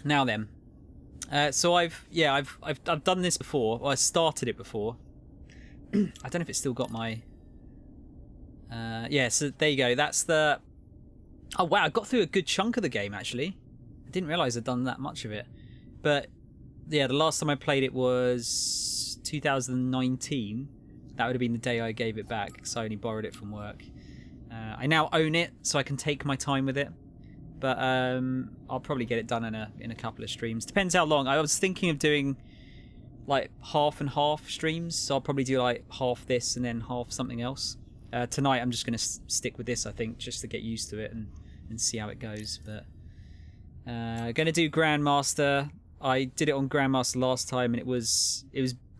Now then, so I've done this before. Well, I started it before. I don't know if it's still got my. Yeah, so there you go. That's the. Oh wow, I got through a good chunk of the game actually. I didn't realise I'd done that much of it. But yeah, the last time I played it was 2019. That would have been the day I gave it back because I only borrowed it from work. I now own it, so I can take my time with it. But I'll probably get it done in a couple of streams. Depends how long. I was thinking of doing like half and half streams, so I'll probably do like half this and then half something else. Tonight I'm just going to stick with this, I think, just to get used to it and see how it goes. But going to do Grandmaster. I did it on Grandmaster last time, and it was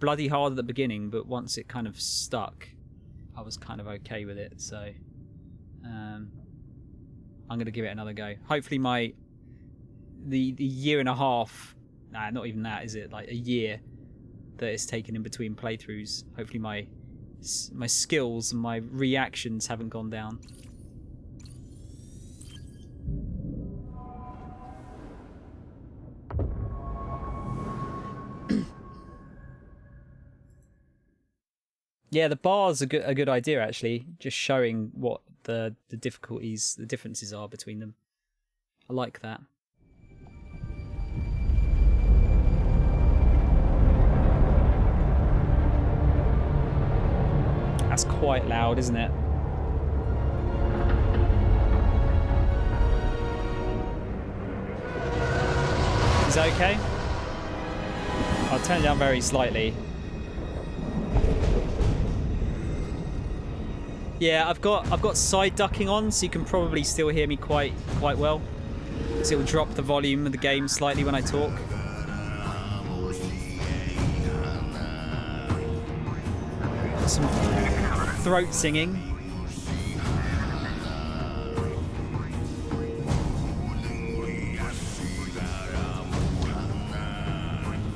bloody hard at the beginning, but once it kind of stuck, I was kind of okay with it. So I'm going to give it another go. Hopefully the year and a half, nah, not even that, is it? Like a year that it's taken in between playthroughs. Hopefully my skills and my reactions haven't gone down. Yeah, the bar's a good idea actually, just showing what the difficulties, the differences are between them. I like that. That's quite loud, isn't it? Is that okay? I'll turn it down very slightly. Yeah, I've got side ducking on, so you can probably still hear me quite well. So it'll drop the volume of the game slightly when I talk. Some throat singing.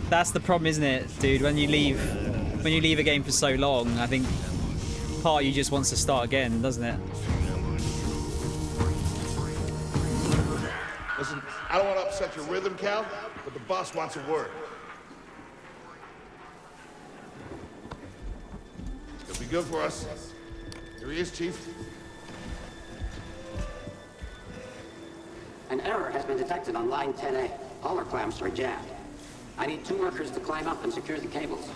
That's the problem, isn't it, dude? When you leave a game for so long, I think part of you just wants to start again, doesn't it? Listen, I don't want to upset your rhythm, Cal, but the boss wants a word. It'll be good for us. Here he is, Chief. An error has been detected on line 10A. All our clamps are jammed. I need 2 workers to climb up and secure the cables.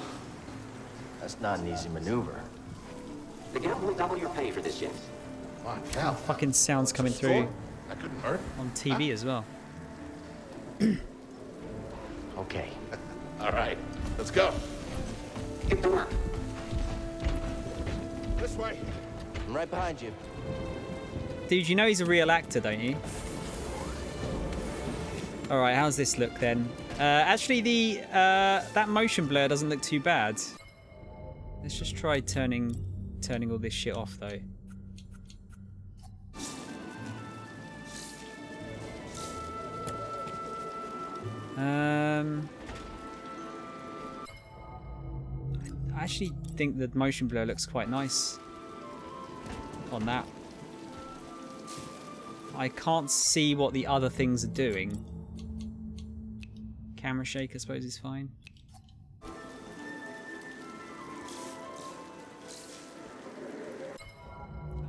That's not an easy maneuver. The guild will double your pay for this shift. Come on, Cal. Fucking sounds coming through That couldn't hurt. on TV as well. Okay. All right, let's go. Get to work. This way. I'm right behind you. Dude, you know he's a real actor, don't you? Alright, how's this look then? Actually, that motion blur doesn't look too bad. Let's just try turning all this shit off, though. I actually think the motion blur looks quite nice on that. I can't see what the other things are doing. Camera shake, I suppose, is fine.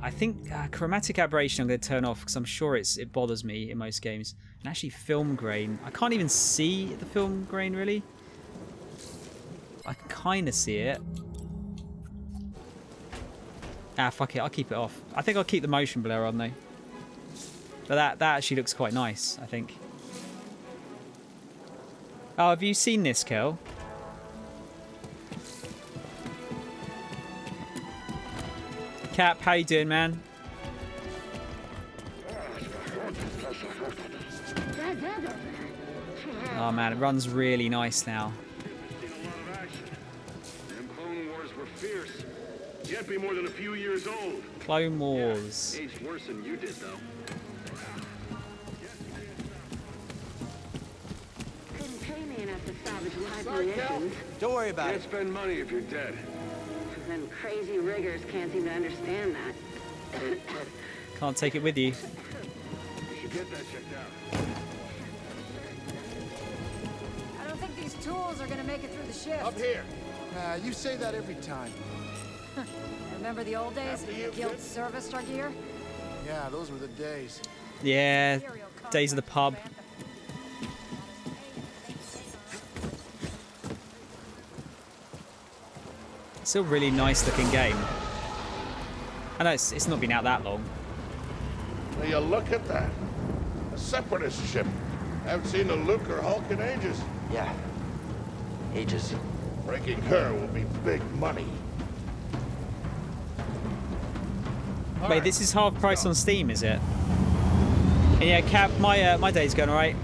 I think chromatic aberration I'm going to turn off because I'm sure it bothers me in most games. And actually film grain. I can't even see the film grain really. I can kind of see it. Ah, fuck it. I'll keep it off. I think I'll keep the motion blur on though. But that actually looks quite nice, I think. Oh, have you seen this, Kel? Cap, how you doing, man? Oh man, it runs really nice now. Clone Wars were fierce. Can't be more than a few years old. Clone Wars. Yeah, aged worse than you did, though. Couldn't pay me enough to salvage live munitions. Don't worry about Can't it. spend money if you're dead. Them crazy riggers can't seem to understand that. Can't take it with you. You should get that checked out. tools are gonna make it through the shift. Up here. You say that every time. Remember the old days After when the you, guild kid. serviced our gear? Yeah, those were the days. Yeah, days of the pub. Still really nice looking game. I know it's not been out that long. Will you look at that? A separatist ship. Haven't seen a Luke or Hulk in ages. Yeah. Ages. Breaking her will be big money. Wait, this is half price on Steam, is it? And yeah, Cap, my day's going alright.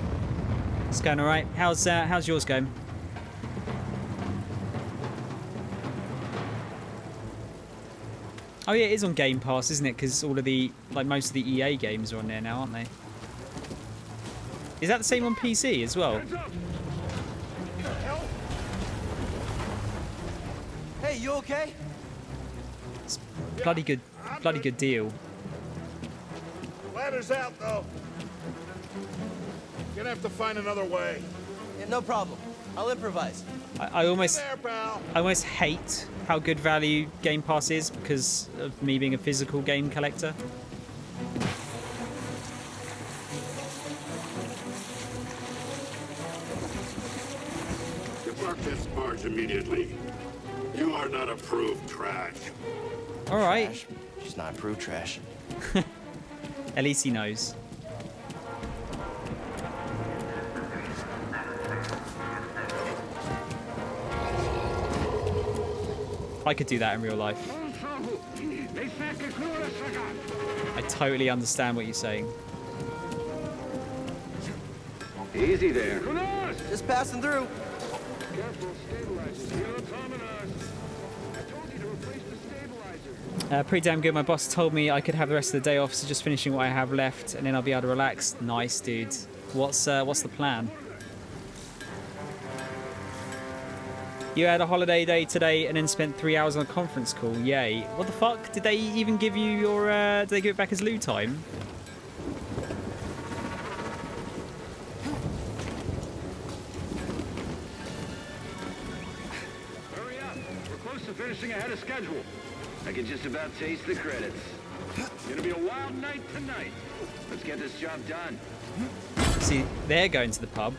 It's going alright. How's yours going? Oh yeah, it is on Game Pass, isn't it? Because all of the most of the EA games are on there now, aren't they? Is that the same on PC as well? Hey, you okay? It's bloody good deal. Ladder's out, though. Gonna have to find another way. Yeah, no problem. I'll improvise. I almost There, pal. I almost hate how good value Game Pass is because of me being a physical game collector. Depart this barge immediately. You are not approved trash. All right, Trash. She's not approved trash. at least he knows. I could do that in real life. I totally understand what you're saying. Easy there. Just passing through. Careful, stabilizers. I told you to replace the stabilizer. Pretty damn good. My boss told me I could have the rest of the day off, so just finishing what I have left, and then I'll be able to relax. Nice, dude. What's the plan? You had a holiday day today and then spent 3 hours on a conference call. Yay. What the fuck? Did they even give you your, did they give it back as loo time? Hurry up. We're close to finishing ahead of schedule. I can just about taste the credits. It's gonna be a wild night tonight. Let's get this job done. See, they're going to the pub.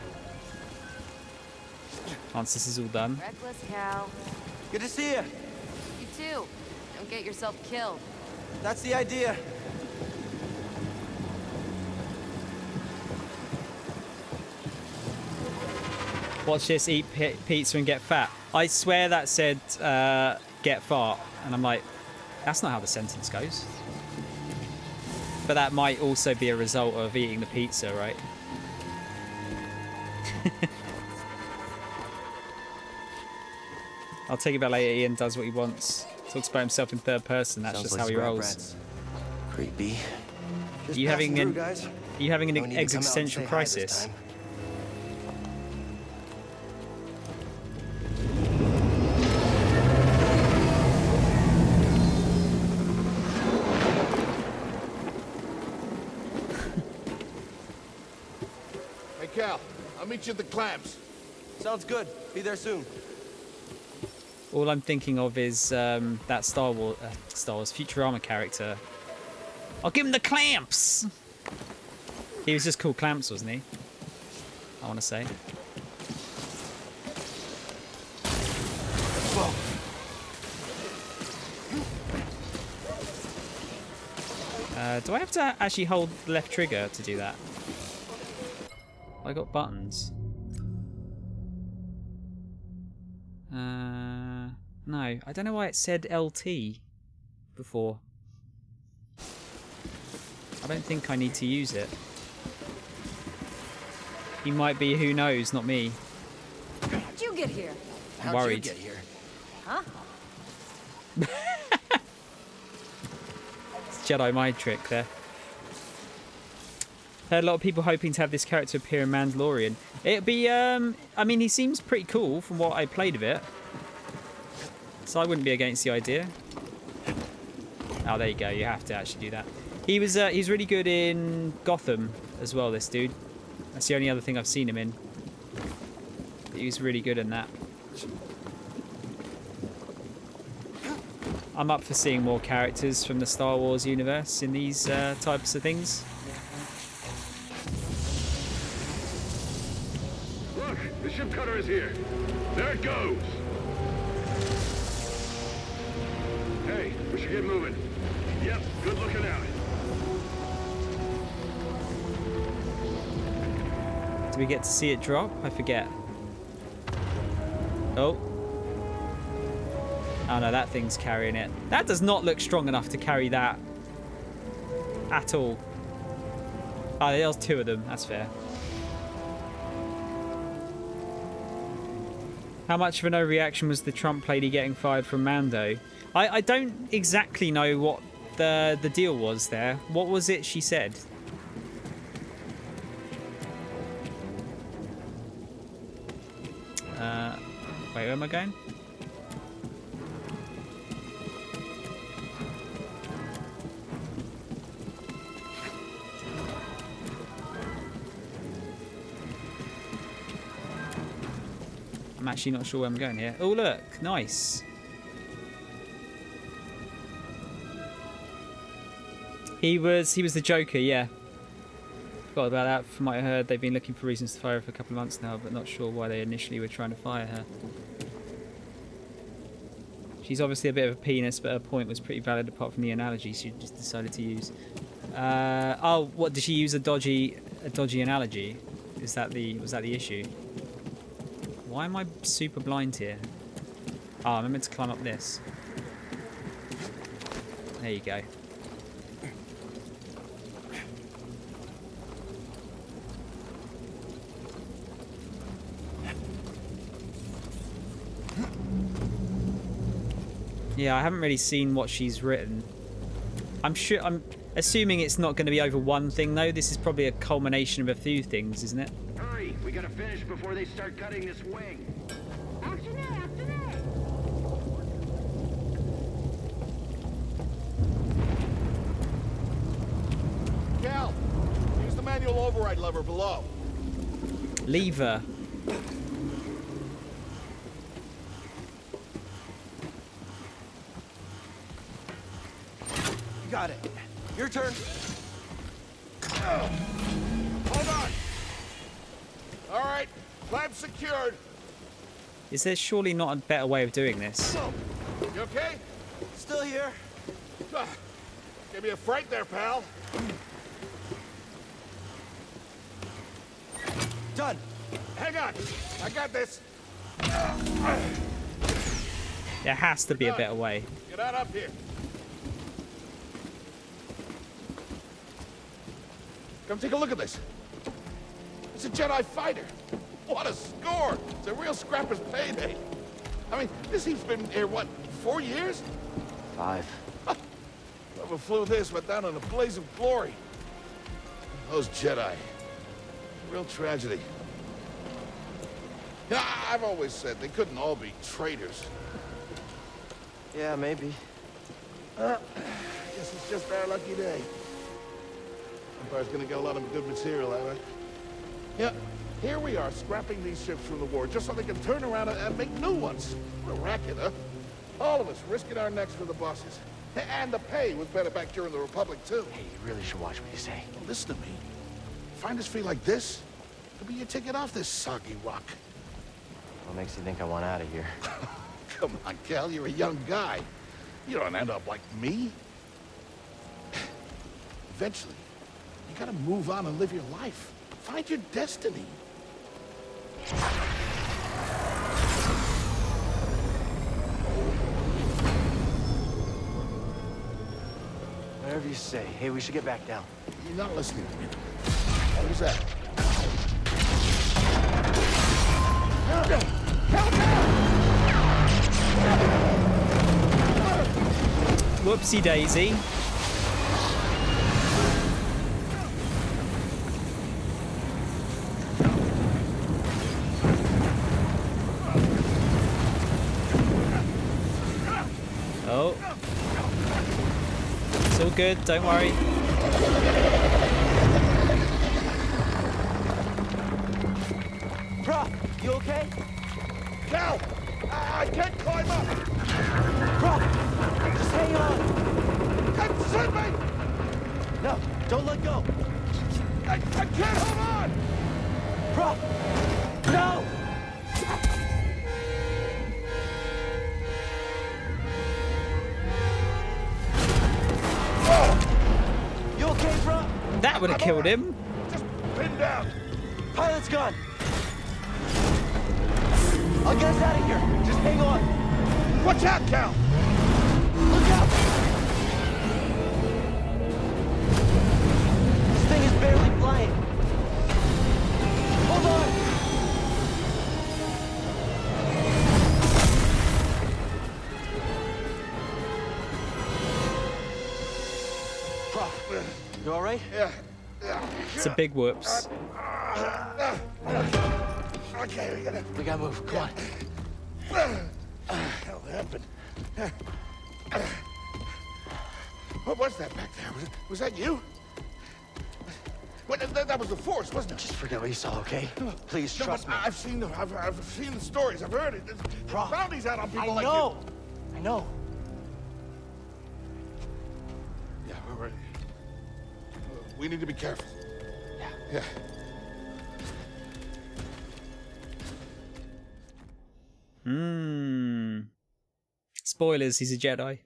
Once this is all done. Reckless cow. Good to see you. You too. Don't get yourself killed. That's the idea. Watch this, eat pizza and get fat. I swear that said get fart. And I'm like, that's not how the sentence goes. But that might also be a result of eating the pizza, right? I'll take it back later. Ian does what he wants. Talks about himself in third person. That's Sounds just like how he scrap rolls. rats. Creepy. Just You having passing an through, guys. Are you having No an need to come out and existential say hi this crisis? time. Hey, Cal. I'll meet you at the clamps. Sounds good. Be there soon. All I'm thinking of is that Star Wars Futurama character. I'll give him the clamps. He was just called Clamps, wasn't he? I want to say. Whoa. Do I have to actually hold the left trigger to do that? I got buttons. No, I don't know why it said LT before. I don't think I need to use it. He might be, who knows, not me. How'd you get here? How'd Worried. you get here? Huh? It's Jedi mind trick there. Heard a lot of people hoping to have this character appear in Mandalorian. It'd be, I mean, he seems pretty cool from what I played of it. So I wouldn't be against the idea. Oh, there you go. You have to actually do that. He's really good in Gotham as well, this dude. That's the only other thing I've seen him in. He was really good in that. I'm up for seeing more characters from the Star Wars universe in these types of things. Look, the ship cutter is here. There it goes. Hey, we should get moving. Yep, good looking out. Do we get to see it drop? I forget. Oh. Oh no, that thing's carrying it. That does not look strong enough to carry that at all. Oh, there's two of them. That's fair. How much of an overreaction was the Trump lady getting fired from Mando? I don't exactly know what the deal was there. What was it she said? Wait, where am I going? I'm actually not sure where I'm going here. Oh look, nice. He was the Joker, yeah. Forgot about that. From what I heard, they've been looking for reasons to fire her for a couple of months now, but not sure why they initially were trying to fire her. She's obviously a bit of a penis, but her point was pretty valid apart from the analogy she just decided to use. Oh, what, did she use a dodgy analogy? Was that the issue? Why am I super blind here? Oh, I'm meant to climb up this. There you go. Yeah, I haven't really seen what she's written. I'm assuming it's not going to be over one thing though. This is probably a culmination of a few things, isn't it? Hurry, we gotta finish before they start cutting this wing. Cal, use the manual override lever below. Lever. Got it. Your turn. Hold on. All right, clamp secured. Is there surely not a better way of doing this? You okay? Still here. Give me a fright there, pal. Done. Hang on. I got this. There has to be a better way. Get on up here. Come take a look at this. It's a Jedi fighter. What a score! It's a real scrapper's payday. I mean, this he's been here, what, 4 years? 5. Whoever flew this went down in a blaze of glory. Those Jedi. Real tragedy. Yeah, I've always said they couldn't all be traitors. Yeah, maybe. Guess it's just our lucky day. Empire's gonna get a lot of good material out of it. Yeah, here we are scrapping these ships from the war just so they can turn around and make new ones. What a racket, huh? All of us risking our necks for the bosses. And the pay was better back during the Republic, too. Hey, you really should watch what you say. Well, listen to me. Find us free like this, it'll be your ticket off this soggy rock. What makes you think I want out of here? Come on, Cal, you're a young guy. You don't end up like me. Eventually, you gotta move on and live your life. Find your destiny. Whatever you say. Hey, we should get back down. You're not listening to me. What was that? Whoopsie daisy. Oh. It's all good, don't worry. Prop! You okay? Cal! I can't climb up! Bro, just hang on. Send me! No, don't let go. I can't hold on! Bro, no! You okay, bro? That would have killed him. Just pin down. Pilot's gone. I'll get us out of here. Just hang on. Watch out, Cal! Look out! This thing is barely flying. Hold on! Prof, you all right? Yeah. It's a big whoops. Okay, We gotta move. Come on. hell happened? What was that back there? Was that you? Well, that was the Force, wasn't it? Just forget what you saw, okay? Please No, trust but me. I've seen the stories. I've heard it. There's Prof, bounties out on people I like know. I know. you. Yeah, we're ready. We need to be careful. Yeah. Yeah. Spoilers, he's a Jedi.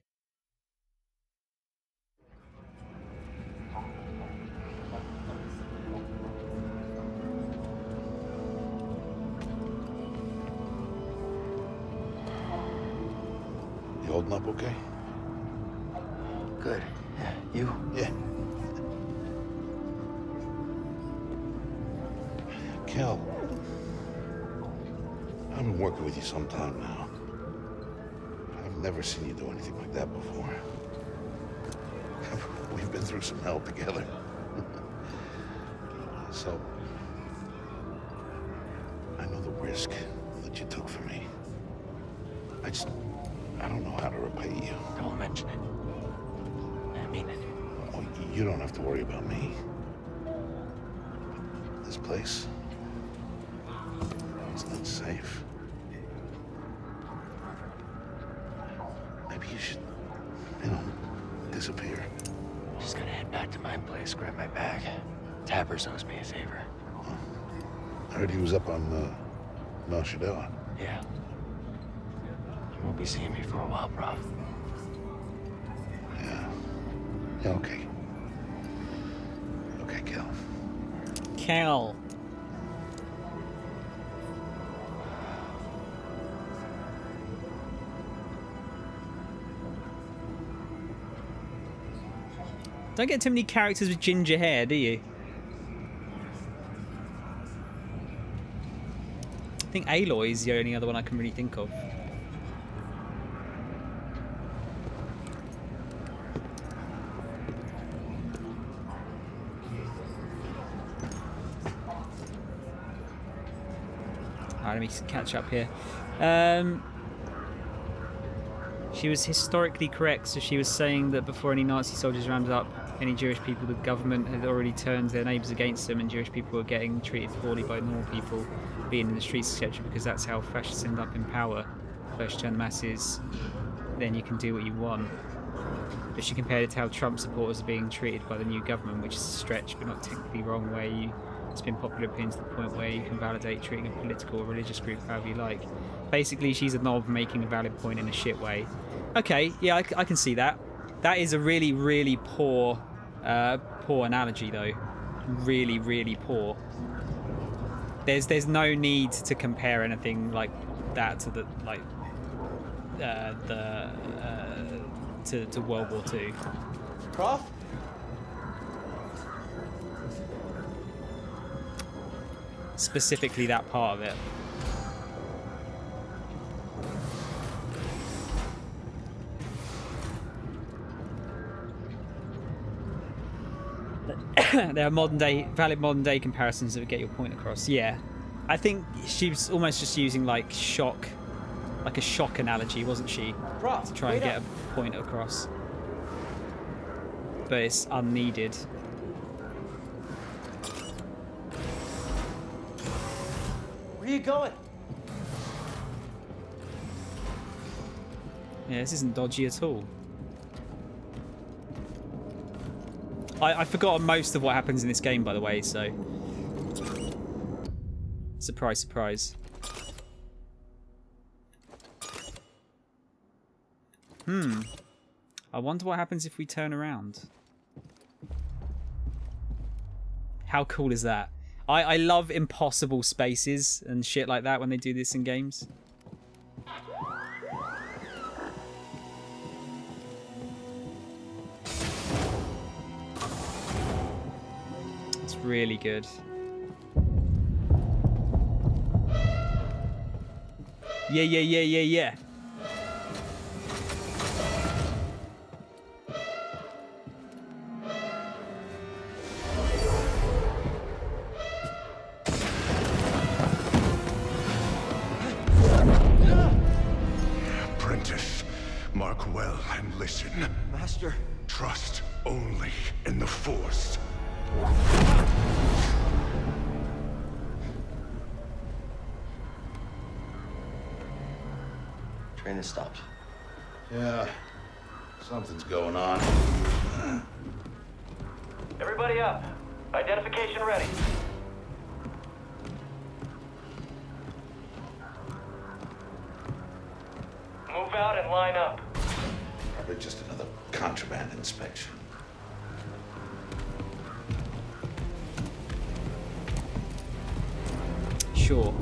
You holding up okay? Good. Yeah. You? Yeah. Cal, I've been working with you some time now. I've never seen you do anything like that before. We've been through some hell together. So, I know the risk that you took for me. I don't know how to repay you. Don't mention it. I mean it. Oh, you don't have to worry about me. This place, it's not safe. Maybe you should, disappear. Just gonna head back to my place, grab my bag. Tappers owes me a favor. I heard he was up on Mount Shadowah. Yeah. You won't be seeing me for a while, Prof. Yeah, okay. Okay, Cal. Cal. Don't get too many characters with ginger hair, do you? I think Aloy is the only other one I can really think of. Alright, let me catch up here. She was historically correct, so she was saying that before any Nazi soldiers rounded up any Jewish people, the government had already turned their neighbours against them, and Jewish people were getting treated poorly by normal people, being in the streets, etc., because that's how fascists end up in power. First turn the masses, then you can do what you want. But she compared it to how Trump supporters are being treated by the new government, which is a stretch but not technically wrong, where you spin popular opinion to the point where you can validate treating a political or religious group however you like. Basically, she's a knob making a valid point in a shit way. Okay, yeah, I can see that. That is a really, really poor analogy, though. Really, really poor. There's no need to compare anything like that to the to World War II. Prof? Specifically that part of it. There are valid modern day comparisons that would get your point across. Yeah, I think she was almost just using like a shock analogy, wasn't she, to try and get a point across. But it's unneeded. Where are you going? Yeah, this isn't dodgy at all. I've forgotten most of what happens in this game, by the way, so... Surprise, surprise. I wonder what happens if we turn around. How cool is that? I love impossible spaces and shit like that when they do this in games. It's really good. Yeah, yeah, yeah, yeah, yeah. Apprentice, mark well and listen. Master. Trust only in the Force. Train has stopped. Yeah, something's going on. Everybody up. Identification ready. Move out and line up. Probably just another contraband inspection. Sure.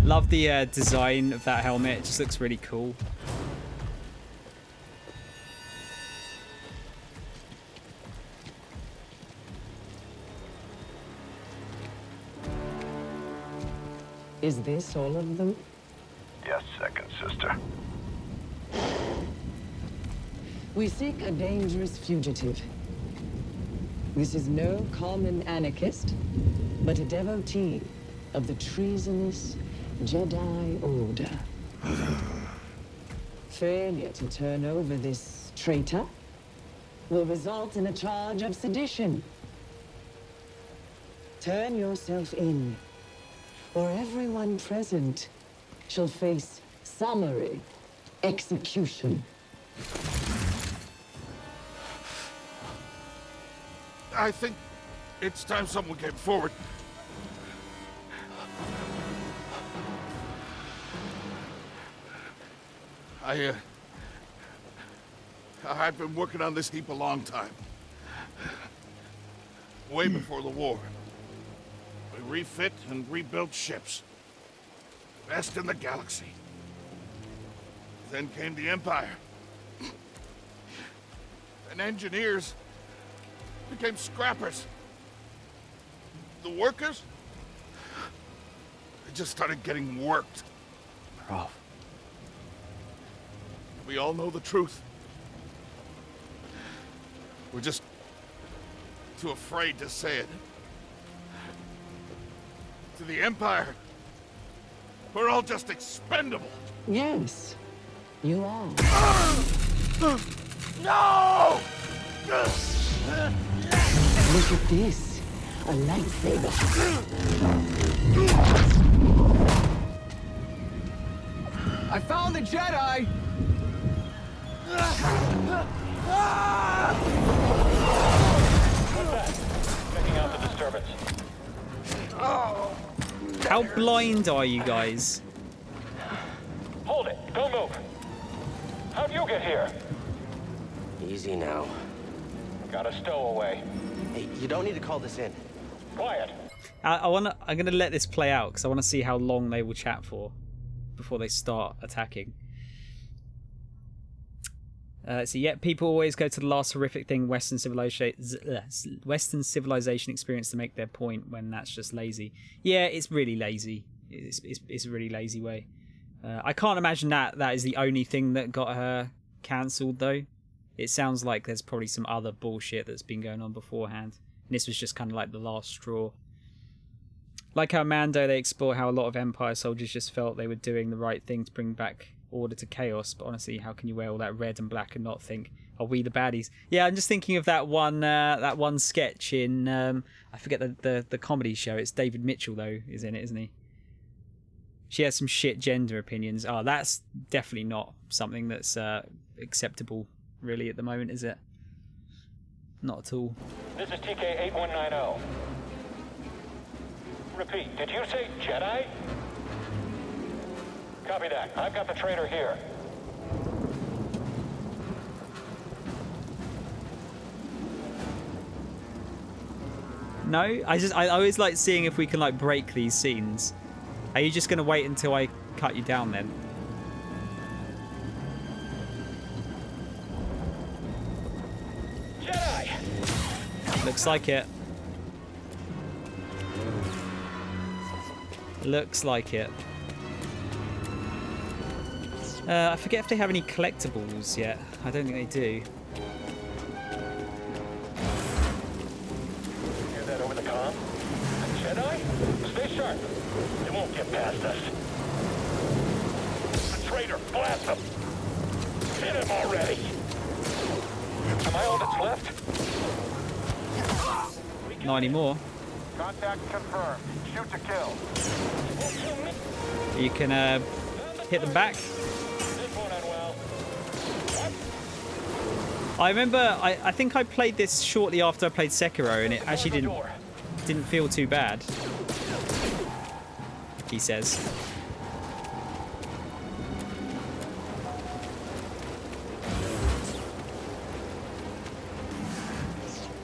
Love the design of that helmet. It just looks really cool. Is this all of them? Yes, second sister. We seek a dangerous fugitive. This is no common anarchist, but a devotee of the treasonous Jedi Order. Failure to turn over this traitor will result in a charge of sedition. Turn yourself in, or everyone present shall face summary execution. I think it's time someone came forward. I've been working on this heap a long time. Way before the war. We refit and rebuilt ships. Best in the galaxy. Then came the Empire. And engineers became scrappers. The workers, they just started getting worked. Prof. We all know the truth. We're just too afraid to say it. To the Empire, we're all just expendable. Yes, you are. No! Look at this, a lightsaber. I found the Jedi! Checking out the disturbance. How blind are you guys? Hold it! Don't move! How'd you get here? Easy now. Got a stowaway. Hey, you don't need to call this in. Quiet. I'm gonna let this play out because I want to see how long they will chat for before they start attacking. So yeah, people always go to the last horrific thing Western civilization experience to make their point when that's just lazy. Yeah, it's really lazy. It's a really lazy way. I can't imagine that is the only thing that got her cancelled though. It sounds like there's probably some other bullshit that's been going on beforehand. And this was just kind of like the last straw. Like how Mando, they explore how a lot of Empire soldiers just felt they were doing the right thing to bring back order to chaos. But honestly, how can you wear all that red and black and not think, are we the baddies? Yeah, I'm just thinking of that one sketch in I forget the comedy show. It's David Mitchell though is in it, isn't he? She has some shit gender opinions. Oh, that's definitely not something that's acceptable really at the moment, is it? Not at all. This is TK-8190. Repeat, did you say Jedi? Copy that. I've got the traitor here. No, I always like seeing if we can like break these scenes. Are you just going to wait until I cut you down then? Jedi! Looks like it. Looks like it. I forget if they have any collectibles yet. I don't think they do. Hear that over the comm? Jedi? Stay sharp. They won't get past us. The traitor, blast him! Hit him already! Am I all that's left? Not anymore. Contact confirmed. Shoot to kill. You can hit them back. I remember, I think I played this shortly after I played Sekiro, and it actually didn't feel too bad. He says.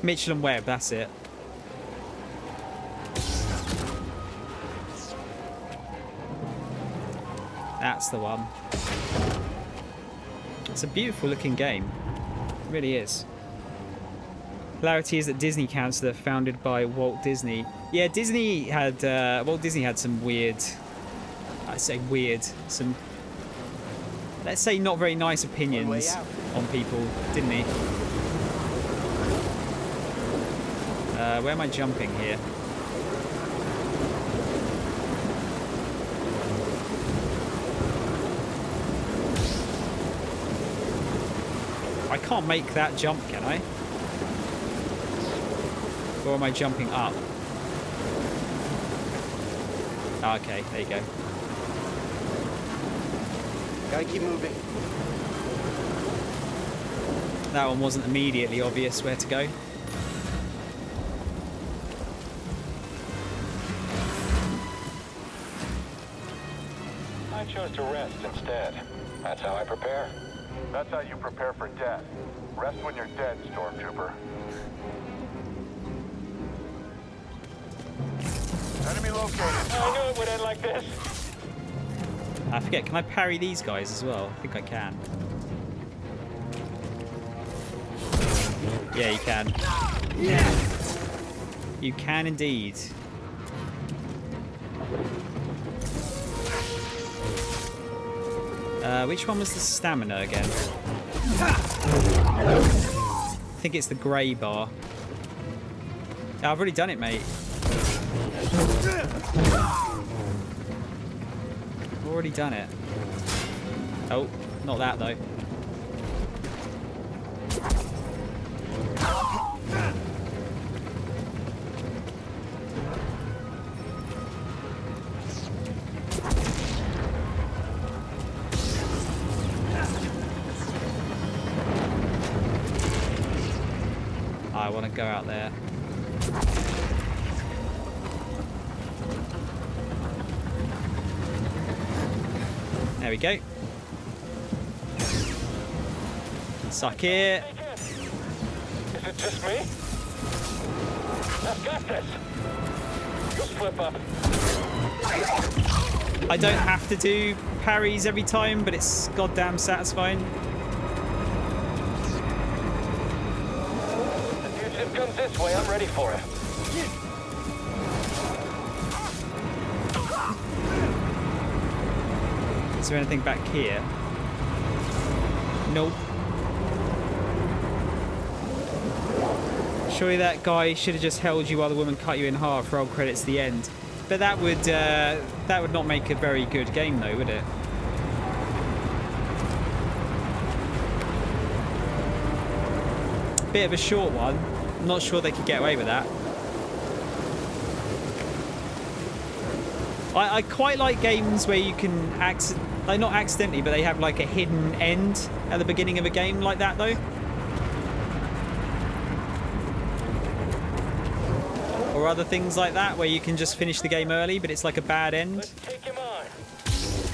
Mitchell and Webb, that's it. That's the one. It's a beautiful looking game. It really is. Hilarity is that Disney Council, founded by Walt Disney. Yeah, Disney had Walt Disney had some weird, I say weird, some, let's say not very nice opinions on people, didn't he? Where am I jumping here? I can't make that jump, can I? Or am I jumping up? Oh, okay, there you go. Gotta keep moving. That one wasn't immediately obvious where to go. I chose to rest instead. That's how I prepare. That's how you prepare for death. Rest when you're dead, Stormtrooper. Enemy located. I knew it would end like this. I forget, can I parry these guys as well? I think I can. Yeah, you can. You can indeed. Which one was the stamina again? I think it's the grey bar. Oh, I've already done it, mate. I've already done it. Oh, not that though. I want to go out there. There we go. Suck it. Is it just me? I've got this. You'll slip up. I don't have to do parries every time, but it's goddamn satisfying. The fugitive comes this way. I'm ready for it. Is there anything back here? Nope. Surely that guy should have just held you while the woman cut you in half. Roll credits to the end. But that would not make a very good game, though, would it? Bit of a short one. I'm not sure they could get away with that. I quite like games where you can like not accidentally, but they have like a hidden end at the beginning of a game like that, though. Or other things like that where you can just finish the game early, but it's like a bad end. Let's take him on.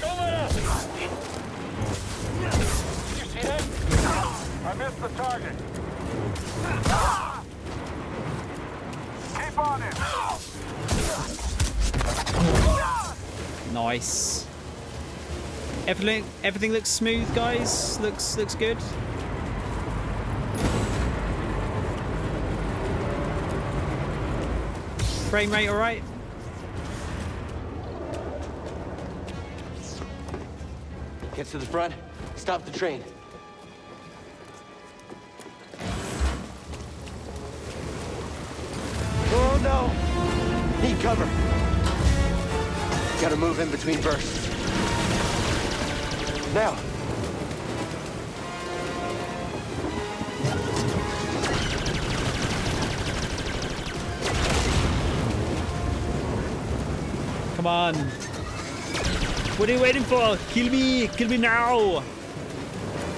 Go up! You see that? I missed the target. Keep on it. Nice. Everything looks smooth, guys. Looks good. Frame rate all right? Get to the front. Stop the train. Oh no! Need cover. Gotta move in between bursts. Now. Come on. What are you waiting for? Kill me! Kill me now!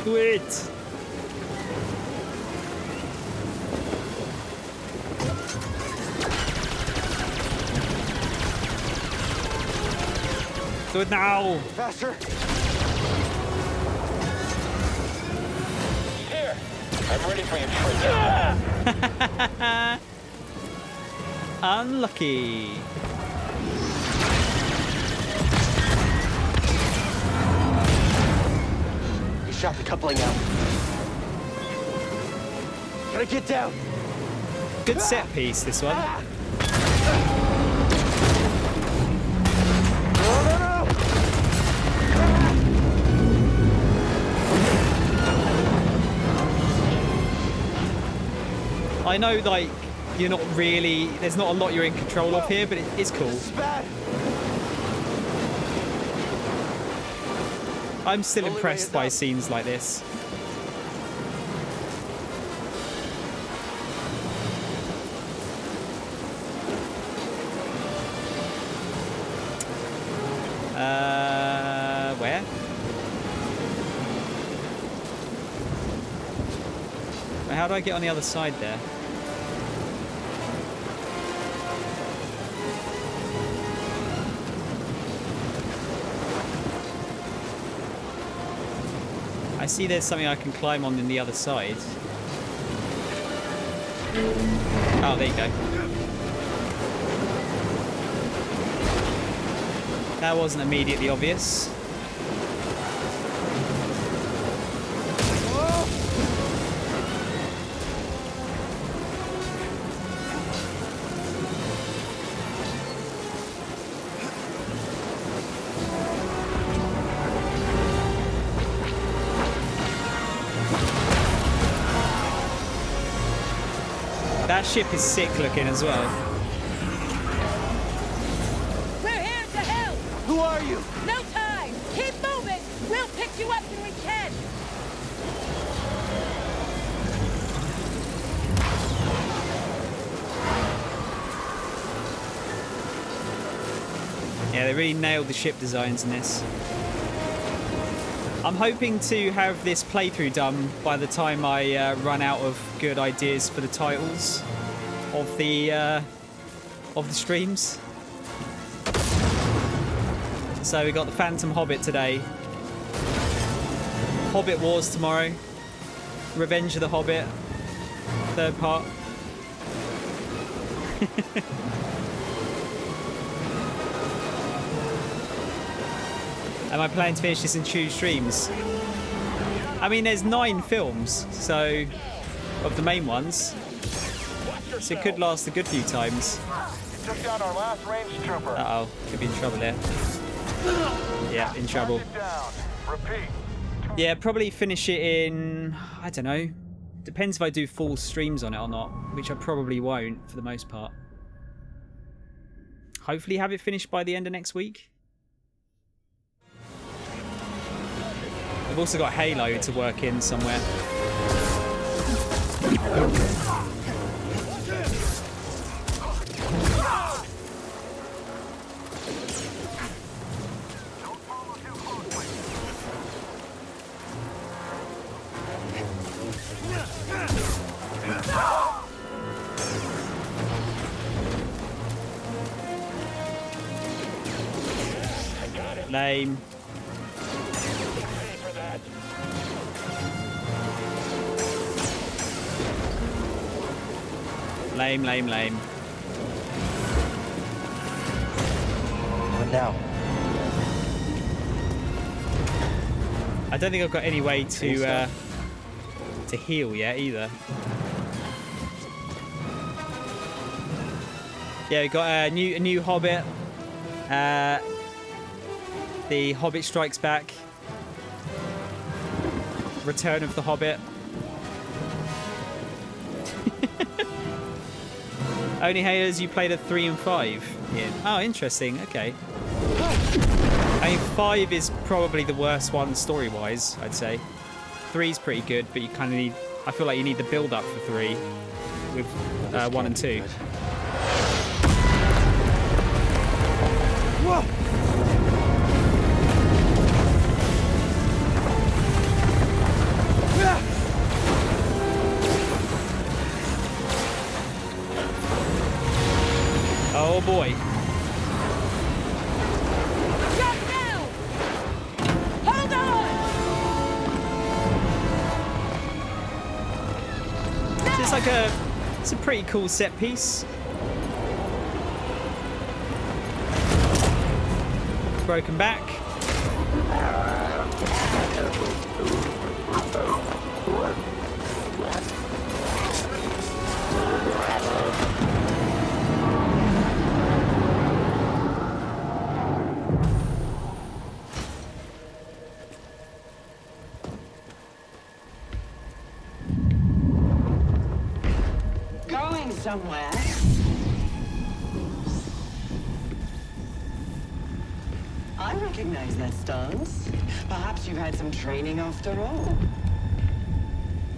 Do it! Do it now! Faster! Here! I'm ready for you. Unlucky. You shot the coupling out. Gotta get down. Good set piece, this one. I know, like, you're not really... There's not a lot you're in control of here, but it is cool. I'm still impressed by scenes like this. Where? How do I get on the other side there? I see there's something I can climb on the other side. Oh, there you go. That wasn't immediately obvious. That ship is sick looking as well. We're here to help! Who are you? No time! Keep moving! We'll pick you up when we can! Yeah, they really nailed the ship designs in this. I'm hoping to have this playthrough done by the time I run out of good ideas for the titles of the streams. So we got the Phantom Hobbit today, Hobbit Wars tomorrow, Revenge of the Hobbit, third part. Am I planning to finish this in 2 streams? I mean, there's 9 films, so of the main ones, so it could last a good few times. You took down our last ranged trooper. Uh-oh, could be in trouble there. Yeah, in trouble. Repeat. Yeah, probably finish it in, I don't know. Depends if I do full streams on it or not, which I probably won't for the most part. hopefully have it finished by the end of next week. I've also got Halo to work in somewhere. Lame. Lame, lame, lame. What now? I don't think I've got any way to heal yet either. Yeah, we got a new Hobbit. The Hobbit Strikes Back. Return of the Hobbit. Only Halos you played at 3 and 5 in. Oh, interesting. Okay. I mean, 5 is probably the worst one story-wise, I'd say. 3's pretty good, but you kind of need... I feel like you need the build-up for 3 with 1 and 2. Whoa! Oh boy. Drop down! Hold on! So it's a pretty cool set piece. Broken back. Going somewhere. I recognize that stance. Perhaps you've had some training after all.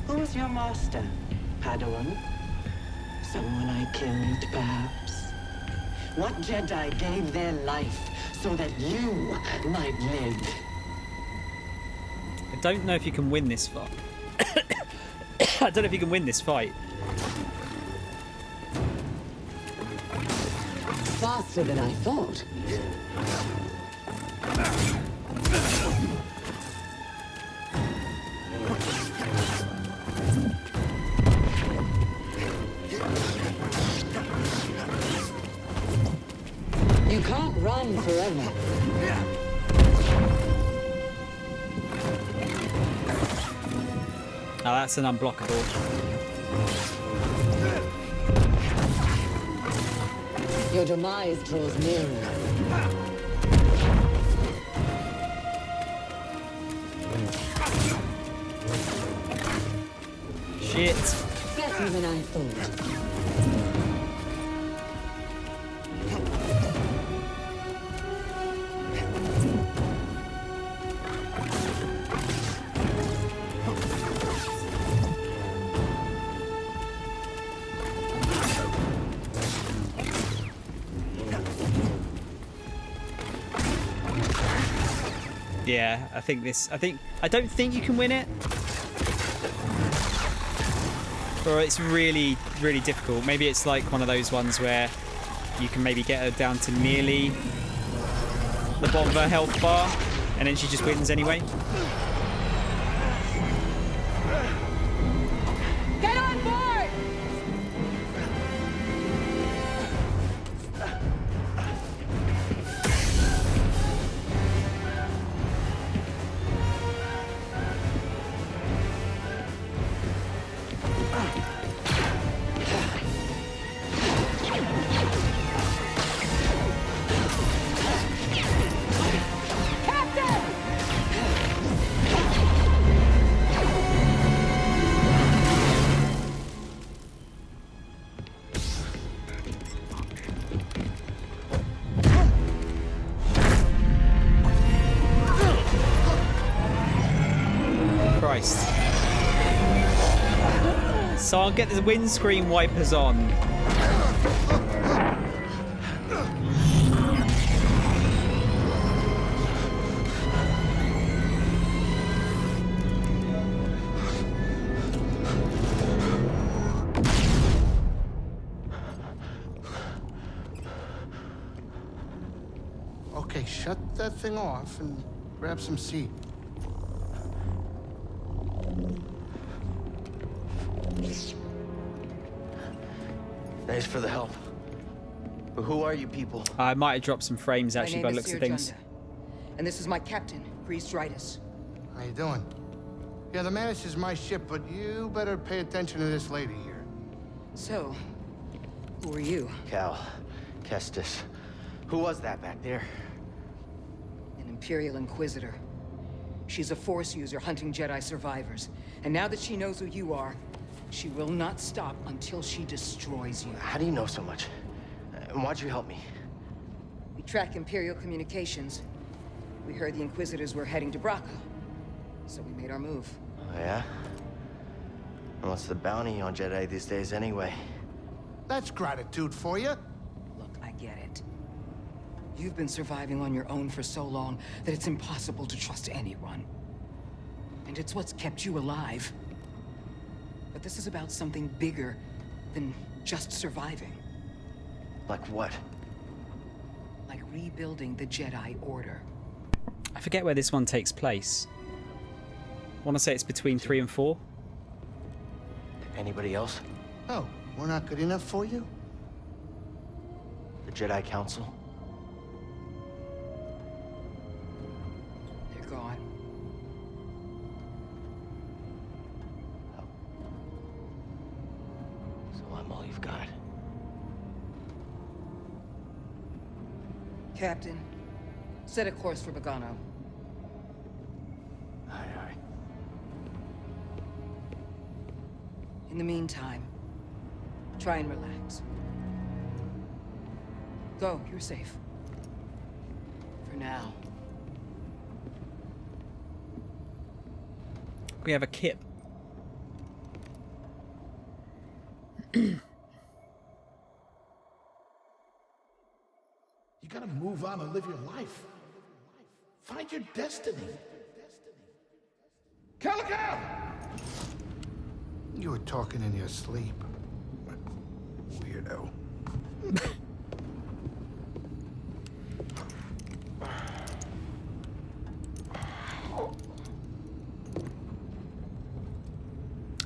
Who was your master, Padawan? Someone I killed, perhaps? What Jedi gave their life so that you might live? I don't know if you can win this fight. I don't know if you can win this fight. Faster than I thought. You can't run forever. Oh, that's an unblockable. Your demise draws nearer. Shit. Better than I thought. Yeah, I don't think you can win it. Or it's really, really difficult. Maybe it's like one of those ones where you can maybe get her down to nearly the bottom of her health bar, and then she just wins anyway. Get on board! So I'll get the windscreen wipers on. Okay, shut that thing off and grab some seat. Thanks for the help. But who are you people? I might have dropped some frames actually by the looks of things. And this is my captain, Grease Dritus. How you doing? Yeah, the Mantis is my ship, but you better pay attention to this lady here. So, who are you? Cal. Kestis. Who was that back there? An Imperial Inquisitor. She's a Force user hunting Jedi survivors. And now that she knows who you are, she will not stop until she destroys you. How do you know so much? And why'd you help me? We track Imperial communications. We heard the Inquisitors were heading to Bracco. So we made our move. Oh, yeah? And what's the bounty on Jedi these days anyway? That's gratitude for you. Look, I get it. You've been surviving on your own for so long that it's impossible to trust anyone. And it's what's kept you alive. But this is about something bigger than just surviving. Like what? Like rebuilding the Jedi Order. I forget where this one takes place. I want to say it's between 3 and 4. Anybody else? Oh, we're not good enough for you? The Jedi Council? They're gone. So I'm all you've got. Captain, set a course for Bogano. Aye, aye. In the meantime, try and relax. Go, you're safe. For now. We have a kip. You gotta move on and live your life. Find your destiny. Calico! You were talking in your sleep. Weirdo.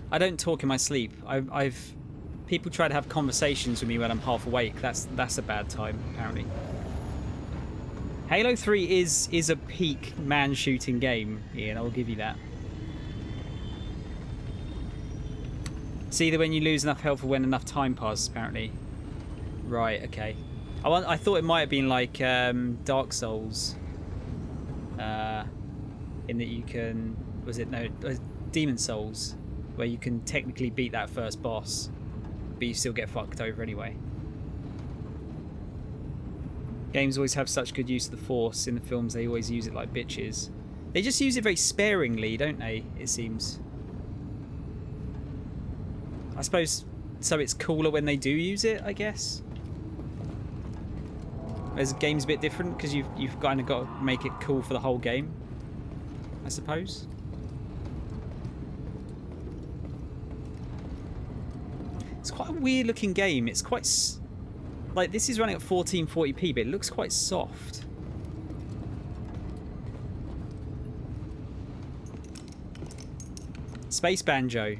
I don't talk in my sleep. I've people try to have conversations with me when I'm half awake. That's a bad time, apparently. Halo 3 is a peak man-shooting game, Ian, I'll give you that. It's either when you lose enough health or when enough time passes, apparently. Right, okay. I thought it might have been like Dark Souls. In that you can... Was it? No, Demon Souls. Where you can technically beat that first boss, but you still get fucked over anyway. Games always have such good use of the Force. In the films, they always use it like bitches. They just use it very sparingly, don't they? It seems. I suppose so. It's cooler when they do use it, I guess. Whereas the game's a bit different because you've kind of got to make it cool for the whole game, I suppose. It's quite a weird looking game. It's quite like this is running at 1440p, but it looks quite soft. Space Banjo.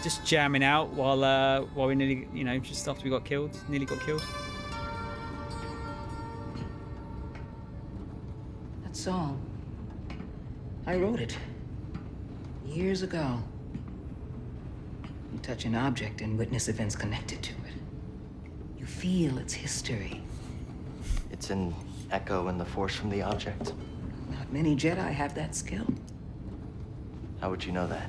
Just jamming out while we nearly, just after we got killed, nearly got killed. That song, I wrote it years ago. You touch an object and witness events connected to it. You feel its history. It's an echo in the Force from the object. Not many Jedi have that skill. How would you know that?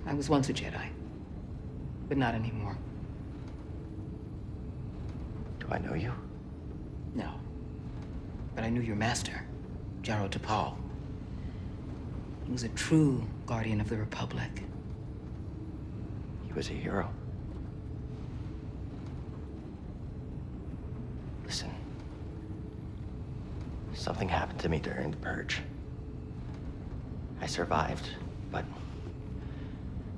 I was once a Jedi, but not anymore. Do I know you? No. But I knew your master, Jaro Tapal. He was a true guardian of the Republic. He was a hero. Listen. Something happened to me during the Purge. I survived, but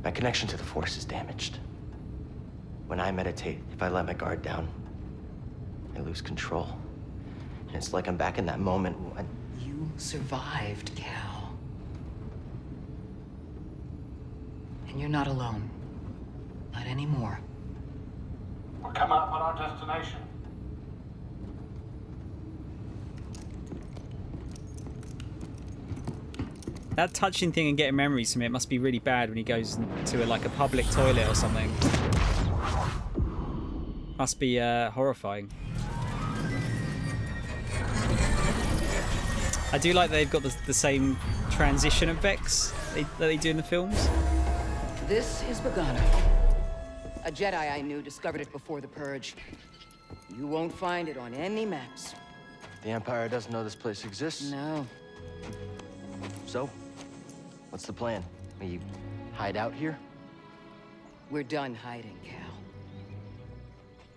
my connection to the Force is damaged. When I meditate, if I let my guard down, I lose control. And it's like I'm back in that moment when... You survived, Cal. And you're not alone. Not anymore. We're coming up on our destination. That touching thing and getting memories from it must be really bad when he goes to like a public toilet or something. Must be horrifying. I do like they've got the same transition effects that they do in the films. This is Bogano. A Jedi I knew discovered it before the Purge. You won't find it on any maps. The Empire doesn't know this place exists? No. So, what's the plan? We hide out here? We're done hiding, Cal.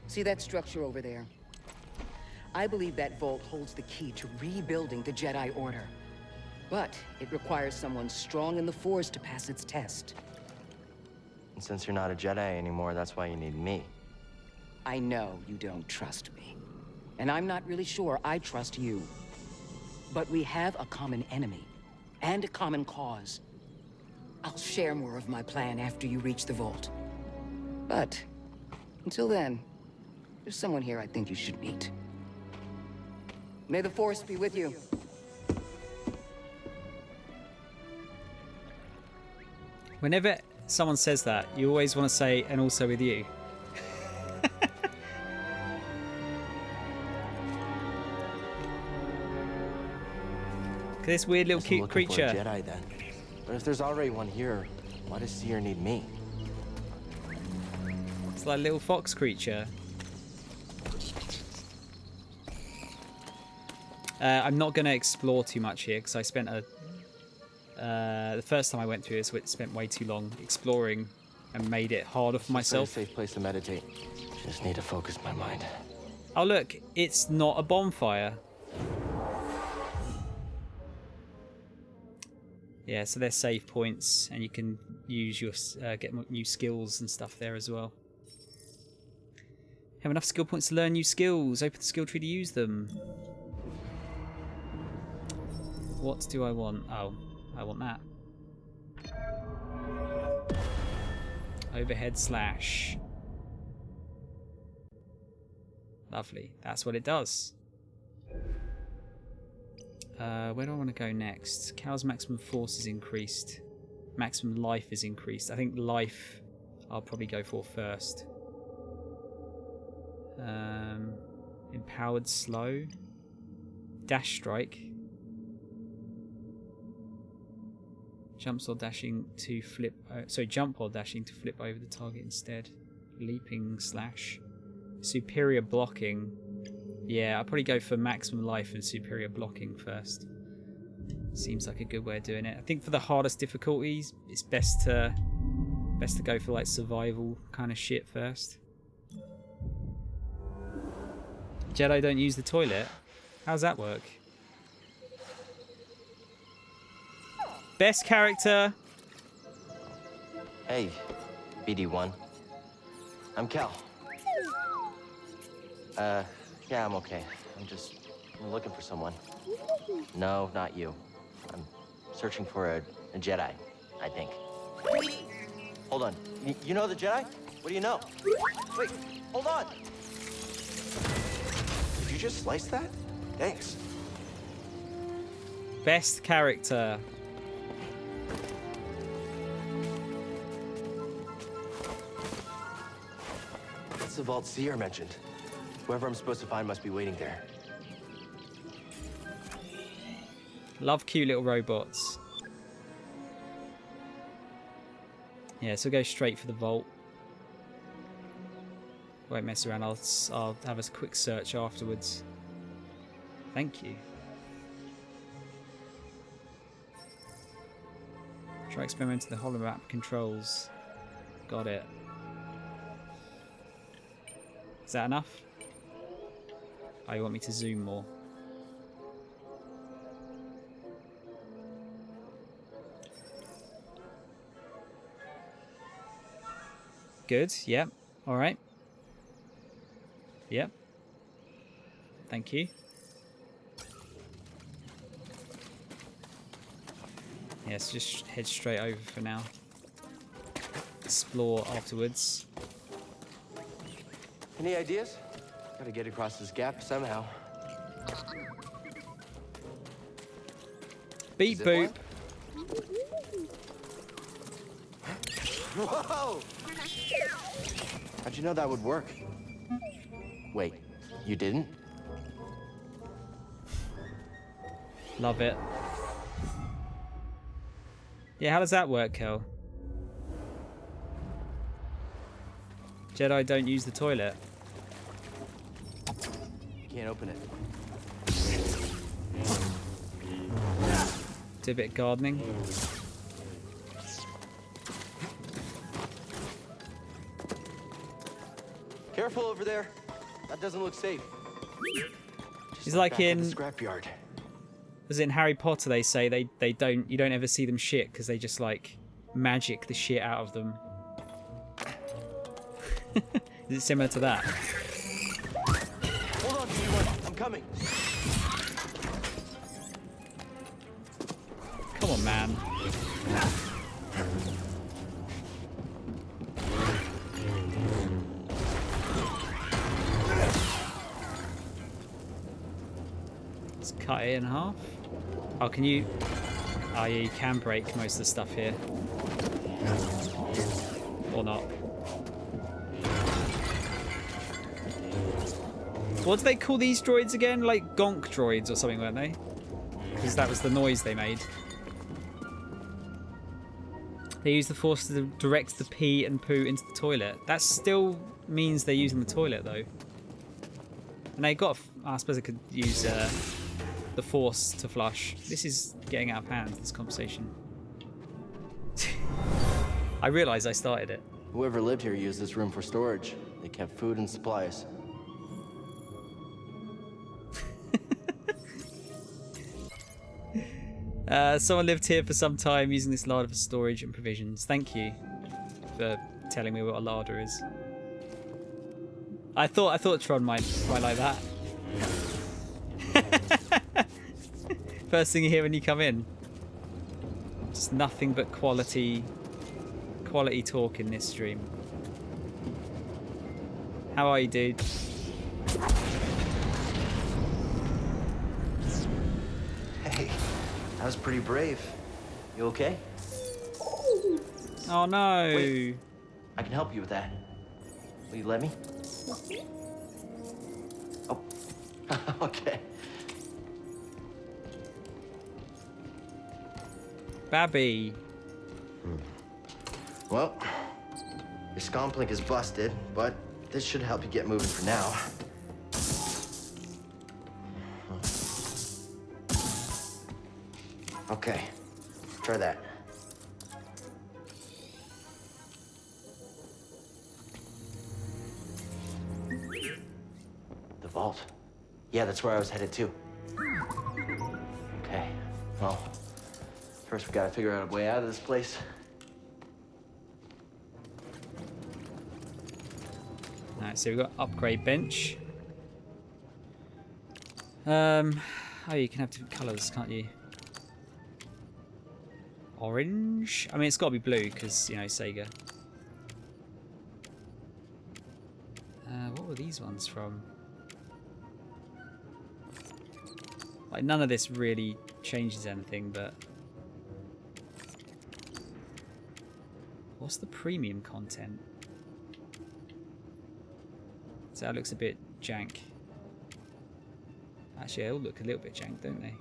See that structure over there? I believe that vault holds the key to rebuilding the Jedi Order. But it requires someone strong in the Force to pass its test. And since you're not a Jedi anymore, that's why you need me. I know you don't trust me. And I'm not really sure I trust you. But we have a common enemy. And a common cause. I'll share more of my plan after you reach the vault. But until then, there's someone here I think you should meet. May the Force be with you. Whenever someone says that, you always want to say, and also with you. This weird little cute creature. For a Jedi, then. But if there's already one here, why does Seer need me? It's like a little fox creature. I'm not going to explore too much here because I spent the first time I went through this, I spent way too long exploring and made it harder for myself. It's a safe place to meditate. Just need to focus my mind. Oh look, it's not a bonfire. Yeah, so they're save points, and you can use your get new skills and stuff there as well. Have enough skill points to learn new skills. Open the skill tree to use them. What do I want? Oh, I want that. Overhead slash. Lovely. That's what it does. Where do I want to go next? Cal's maximum force is increased. Maximum life is increased. I think life I'll probably go for first. Empowered slow. Dash strike. Jumps or dashing to flip. Jump or dashing to flip over the target instead. Leaping slash. Superior blocking. Yeah, I'll probably go for maximum life and superior blocking first. Seems like a good way of doing it. I think for the hardest difficulties, it's best to go for like survival kind of shit first. Jedi don't use the toilet. How's that work? Best character. Hey, BD1. I'm Cal. Yeah, I'm okay. I'm looking for someone. No, not you. I'm searching for a Jedi, I think. Hold on. You know the Jedi? What do you know? Wait, hold on. Did you just slice that? Thanks. Best character. It's the vault Seer mentioned. Whoever I'm supposed to find must be waiting there. Love cute little robots. Yeah, so go straight for the vault. Won't mess around. I'll have a quick search afterwards. Thank you. Try experimenting the holomap controls. Got it. Is that enough? Oh, you want me to zoom more? Good. Yep. All right. Yep. Thank you. Yes, just head straight over for now. Explore afterwards. Any ideas? Gotta get across this gap somehow. Beep boop. Whoa! How'd you know that would work? Wait, you didn't? Love it. Yeah, how does that work, Kel? Jedi don't use the toilet. You can't open it. Do a bit of gardening. Careful over there. That doesn't look safe. It's like in scrapyard. As in Harry Potter, they say you don't ever see them shit because they just like magic the shit out of them. Is it similar to that? Hold on, everyone. I'm coming. Come on, man. Let's cut it in half. Oh, can you? Oh, yeah, you can break most of the stuff here. Or not. What do they call these droids again? Like gonk droids or something, weren't they? Because that was the noise they made. They use the force to direct the pee and poo into the toilet. That still means they're using the toilet, though. And they got... I suppose I could use the force to flush. This is getting out of hand, this conversation. I realise I started it. Whoever lived here used this room for storage. They kept food and supplies. Someone lived here for some time using this larder for storage and provisions. Thank you for telling me what a larder is. I thought Tron might like that. First thing you hear when you come in. Just nothing but quality talk in this stream. How are you, dude? Hey, that was pretty brave. You okay? Oh no! Wait, I can help you with that. Will you let me? Oh, okay. Babby. Well, your scomp link is busted, but this should help you get moving for now. Okay, try that. The vault. Yeah, that's where I was headed to. Okay, well, first we gotta figure out a way out of this place. Alright, so we've got upgrade bench. Oh, you can have different colours, can't you? Orange? I mean, it's got to be blue because, you know, Sega. What were these ones from? Like, none of this really changes anything, but... What's the premium content? So that looks a bit jank. Actually, they all look a little bit jank, don't they?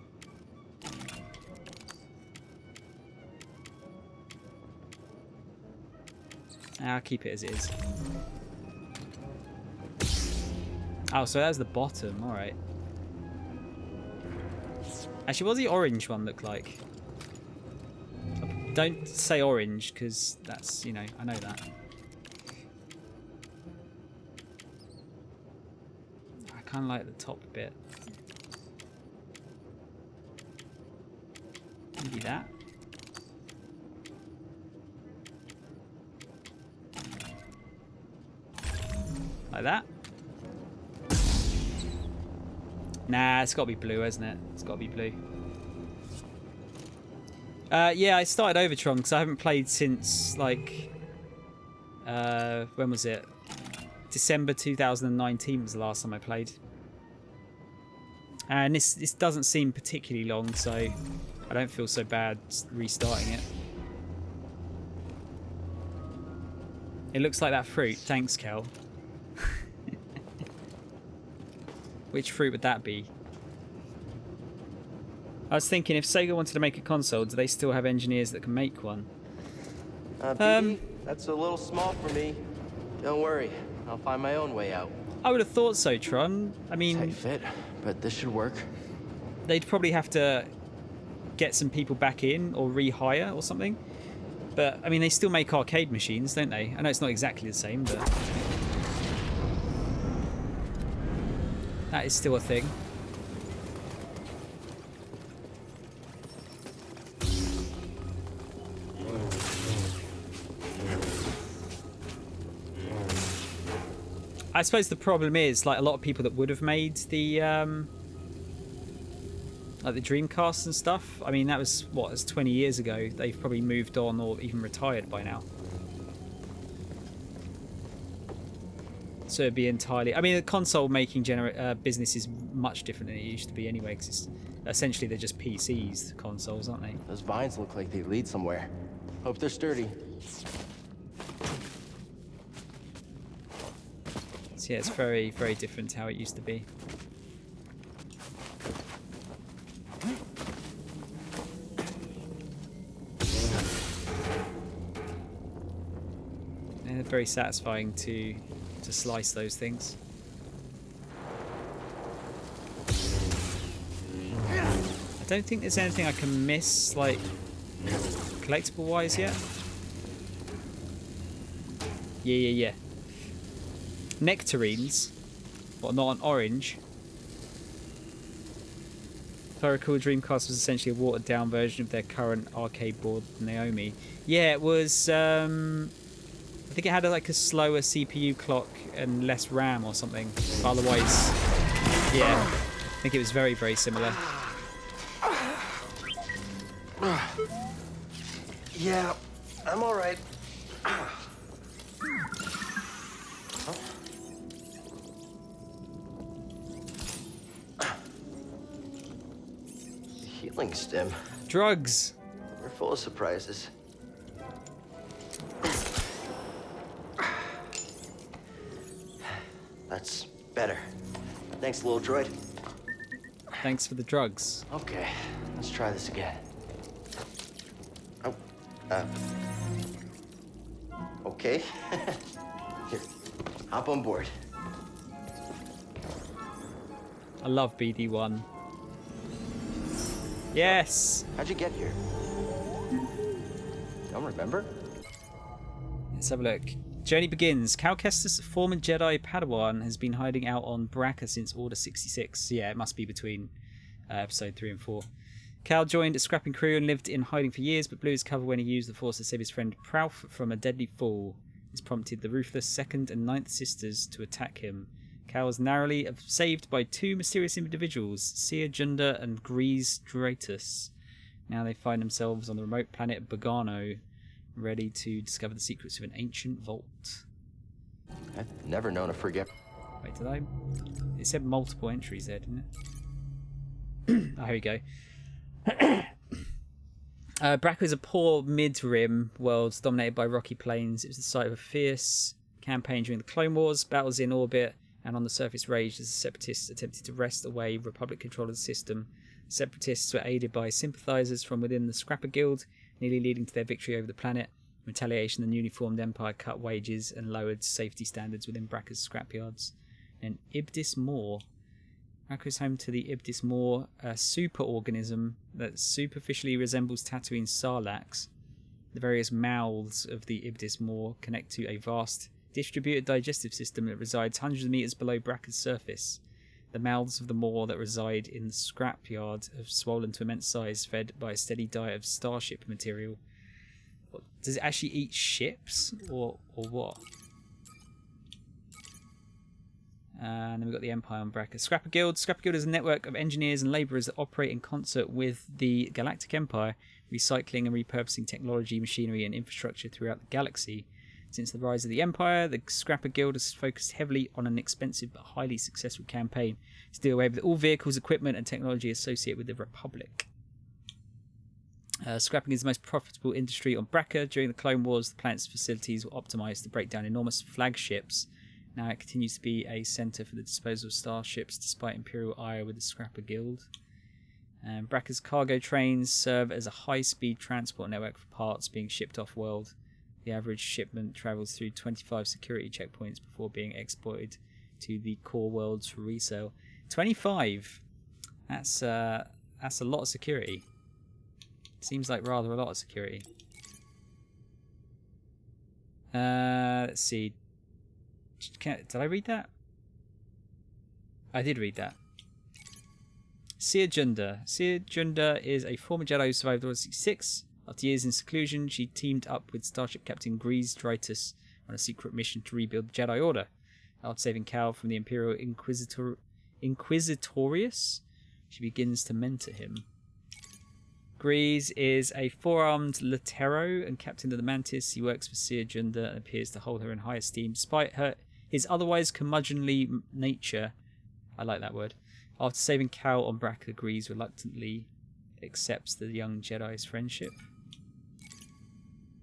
I'll keep it as it is. Oh, so that was the bottom. All right. Actually, what does the orange one look like? Don't say orange, because that's, you know, I know that. I kind of like the top bit. Maybe that. Like that. Nah, it's got to be blue, hasn't it? It's got to be blue. Yeah, I started Overtron because I haven't played since, like, when was it? December 2019 was the last time I played. And this doesn't seem particularly long, so I don't feel so bad restarting it. It looks like that fruit. Thanks, Kel. Which fruit would that be? I was thinking, if Sega wanted to make a console, do they still have engineers that can make one? BD, that's a little small for me. Don't worry, I'll find my own way out. I would have thought so, Tron. I mean, Tight fit, but this should work. They'd probably have to get some people back in or rehire or something. But, I mean, they still make arcade machines, don't they? I know it's not exactly the same, but that is still a thing. I suppose the problem is, like, a lot of people that would have made the like the Dreamcast and stuff. I mean, that was what, was 20 years ago. They've probably moved on or even retired by now. So it'd be entirely. I mean, the console making business is much different than it used to be anyway. Because essentially they're just PCs, consoles, aren't they? Those vines look like they lead somewhere. Hope they're sturdy. So yeah, it's very, very different to how it used to be. And it's very satisfying to slice those things. I don't think there's anything I can miss, like, collectible wise yet. Yeah. Nectarines, but not an orange. If I recall, Dreamcast was essentially a watered down version of their current arcade board, Naomi. Yeah, it was. I think it had like a slower CPU clock and less RAM or something. But otherwise, yeah, I think it was very, very similar. Yeah, I'm all right. Healing stim. Drugs. We're full of surprises. That's better. Thanks, little droid. Thanks for the drugs. Okay, let's try this again. Oh, okay. Here, hop on board. I love BD1. Yes. How'd you get here? Don't remember? Let's have a look. Journey begins. Cal Kestis, former Jedi Padawan, has been hiding out on Baraka since Order 66. Yeah, it must be between episode 3 and 4. Cal joined a scrapping crew and lived in hiding for years, but blew his cover when he used the Force to save his friend Prouf from a deadly fall. This prompted the ruthless 2nd and 9th Sisters to attack him. Cal was narrowly saved by two mysterious individuals, Seer Junda and Grease Dratus. Now they find themselves on the remote planet Bogano, ready to discover the secrets of an ancient vault. I've never known a forget. Wait, did I? It said multiple entries there, didn't it? Oh, here we go. Braca is a poor mid-rim world dominated by rocky plains. It was the site of a fierce campaign during the Clone Wars, battles in orbit, and on the surface raged as the Separatists attempted to wrest away Republic control of the system. The Separatists were aided by sympathizers from within the Scrapper Guild, nearly leading to their victory over the planet. In retaliation, the newly formed Empire cut wages and lowered safety standards within Bracca's scrapyards. And Ibdis Moor. Bracca is home to the Ibdis Moor, a superorganism that superficially resembles Tatooine's sarlacc. The various mouths of the Ibdis Moor connect to a vast distributed digestive system that resides hundreds of meters below Bracca's surface. The mouths of the Moor that reside in the scrapyard have swollen to immense size, fed by a steady diet of starship material. Does it actually eat ships, or what? And then we've got the Empire on Bracca. Scrapper Guild. Scrapper Guild is a network of engineers and labourers that operate in concert with the Galactic Empire, recycling and repurposing technology, machinery and infrastructure throughout the galaxy. Since the rise of the Empire, the Scrapper Guild has focused heavily on an expensive but highly successful campaign to do away with all vehicles, equipment and technology associated with the Republic. Scrapping is the most profitable industry on Bracca. During the Clone Wars, the planet's facilities were optimised to break down enormous flagships. Now it continues to be a centre for the disposal of starships, despite Imperial ire with the Scrapper Guild. Bracca's cargo trains serve as a high-speed transport network for parts being shipped off-world. The average shipment travels through 25 security checkpoints before being exported to the core worlds for resale. 25? That's a lot of security. Seems like rather a lot of security. Let's see. Did I read that? I did read that. Seer Junda. Seer Junda is a former Jedi who survived Order 66. After years in seclusion, she teamed up with Starship Captain Grease Dritus on a secret mission to rebuild the Jedi Order. After saving Cal from the Imperial Inquisitorius, she begins to mentor him. Grease is a four-armed Latero and captain of the Mantis. He works for Seer Junda and appears to hold her in high esteem, despite his otherwise curmudgeonly nature. I like that word. After saving Cal on Bracca, Grease reluctantly accepts the young Jedi's friendship.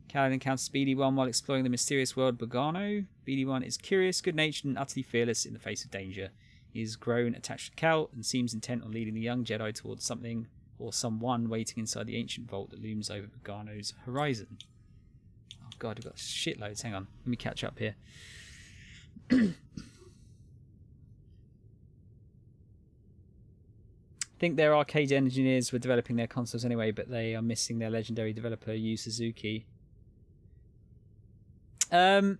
Cal encounters BD-1 while exploring the mysterious world Bogano. BD-1 is curious, good-natured, and utterly fearless in the face of danger. He has grown attached to Cal and seems intent on leading the young Jedi towards something or someone waiting inside the ancient vault that looms over Bogano's horizon. Oh god, we've got shitloads. Hang on, let me catch up here. I think their arcade engineers were developing their consoles anyway, but they are missing their legendary developer Yu Suzuki. The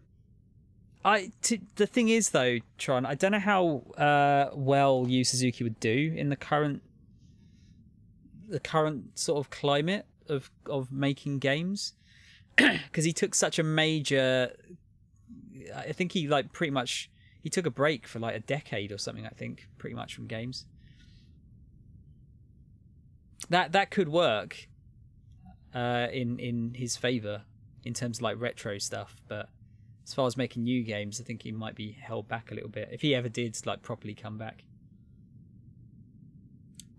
thing is though, Tron, I don't know how well Yu Suzuki would do in the current sort of climate of making games, because he took such a major. I think he he took a break for like a decade or something. I think pretty much from games. That could work in his favor in terms of like retro stuff, but as far as making new games, I think he might be held back a little bit if he ever did like properly come back.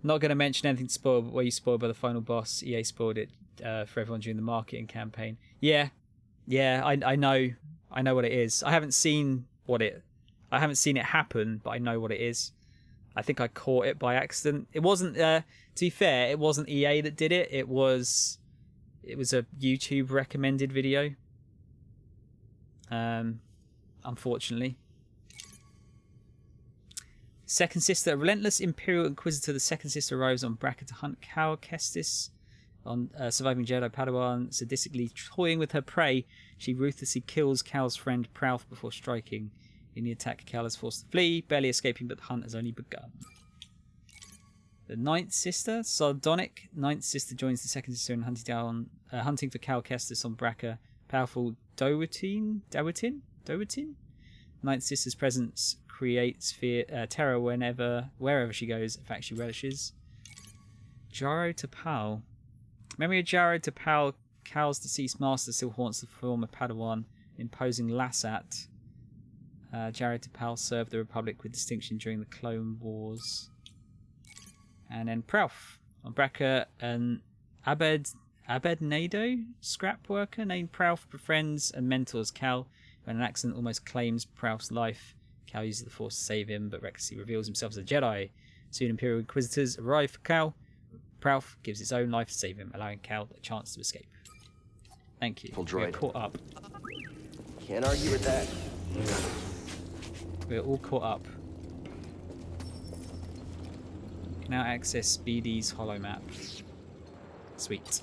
Not going to mention anything spoiled, where you spoiled by the final boss. EA spoiled it for everyone during the marketing campaign. Yeah, I know what it is. I haven't seen it happen, but I know what it is. I think I caught it by accident. It wasn't. To be fair, it wasn't EA that did it. It was a YouTube recommended video. Unfortunately. Second Sister, a relentless Imperial Inquisitor. The Second Sister arrives on Bracca to hunt Cal Kestis, on surviving Jedi Padawan, sadistically toying with her prey. She ruthlessly kills Cal's friend Pralf before striking. In the attack, Cal is forced to flee, barely escaping, but the hunt has only begun. The Ninth Sister, Sardonic. Ninth Sister joins the Second Sister in hunting for Cal Kestis on Bracca. Powerful Dowitin? Ninth Sister's presence creates terror wherever she goes, a fact she relishes. Jaro Tapal. Memory of Jaro Tapal, Cal's deceased master, still haunts the former Padawan, imposing Lassat. Jaro Tapal served the Republic with distinction during the Clone Wars. And then Pralf. On Bracca, an Abednado scrap worker named Pralf befriends and mentors Cal. When an accident almost claims Pralf's life, Cal uses the Force to save him, but recklessly reveals himself as a Jedi. Soon Imperial Inquisitors arrive for Cal. Pralf gives his own life to save him, allowing Cal a chance to escape. Thank you. Full We're droid. caught up. Can't argue with that. We're all caught up. Can now access BD's holo map. Sweet.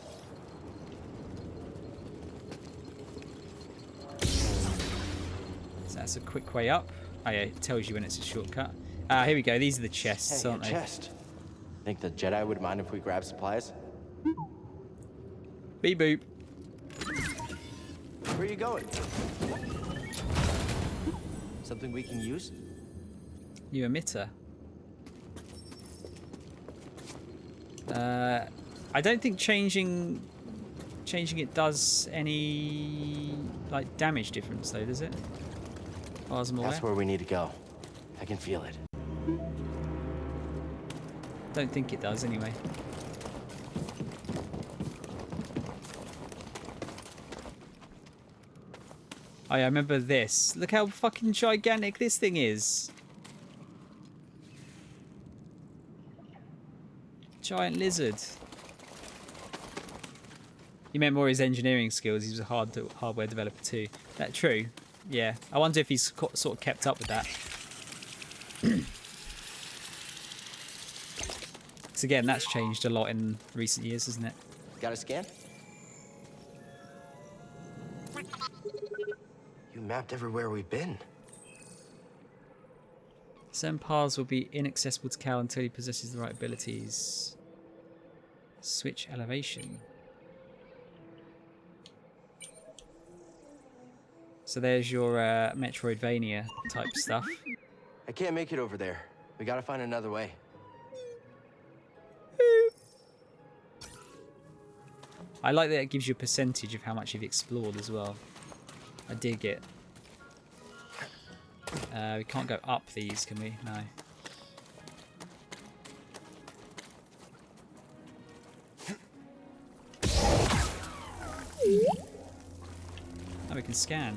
So that's a quick way up. Oh yeah, it tells you when it's a shortcut. Here we go. These are the chests, Hey, aren't a they? chest. Think the Jedi would mind if we grab supplies? Beep boop. Where are you going? Something we can use? New emitter. I don't think changing it does any like damage difference though, does it? That's where we need to go. I can feel it. Don't think it does anyway. Oh yeah, I remember this. Look how fucking gigantic this thing is. Giant lizard. You meant more his engineering skills. He was a hardware developer too. That true? Yeah. I wonder if he's sort of kept up with that. Because again, that's changed a lot in recent years, hasn't it? Got a scan? You mapped everywhere we've been. Certain paths will be inaccessible to Cal until he possesses the right abilities. Switch elevation. So there's your Metroidvania type stuff. I can't make it over there. We gotta find another way. I like that it gives you a percentage of how much you've explored as well. I dig it. We can't go up these, can we? No. Oh, we can scan.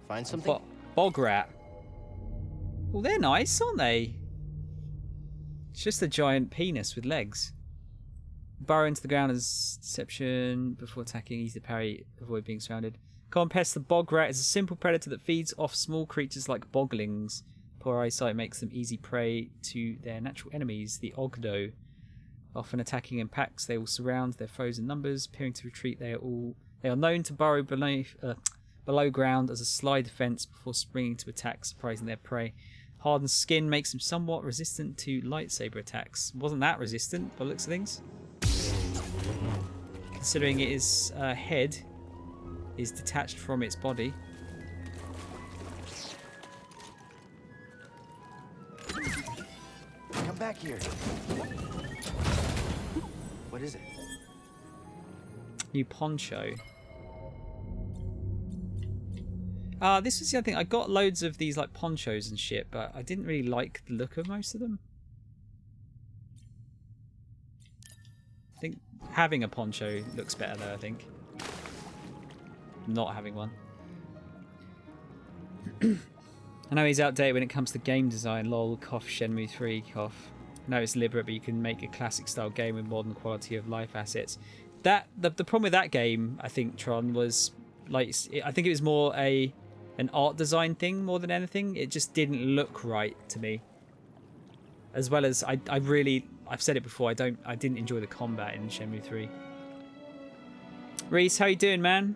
Find something? Bog rat. Well, they're nice, aren't they? It's just a giant penis with legs. Burrow into the ground as deception before attacking. Easy to parry, avoid being surrounded. Common pest, the bog rat is a simple predator that feeds off small creatures like boglings. Poor eyesight makes them easy prey to their natural enemies, the ogdo. Often attacking in packs, they will surround their foes in numbers. Appearing to retreat, they are known to burrow below ground as a sly defense before springing to attack, surprising their prey. Hardened skin makes them somewhat resistant to lightsaber attacks. Wasn't that resistant by the looks of things? Considering its head is detached from its body. Come back here. What is it? New poncho. This was the other thing. I got loads of these like ponchos and shit, but I didn't really like the look of most of them. I think having a poncho looks better though, I think. Not having one. I know he's outdated when it comes to game design. Lol, cough, Shenmue 3, cough. I know it's deliberate, but you can make a classic style game with modern quality of life assets. The problem with that game, I think, Tron, was like I think it was more an art design thing more than anything. It just didn't look right to me. As well as I've said it before, I didn't enjoy the combat in Shenmue 3. Reese, how you doing, man?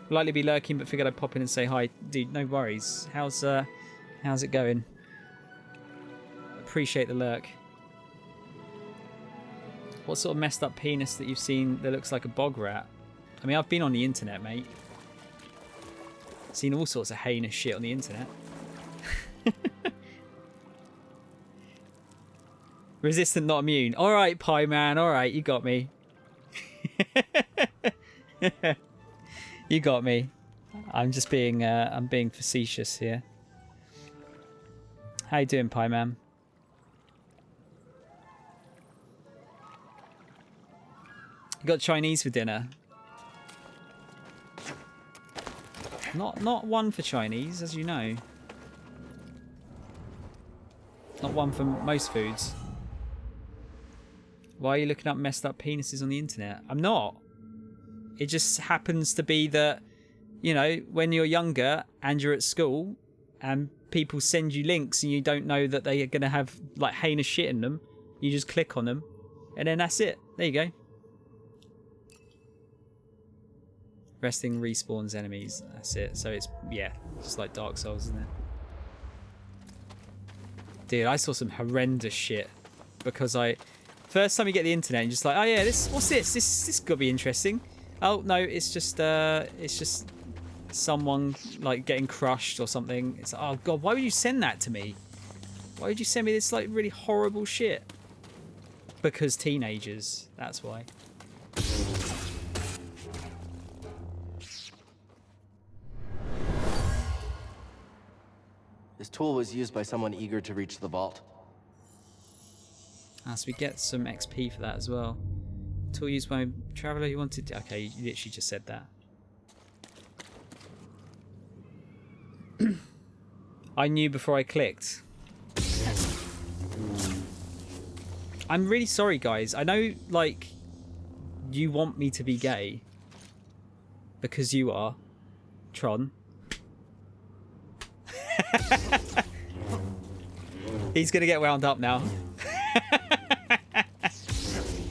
Likely be lurking, but figured I'd pop in and say hi. Dude, no worries. How's it going? Appreciate the lurk. What sort of messed up penis that you've seen that looks like a bog rat? I mean, I've been on the internet, mate. Seen all sorts of heinous shit on the internet. Resistant, not immune. All right, Pie Man. All right, you got me. You got me. I'm just being I'm being facetious here. How you doing, Pie Man? You got Chinese for dinner? Not one for Chinese, as you know. Not one for most foods. Why are you looking up messed up penises on the internet? I'm not. It just happens to be that, you know, when you're younger and you're at school and people send you links and you don't know that they are going to have like heinous shit in them, you just click on them and then that's it. There you go. Resting respawns enemies. That's it. So it's, yeah, just like Dark Souls, isn't it? Dude, I saw some horrendous shit because first time you get the internet and you're just like, oh yeah, what's this? This could be interesting. Oh no, it's just someone like getting crushed or something. It's like, oh god, why would you send that to me? Why would you send me this like really horrible shit? Because teenagers, that's why. This tool was used by someone eager to reach the vault. So we get some XP for that as well. Tool used by a traveler who wanted to... Okay, you literally just said that. I knew before I clicked. I'm really sorry, guys. I know, like, you want me to be gay. Because you are. Tron. He's gonna get wound up now.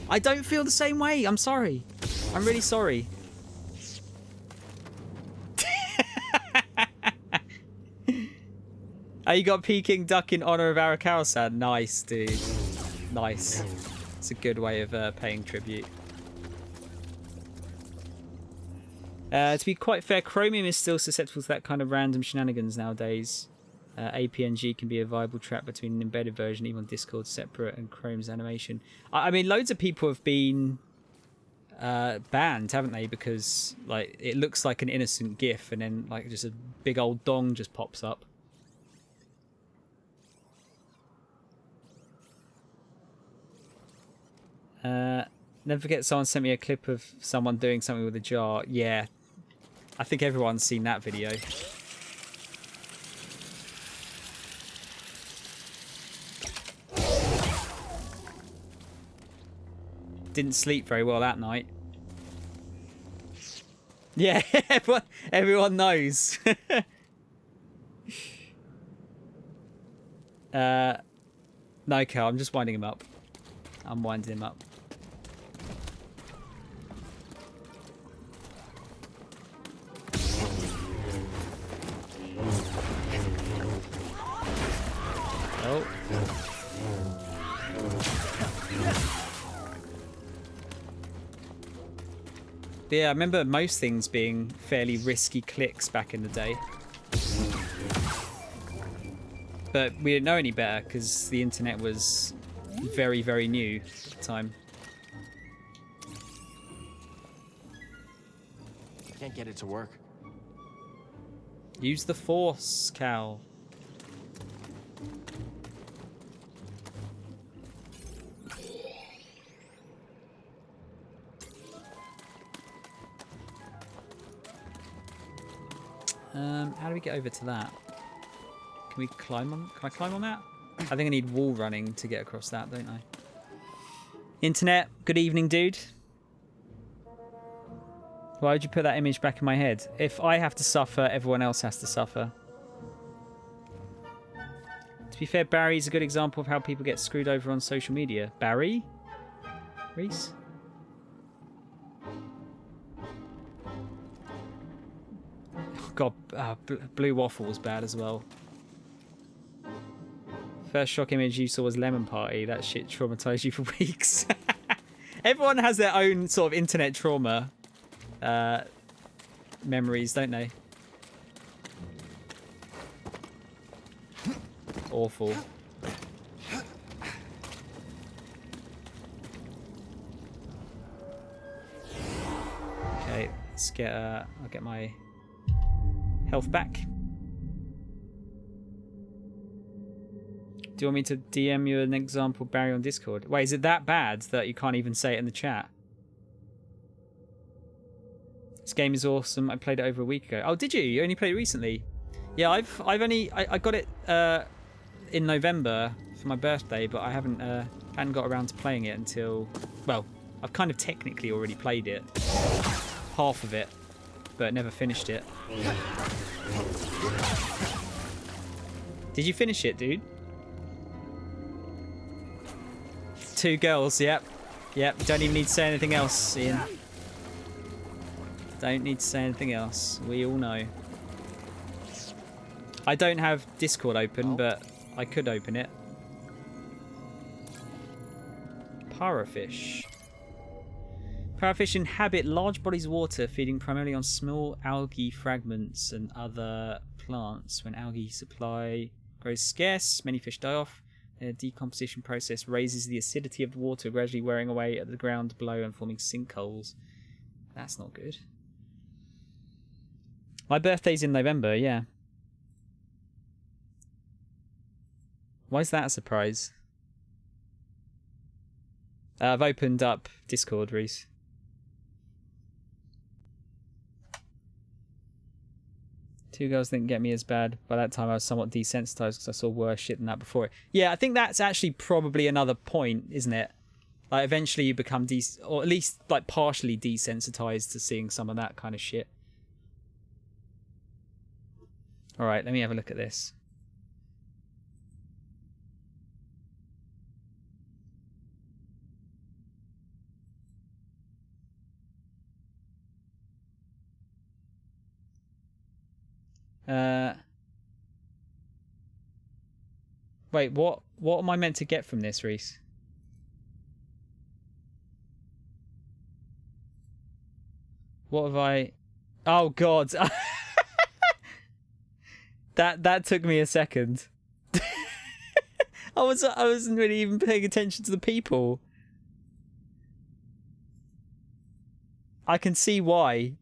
I don't feel the same way. I'm sorry. I'm really sorry. Oh, you got Peking Duck in honor of Arakawa-san. Nice, dude. Nice. It's a good way of paying tribute. To be quite fair, Chromium is still susceptible to that kind of random shenanigans nowadays. APNG can be a viable trap between an embedded version, even on Discord, separate, and Chrome's animation. I mean, loads of people have been banned, haven't they? Because like it looks like an innocent GIF, and then like just a big old dong just pops up. Never forget, someone sent me a clip of someone doing something with a jar. Yeah, I think everyone's seen that video. Didn't sleep very well that night. Yeah, everyone knows. No, Cal, I'm just winding him up. I'm winding him up. Oh. Yeah, I remember most things being fairly risky clicks back in the day. But we didn't know any better because the internet was very, very new at the time. Can't get it to work. Use the Force, Cal. How do we get over to that? Can we climb on? Can I climb on that? I think I need wall running to get across that, don't I? Internet, good evening, dude. Why would you put that image back in my head? If I have to suffer, everyone else has to suffer. To be fair, Barry's a good example of how people get screwed over on social media. Barry? Reese? God, Blue Waffle was bad as well. First shock image you saw was Lemon Party. That shit traumatized you for weeks. Everyone has their own sort of internet trauma memories, don't they? Awful. Okay, let's get. I'll get my health back. Do you want me to DM you an example, Barry, on Discord? Wait, is it that bad that you can't even say it in the chat? This game is awesome. I played it over a week ago. Oh, did you? You only played it recently? Yeah, I got it in November for my birthday, but I haven't Hadn't got around to playing it until... Well, I've kind of technically already played it. Half of it, but never finished it. Did you finish it, dude? 2 girls, yep. Yep, don't even need to say anything else, Ian. Don't need to say anything else. We all know. I don't have Discord open, but I could open it. Parafish. Parafish inhabit large bodies of water, feeding primarily on small algae fragments and other plants. When algae supply grows scarce, many fish die off. Their decomposition process raises the acidity of the water, gradually wearing away at the ground below and forming sinkholes. That's not good. My birthday's in November, yeah. Why is that a surprise? I've opened up Discord, Reese. Two girls didn't get me as bad. By that time, I was somewhat desensitized because I saw worse shit than that before it. Yeah, I think that's actually probably another point, isn't it? Like, eventually you become or at least like partially desensitized to seeing some of that kind of shit. All right, let me have a look at this. Wait, what am I meant to get from this, Reese? What have I... Oh, God. That took me a second. I wasn't really even paying attention to the people. I can see why.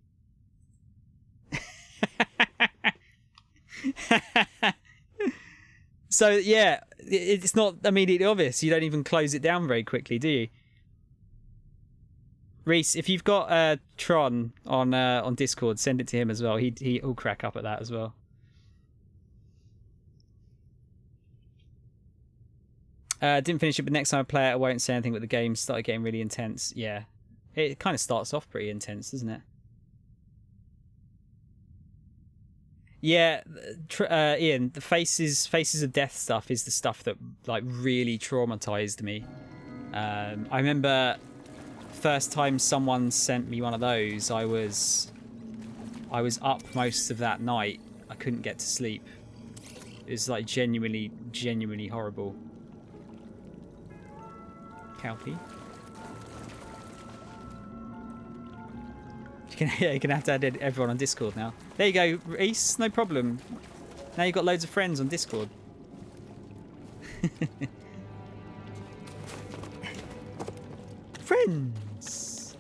So yeah, it's not immediately obvious. You don't even close it down very quickly, do you? Reese, if you've got Tron on Discord, send it to him as well. He'll crack up at that as well. Didn't finish it, but next time I play it, I won't say anything. But the game started getting really intense. Yeah, it kind of starts off pretty intense, doesn't it? Yeah, Ian, the faces of death stuff is the stuff that like really traumatized me. I remember first time someone sent me one of those, I was up most of that night. I couldn't get to sleep. It was like genuinely horrible. Cowpea. You're gonna have to add everyone on Discord now. There you go, Reese, no problem. Now you've got loads of friends on Discord. Friends!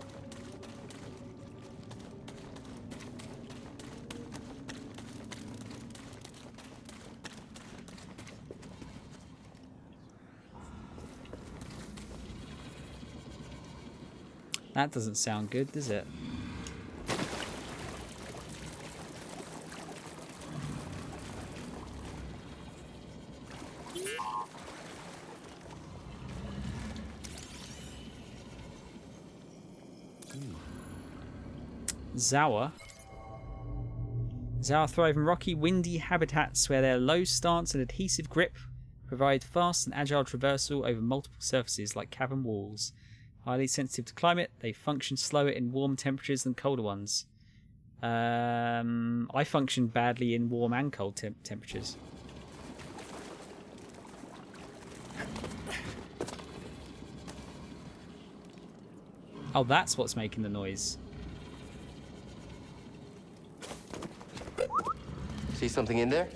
That doesn't sound good, does it? Zawa thrive in rocky, windy habitats where their low stance and adhesive grip provide fast and agile traversal over multiple surfaces like cavern walls. Highly sensitive to climate, they function slower in warm temperatures than colder ones. I function badly in warm and cold temperatures. Oh, that's what's making the noise. See something in there?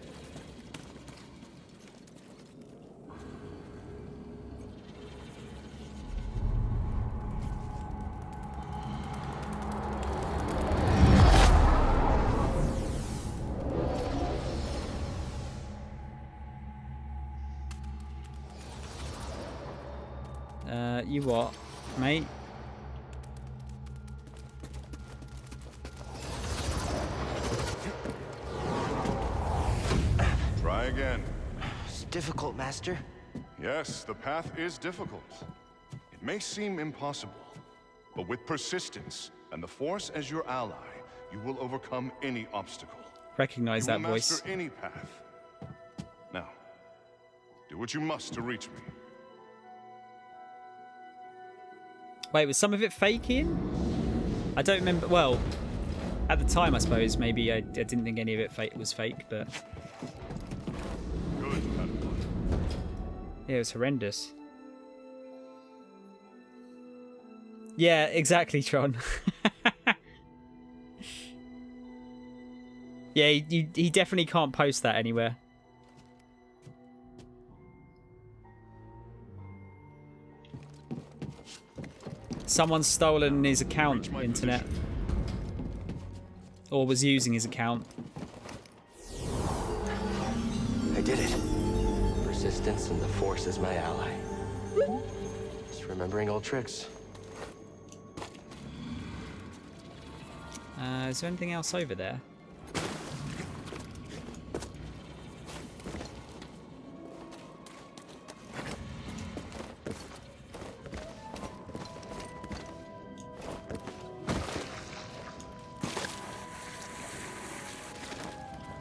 You what, mate? Try again. It's difficult, Master. Yes, the path is difficult. It may seem impossible, but with persistence and the Force as your ally, you will overcome any obstacle. Recognize that You will voice. master any path. Now, do what you must to reach me. Wait, was some of it faking? I don't remember. Well, at the time, I suppose maybe I didn't think any of it was fake, but Good, Padawan. yeah, it was horrendous. Yeah, exactly, Tron. Yeah, he definitely can't post that anywhere. Someone's stolen his account, internet. Or was using his account. I did it. Persistence and the Force is my ally. Just remembering old tricks. Is there anything else over there?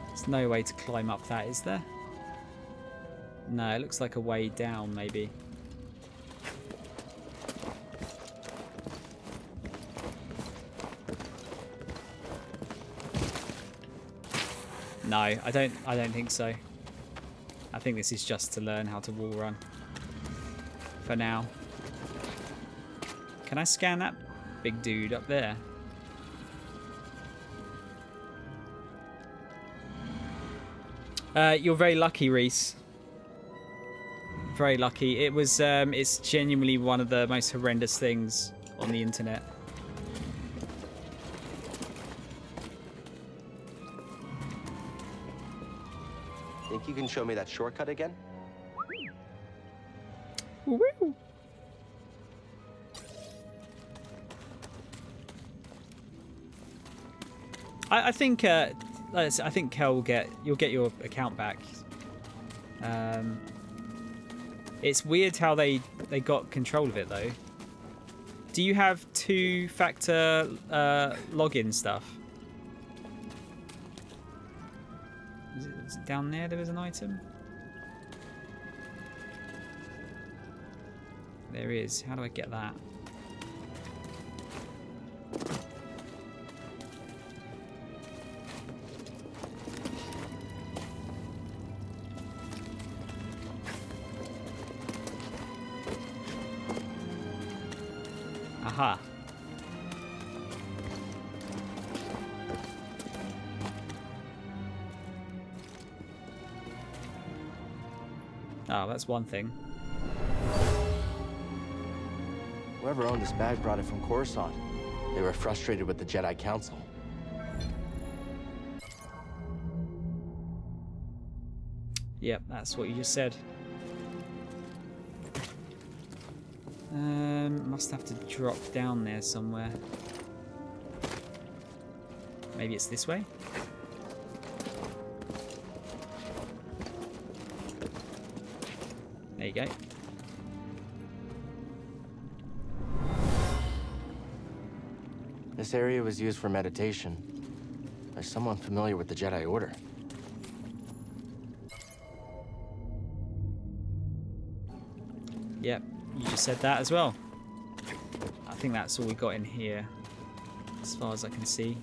There's no way to climb up that, is there? No, it looks like a way down, maybe. No, I don't think so. I think this is just to learn how to wall run. For now. Can I scan that big dude up there? You're very lucky, Reese. Very lucky. It was it's genuinely one of the most horrendous things on the internet. Think you can show me that shortcut again? Woo-woo. I think Kel will you'll get your account back. It's weird how they got control of it though. Do you have 2-factor login stuff? Is it down there? There was an item. There is. How do I get that? Aha. Oh, that's one thing. Whoever owned this bag brought it from Coruscant. They were frustrated with the Jedi Council. Yep, that's what you just said. Must have to drop down there somewhere. Maybe it's this way? There you go. This area was used for meditation. There's someone familiar with the Jedi Order. Yep, you just said that as well. I think that's all we got in here, as far as I can see.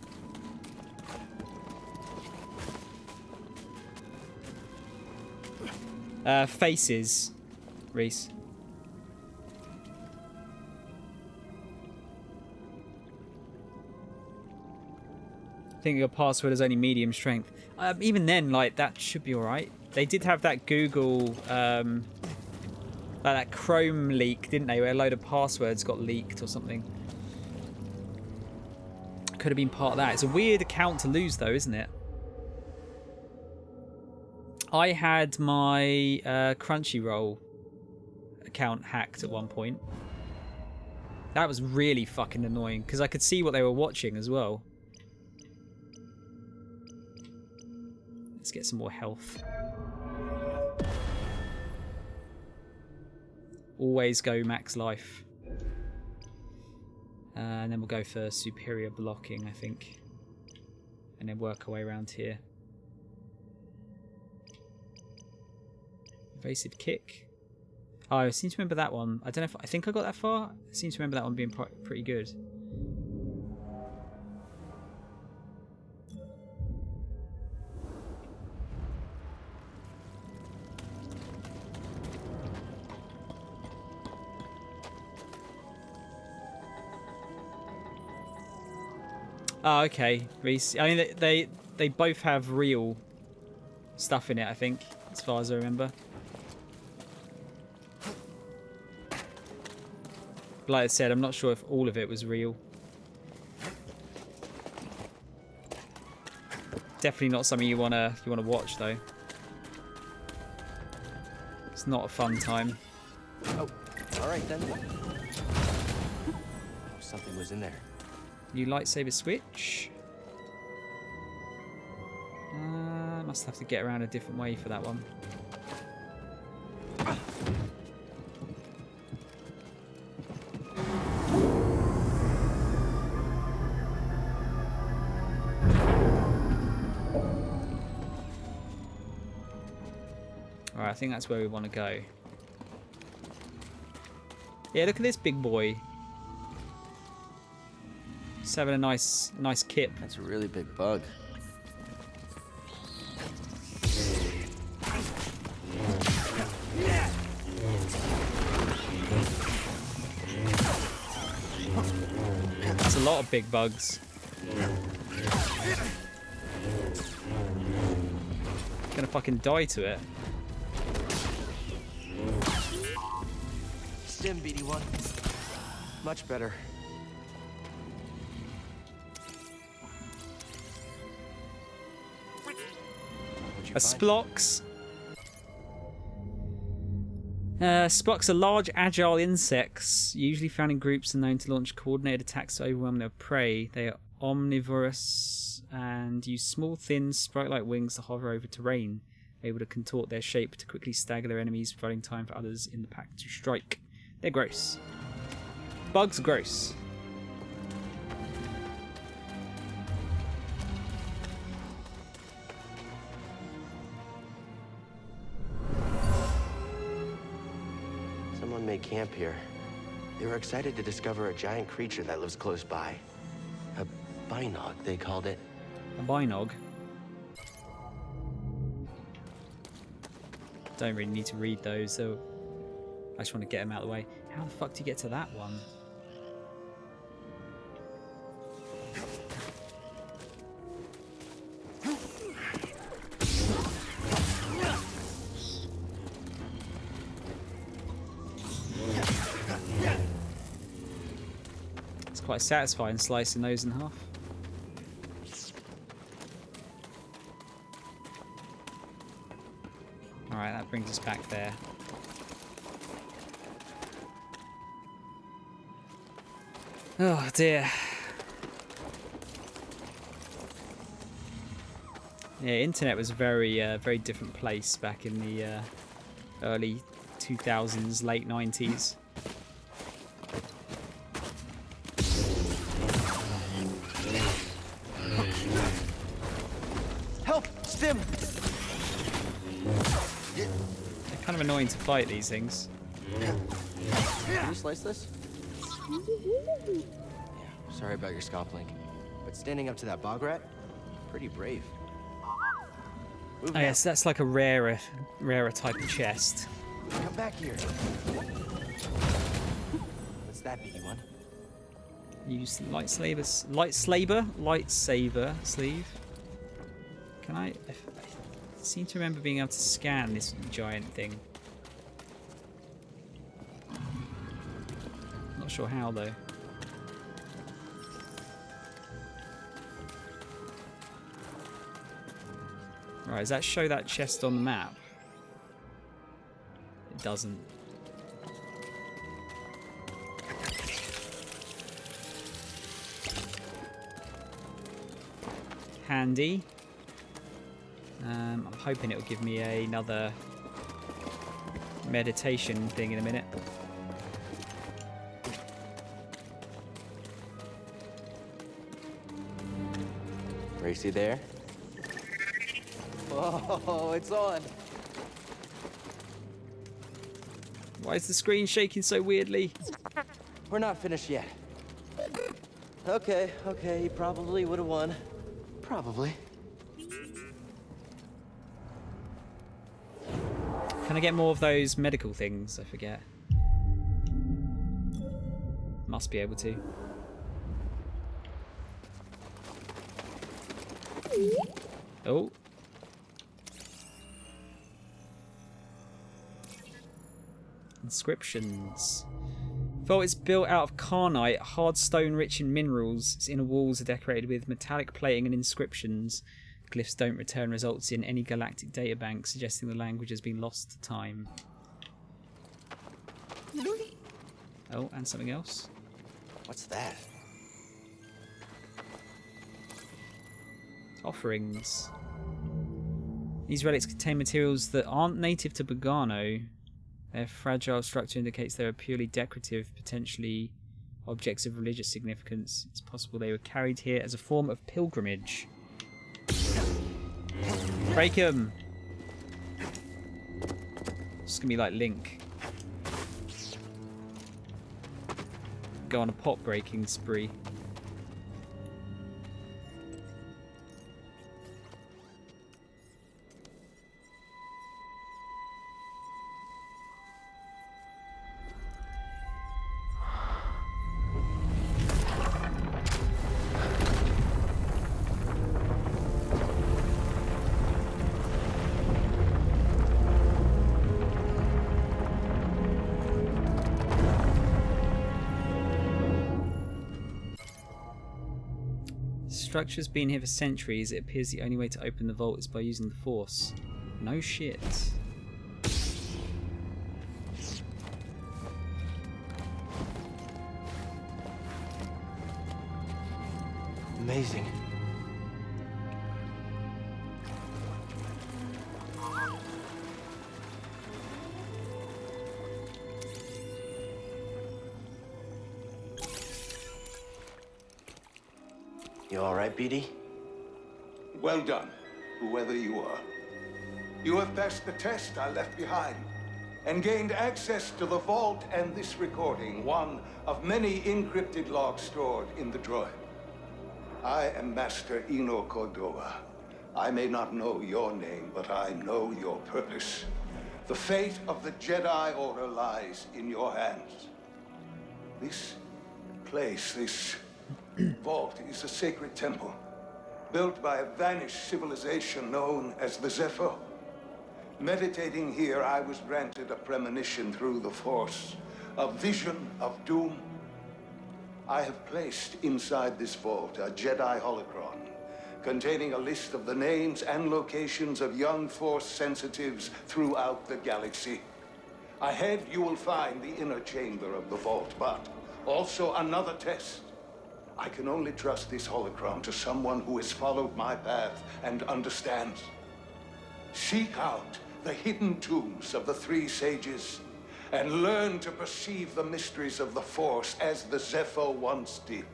Faces, Reese. I think your password is only medium strength. Even then, like, that should be alright. They did have that Google, like that Chrome leak, didn't they? Where a load of passwords got leaked or something. Could have been part of that. It's a weird account to lose, though, isn't it? I had my Crunchyroll account hacked at one point. That was really fucking annoying because I could see what they were watching as well. Let's get some more health. Always go max life. And then we'll go for superior blocking, I think. And then work our way around here. Evasive kick. Oh, I seem to remember that one. I don't know if I think I got that far. I seem to remember that one being pretty good. Oh, okay. Reese. I mean, they both have real stuff in it, I think, as far as I remember. Like I said, I'm not sure if all of it was real. Definitely not something you wanna watch though. It's not a fun time. Oh, all right then. Oh, something was in there. New lightsaber switch. Must have to get around a different way for that one. Alright, I think that's where we want to go. Yeah, look at this big boy. Just having a nice kip. That's a really big bug. That's a lot of big bugs. Gonna fucking die to it. Stim, BD1. Much better. A Splox. Splox are large, agile insects, usually found in groups and known to launch coordinated attacks to overwhelm their prey. They are omnivorous and use small, thin, sprite-like wings to hover over terrain, able to contort their shape to quickly stagger their enemies, providing time for others in the pack to strike. They're gross. Bugs gross. Someone made camp here. They were excited to discover a giant creature that lives close by. A binog, they called it. A binog? Don't really need to read those, so I just want to get them out of the way. How the fuck do you get to that one? It's quite satisfying slicing those in half. Alright, that brings us back there. Oh dear. Yeah, internet was a very different place back in the early 2000s, late 90s. Help! Stim! They're kind of annoying to fight, these things. Can you slice this? Yeah, sorry about your scalp link. But standing up to that bog rat, pretty brave. Oh yes, that's like a rarer type of chest. Come back here. What's that, BD1? Use lightsaber sleeve. Can I seem to remember being able to scan this giant thing. Not sure how though. Right, does that show that chest on the map? It doesn't. Handy. I'm hoping it'll give me another meditation thing in a minute. Racy there? Whoa, it's on. Why is the screen shaking so weirdly? We're not finished yet. Okay, he probably would have won. Probably. Can I get more of those medical things? I forget. Must be able to. Oh. Inscriptions. Though it's built out of carnite, hard stone rich in minerals, its inner walls are decorated with metallic plating and inscriptions. Glyphs don't return results in any galactic databank, suggesting the language has been lost to time. Oh, and something else. What's that? Offerings. These relics contain materials that aren't native to Bogano. Their fragile structure indicates they are purely decorative, potentially objects of religious significance. It's possible they were carried here as a form of pilgrimage. Break 'em! It's gonna be like Link. Go on a pot breaking spree. Structure's been here for centuries. It appears the only way to open the vault is by using the Force. No shit. Amazing. You all right, BD? Well done, whoever you are. You have passed the test I left behind and gained access to the vault and this recording, one of many encrypted logs stored in the droid. I am Master Eno Cordova. I may not know your name, but I know your purpose. The fate of the Jedi Order lies in your hands. This place, this vault is a sacred temple, built by a vanished civilization known as the Zepho. Meditating here, I was granted a premonition through the Force, a vision of doom. I have placed inside this vault a Jedi holocron, containing a list of the names and locations of young Force sensitives throughout the galaxy. Ahead, you will find the inner chamber of the vault, but also another test. I can only trust this holocron to someone who has followed my path and understands. Seek out the hidden tombs of the three sages and learn to perceive the mysteries of the Force as the Zepho once did.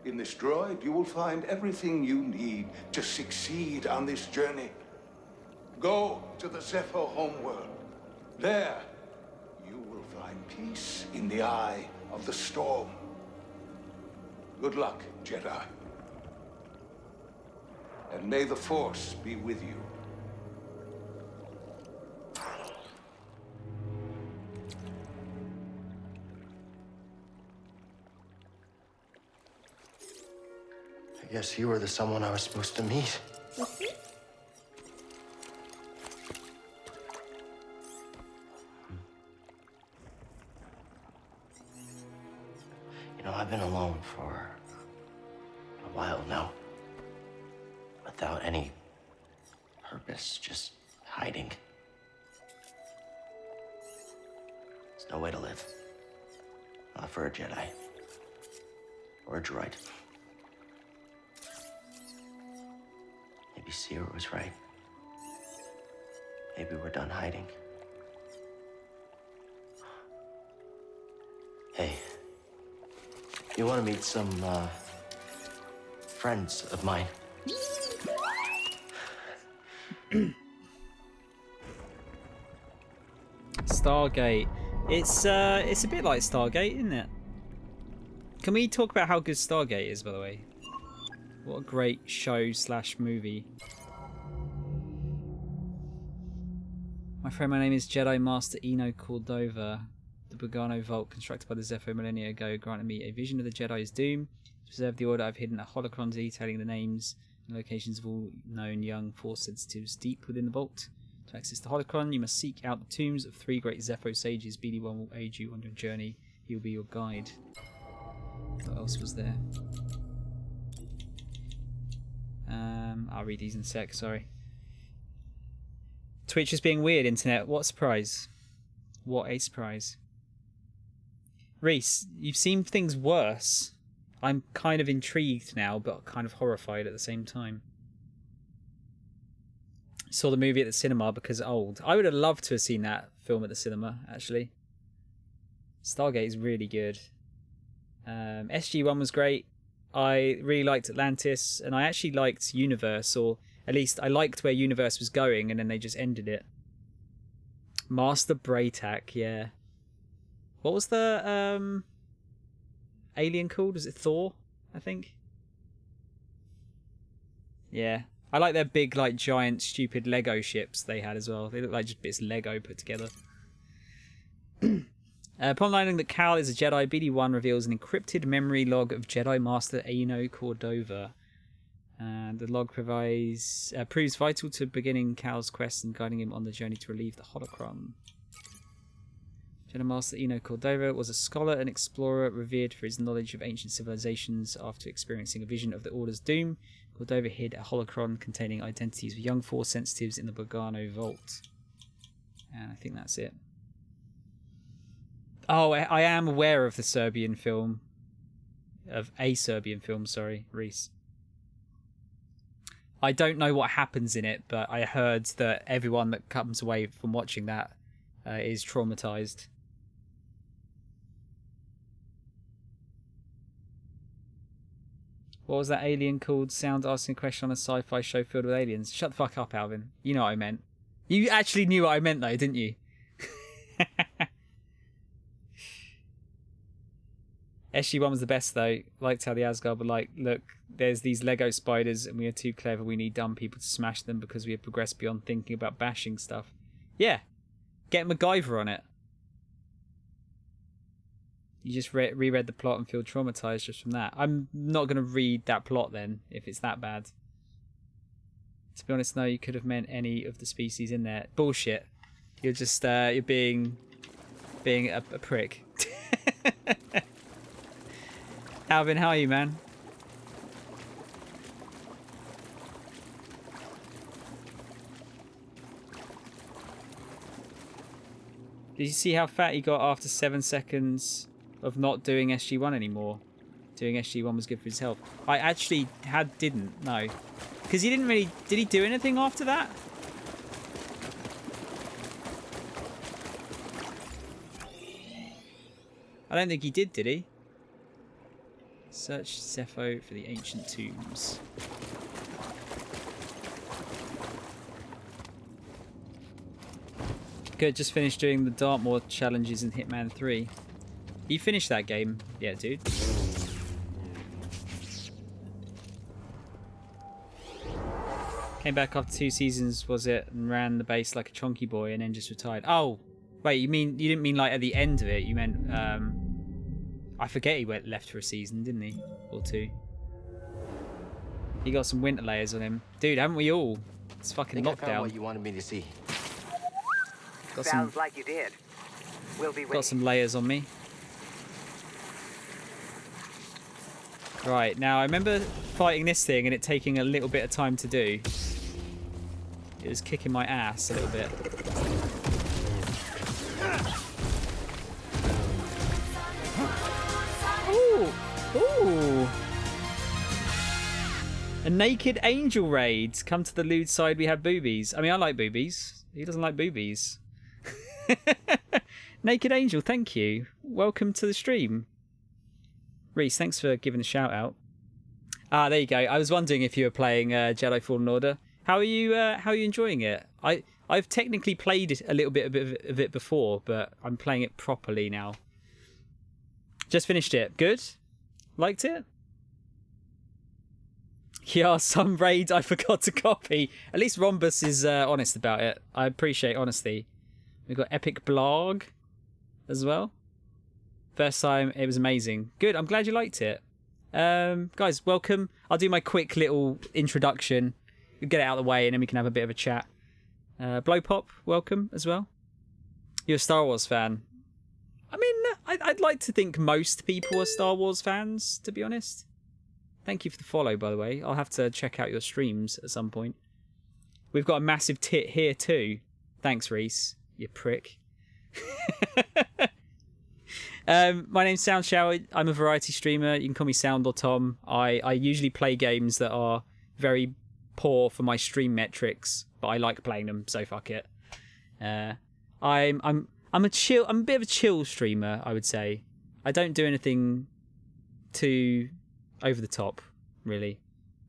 In this droid, you will find everything you need to succeed on this journey. Go to the Zepho homeworld. There, you will find peace in the eye of the storm. Good luck, Jedi. And may the Force be with you. I guess you were the someone I was supposed to meet. You know, I've been alone for a while now. Without any purpose, just hiding. There's no way to live. Not for a Jedi. Or a droid. Maybe Sierra was right. Maybe we're done hiding. Hey, you want to meet some, friends of mine? Stargate. It's a bit like Stargate, isn't it? Can we talk about how good Stargate is, by the way? What a great show / movie. My friend, my name is Jedi Master Eno Cordova. The Bogano Vault, constructed by the Zepho millennia ago, granted me a vision of the Jedi's doom. To preserve the order, I've hidden a holocron detailing the names and locations of all known young Force sensitives deep within the vault. To access the holocron, you must seek out the tombs of 3 great Zepho sages. BD-1 will aid you on your journey. He will be your guide. What else was there? I'll read these in a sec, sorry. Twitch is being weird, internet. What a surprise. What a surprise. Reese, you've seen things worse. I'm kind of intrigued now, but kind of horrified at the same time. Saw the movie at the cinema because old. I would have loved to have seen that film at the cinema, actually. Stargate is really good. SG-1 was great. I really liked Atlantis, and I actually liked Universe, or at least I liked where Universe was going, and then they just ended it. Master Braytak, yeah. What was the alien called? Was it Thor, I think? Yeah. I like their big, like, giant, stupid Lego ships they had as well. They look like just bits of Lego put together. Upon learning that Cal is a Jedi, BD-1 reveals an encrypted memory log of Jedi Master Eno Cordova. And the log proves vital to beginning Cal's quest and guiding him on the journey to relieve the holocron. Jedi Master Eno Cordova was a scholar and explorer revered for his knowledge of ancient civilizations. After experiencing a vision of the Order's doom, Cordova hid a holocron containing identities of young Force sensitives in the Bogano Vault. And I think that's it. Oh, I am aware of the Serbian film. Of a Serbian film, sorry, Reese. I don't know what happens in it, but I heard that everyone that comes away from watching that is traumatized. What was that alien called? Sound asking a question on a sci-fi show filled with aliens. Shut the fuck up, Alvin. You know what I meant. You actually knew what I meant, though, didn't you? SG-1 was the best, though. Liked how the Asgard were like, look, there's these Lego spiders and we are too clever. We need dumb people to smash them because we have progressed beyond thinking about bashing stuff. Yeah. Get MacGyver on it. You just reread the plot and feel traumatized just from that. I'm not going to read that plot then, if it's that bad. To be honest, no, you could have meant any of the species in there. Bullshit. You're just, you're being a prick. Alvin, how are you, man? Did you see how fat he got after 7 seconds of not doing SG-1 anymore? Doing SG-1 was good for his health. I actually didn't, no. Because he didn't really... Did he do anything after that? I don't think he did he? Search Zepho for the ancient tombs. Good, just finished doing the Dartmoor challenges in Hitman 3. You finished that game? Yeah, dude. Came back after 2 seasons, was it? And ran the base like a chonky boy and then just retired. Oh, wait, you didn't mean like at the end of it, you meant... I forget he left for a season, didn't he? Or 2. He got some winter layers on him. Dude, haven't we all? It's fucking lockdown. I found what lockdown. you wanted me to see. Sounds like you did. We'll be waiting. Got some layers on me. Right, now I remember fighting this thing and it taking a little bit of time to do. It was kicking my ass a little bit. Ooh! A naked angel raid. Come to the lewd side, we have boobies. I mean, I like boobies. He doesn't like boobies. Naked Angel, thank you. Welcome to the stream. Reese, thanks for giving a shout out. Ah, there you go. I was wondering if you were playing Jedi Fallen Order. How are you enjoying it? I've technically played it a little bit of it before, but I'm playing it properly now. Just finished it. Good? Liked it? Yeah, some raid I forgot to copy. At least Rhombus is honest about it. I appreciate honesty. We've got Epic Blog as well. First time, it was amazing. Good, I'm glad you liked it. Guys, welcome. I'll do my quick little introduction. We'll get it out of the way and then we can have a bit of a chat. Blowpop, welcome as well. You're a Star Wars fan. I mean, I'd like to think most people are Star Wars fans, to be honest. Thank you for the follow, by the way. I'll have to check out your streams at some point. We've got a massive tit here too. Thanks, Reese. You prick. My name's Soundshower. I'm a variety streamer. You can call me Sound or Tom. I usually play games that are very poor for my stream metrics, but I like playing them, so fuck it. I'm a bit of a chill streamer, I would say. I don't do anything too over the top, really.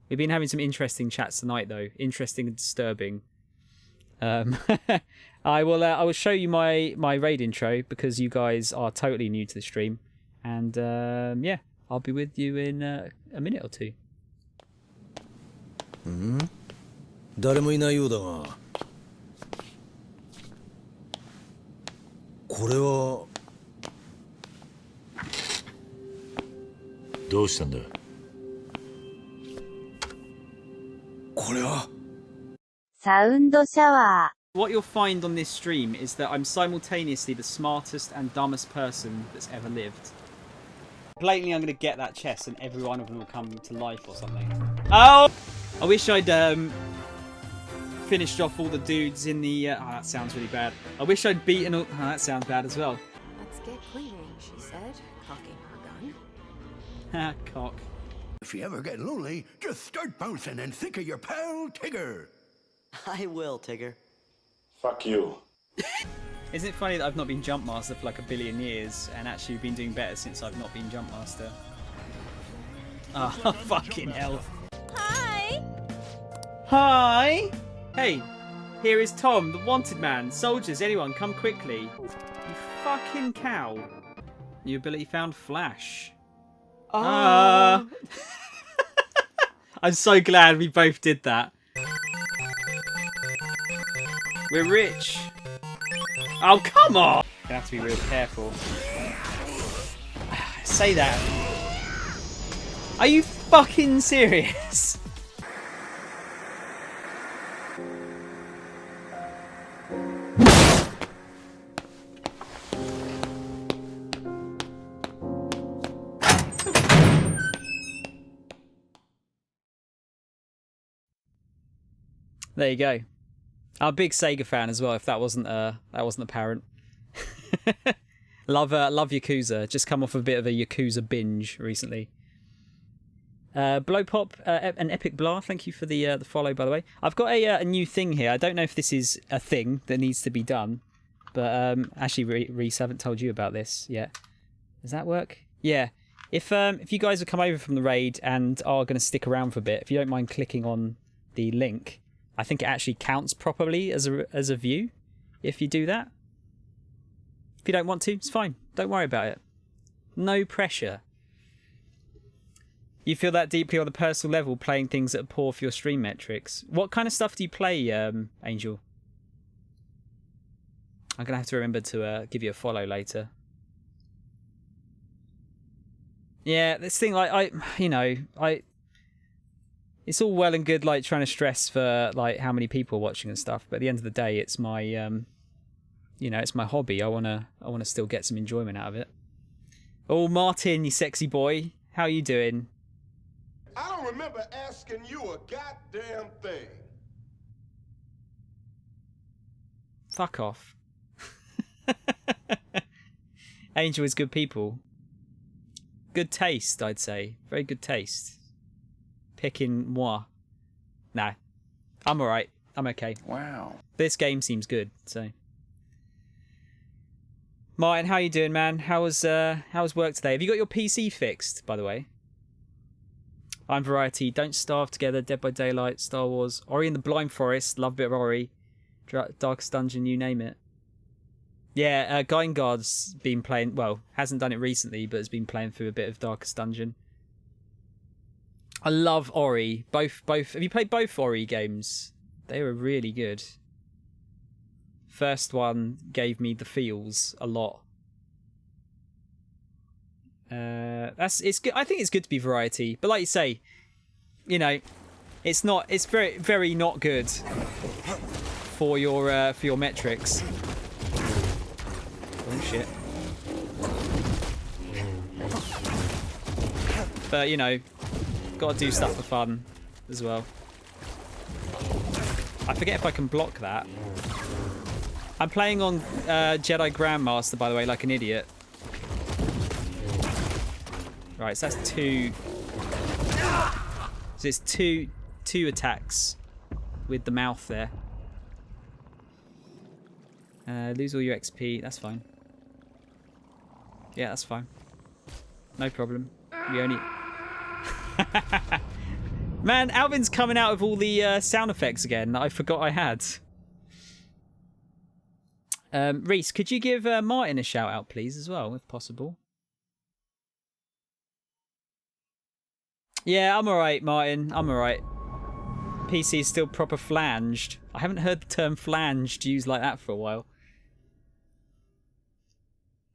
We've been having some interesting chats tonight, though. Interesting and disturbing. I will show you my raid intro because you guys are totally new to the stream, and yeah, I'll be with you in a minute or two. 誰もいないようだが。これはどうしたんだ。これはサウンドシャワー。What you'll find on this stream is that I'm simultaneously the smartest and dumbest person that's ever lived. Blatantly, I'm going to get that chest and every one of them will come to life or something. Oh! I wish I'd finished off all the dudes in the... oh, that sounds really bad. I wish I'd beaten all... oh, that sounds bad as well. Let's get cleaning, she said, cocking her gun. Ha, cock. If you ever get lonely, just start bouncing and think of your pal Tigger. I will, Tigger. Fuck you. Isn't it funny that I've not been Jump Master for like a billion years and actually been doing better since I've not been Jump Master? Ah, oh, fucking hell. Hi! Hi! Hey, here is Tom, the wanted man. Soldiers, anyone, come quickly. You fucking cow. New ability found, Flash. I'm so glad we both did that. We're rich. Oh, come on! Gonna have to be real careful. Say that. Are you fucking serious? There you go. I'm a big Sega fan as well. If that wasn't apparent. love Yakuza. Just come off a bit of a Yakuza binge recently. Blowpop and Epic Blah. Thank you for the follow, by the way. I've got a new thing here. I don't know if this is a thing that needs to be done, but actually, Reese, I haven't told you about this yet. Does that work? Yeah. If you guys have come over from the raid and are going to stick around for a bit, if you don't mind clicking on the link. I think it actually counts properly as a view if you do that. If you don't want to, it's fine. Don't worry about it. No pressure. You feel that deeply on a personal level playing things that are poor for your stream metrics. What kind of stuff do you play, Angel? I'm going to have to remember to give you a follow later. Yeah, this thing, like, it's all well and good, like, trying to stress for, like, how many people are watching and stuff. But at the end of the day, it's my, it's my hobby. I wanna still get some enjoyment out of it. Oh, Martin, you sexy boy. How are you doing? I don't remember asking you a goddamn thing. Fuck off. Angel is good people. Good taste, I'd say. Very good taste. Picking moi. Nah. I'm alright. I'm okay. Wow. This game seems good, so. Martin, how you doing, man? How was work today? Have you got your PC fixed, by the way? I'm Variety. Don't Starve Together, Dead by Daylight, Star Wars, Ori and the Blind Forest. Love a bit of Ori. Darkest Dungeon, you name it. Yeah, Guynegard's been playing. Well, hasn't done it recently, but has been playing through a bit of Darkest Dungeon. I love Ori. Both. Have you played both Ori games? They were really good. First one gave me the feels a lot. It's good. I think it's good to be Variety, but like you say, you know, it's not. It's very, very not good for your metrics. Oh shit! But you know, got to do stuff for fun as well. I forget if I can block that. I'm playing on Jedi Grandmaster, by the way, like an idiot. Right, so that's two. So it's two attacks with the mouth there. Lose all your XP. That's fine. Yeah, that's fine. No problem. We only. Man, Alvin's coming out of all the sound effects again that I forgot I had. Reese, could you give Martin a shout out, please, as well, if possible? Yeah, I'm alright, Martin. I'm alright. PC is still proper flanged. I haven't heard the term flanged used like that for a while.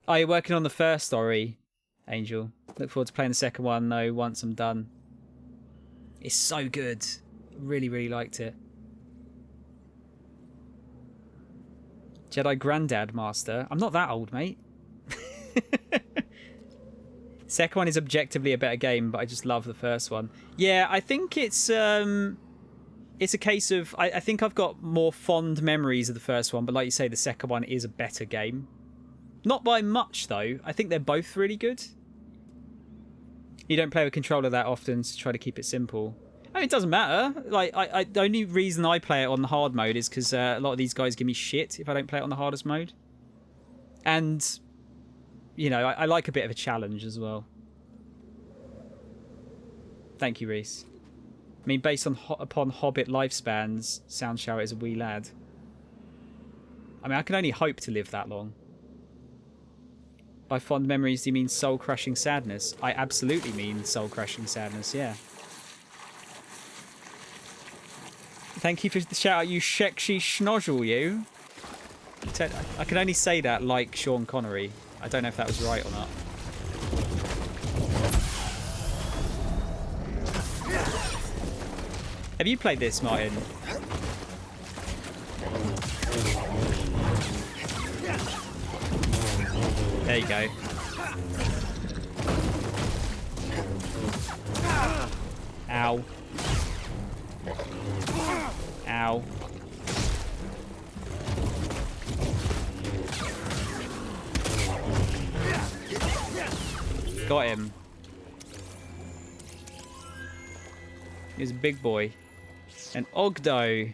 Oh, you're working on the first story, Angel. Look forward to playing the second one, though, once I'm done. It's so good. Really, really liked it. Jedi Grandmaster. I'm not that old, mate. Second one is objectively a better game, but I just love the first one. Yeah, I think it's a case of... I think I've got more fond memories of the first one, but like you say, the second one is a better game. Not by much, though. I think they're both really good. You don't play with controller that often, so try to keep it simple. I mean, it doesn't matter. Like, the only reason I play it on the hard mode is because a lot of these guys give me shit if I don't play it on the hardest mode. And, you know, I like a bit of a challenge as well. Thank you, Reese. I mean, based on upon Hobbit lifespans, Soundshower is a wee lad. I mean, I can only hope to live that long. By fond memories, do you mean soul-crushing sadness? I absolutely mean soul-crushing sadness, yeah. Thank you for the shout-out, you sexy schnozzle, you. I can only say that like Sean Connery. I don't know if that was right or not. Have you played this, Martin? There you go. Ow. Ow. Got him. He's a big boy. An Ogdo.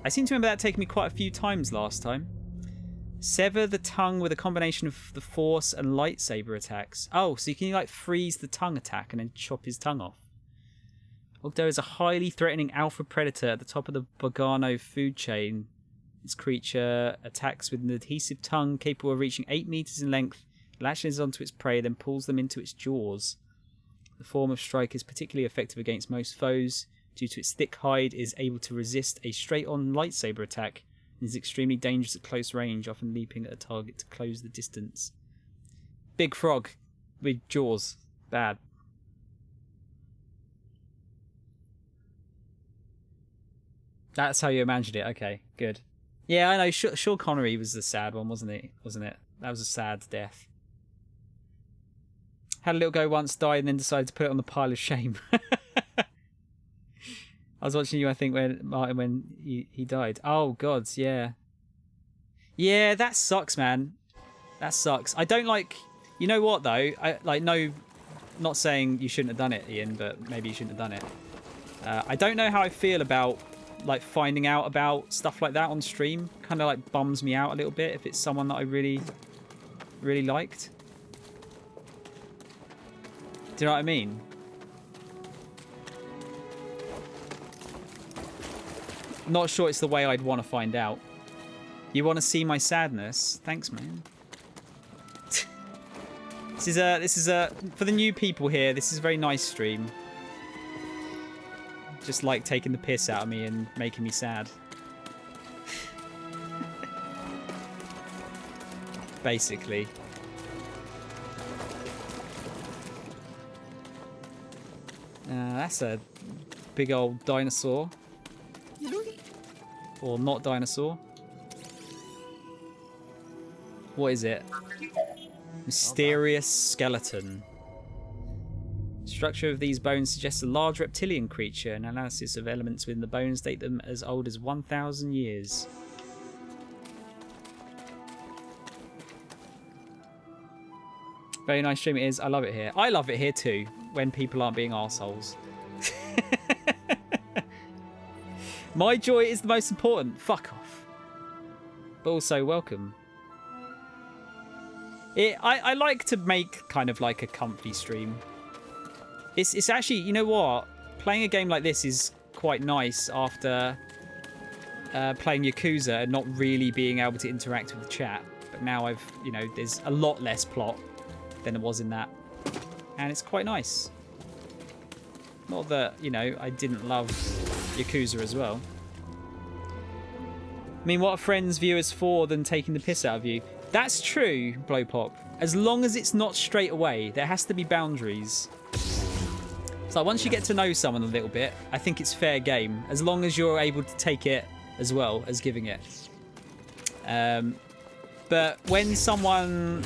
I seem to remember that taking me quite a few times last time. Sever the tongue with a combination of the force and lightsaber attacks. Oh, so you can like freeze the tongue attack and then chop his tongue off. Ogdo is a highly threatening alpha predator at the top of the Bogano food chain. This creature attacks with an adhesive tongue capable of reaching 8 meters in length, lashes onto its prey, then pulls them into its jaws. The form of strike is particularly effective against most foes. Due to its thick hide, it is able to resist a straight-on lightsaber attack and is extremely dangerous at close range, often leaping at a target to close the distance. Big frog with jaws. Bad. That's how you imagined it. Okay, good. Yeah, I know. Sean Connery was the sad one, wasn't it? That was a sad death. Had a little go once, died, and then decided to put it on the pile of shame. I was watching you, I think, when he died. Oh, God, yeah. Yeah, that sucks, man. That sucks. I don't like... You know what, though? Not saying you shouldn't have done it, Ian, but maybe you shouldn't have done it. I don't know how I feel about, like, finding out about stuff like that on stream. Kind of, like, bums me out a little bit if it's someone that I really really liked. Do you know what I mean? Not sure it's the way I'd want to find out. You want to see my sadness? Thanks, man. This is a for the new people here. This is a very nice stream. Just like taking the piss out of me and making me sad. Basically. That's a big old dinosaur. Or not dinosaur. What is it? Mysterious skeleton. Structure of these bones suggests a large reptilian creature. An analysis of elements within the bones date them as old as 1,000 years. Very nice stream it is. I love it here. I love it here too, when people aren't being arseholes. My joy is the most important. Fuck off. But also, welcome. I like to make kind of like a comfy stream. It's actually, you know what? Playing a game like this is quite nice after playing Yakuza and not really being able to interact with the chat. But now I've, you know, there's a lot less plot than there was in that. And it's quite nice. Not that, you know, I didn't love Yakuza as well. I mean, what are friends, viewers for than taking the piss out of you? That's true, Blowpop. As long as it's not straight away, there has to be boundaries. So once you get to know someone a little bit, I think it's fair game. As long as you're able to take it as well as giving it. But when someone...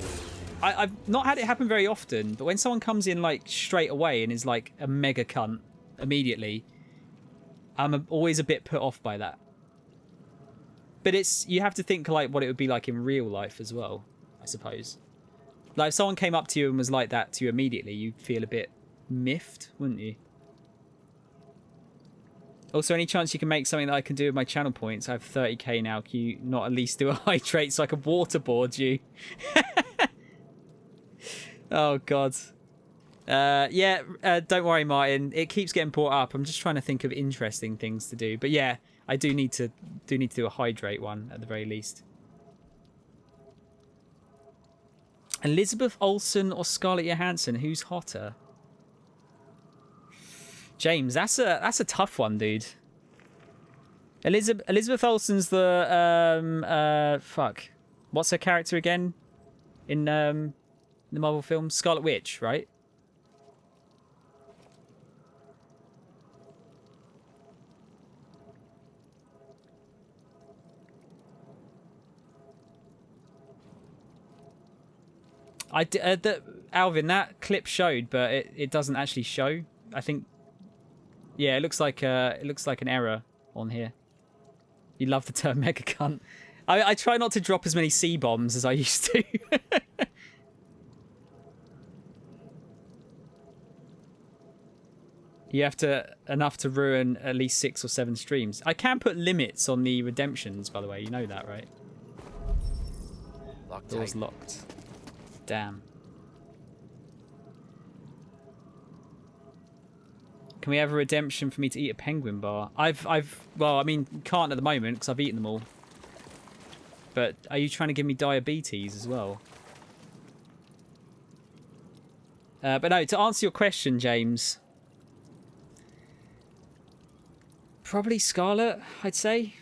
I've not had it happen very often, but when someone comes in like straight away and is like a mega cunt immediately, I'm always a bit put off by that. But it's, you have to think like what it would be like in real life as well, I suppose. Like if someone came up to you and was like that to you immediately, you'd feel a bit miffed, wouldn't you? Also, any chance you can make something that I can do with my channel points? I have 30k now. Can you not at least do a hydrate so I can waterboard you? Oh, God. Don't worry, Martin. It keeps getting brought up. I'm just trying to think of interesting things to do. But yeah, I do need to do a hydrate one at the very least. Elizabeth Olsen or Scarlett Johansson? Who's hotter? James, that's a tough one, dude. Elizabeth Olsen's the fuck. What's her character again? In the Marvel film? Scarlet Witch, right? Alvin, that clip showed, but it doesn't actually show. I think, yeah, it looks like an error on here. You love the term mega cunt. I try not to drop as many C-bombs as I used to. You have enough to ruin at least 6 or 7 streams. I can put limits on the redemptions, by the way. You know that, right? Door's locked. Damn. Can we have a redemption for me to eat a penguin bar? Well, I mean, can't at the moment because I've eaten them all. But are you trying to give me diabetes as well? But no, to answer your question, James. Probably Scarlet, I'd say.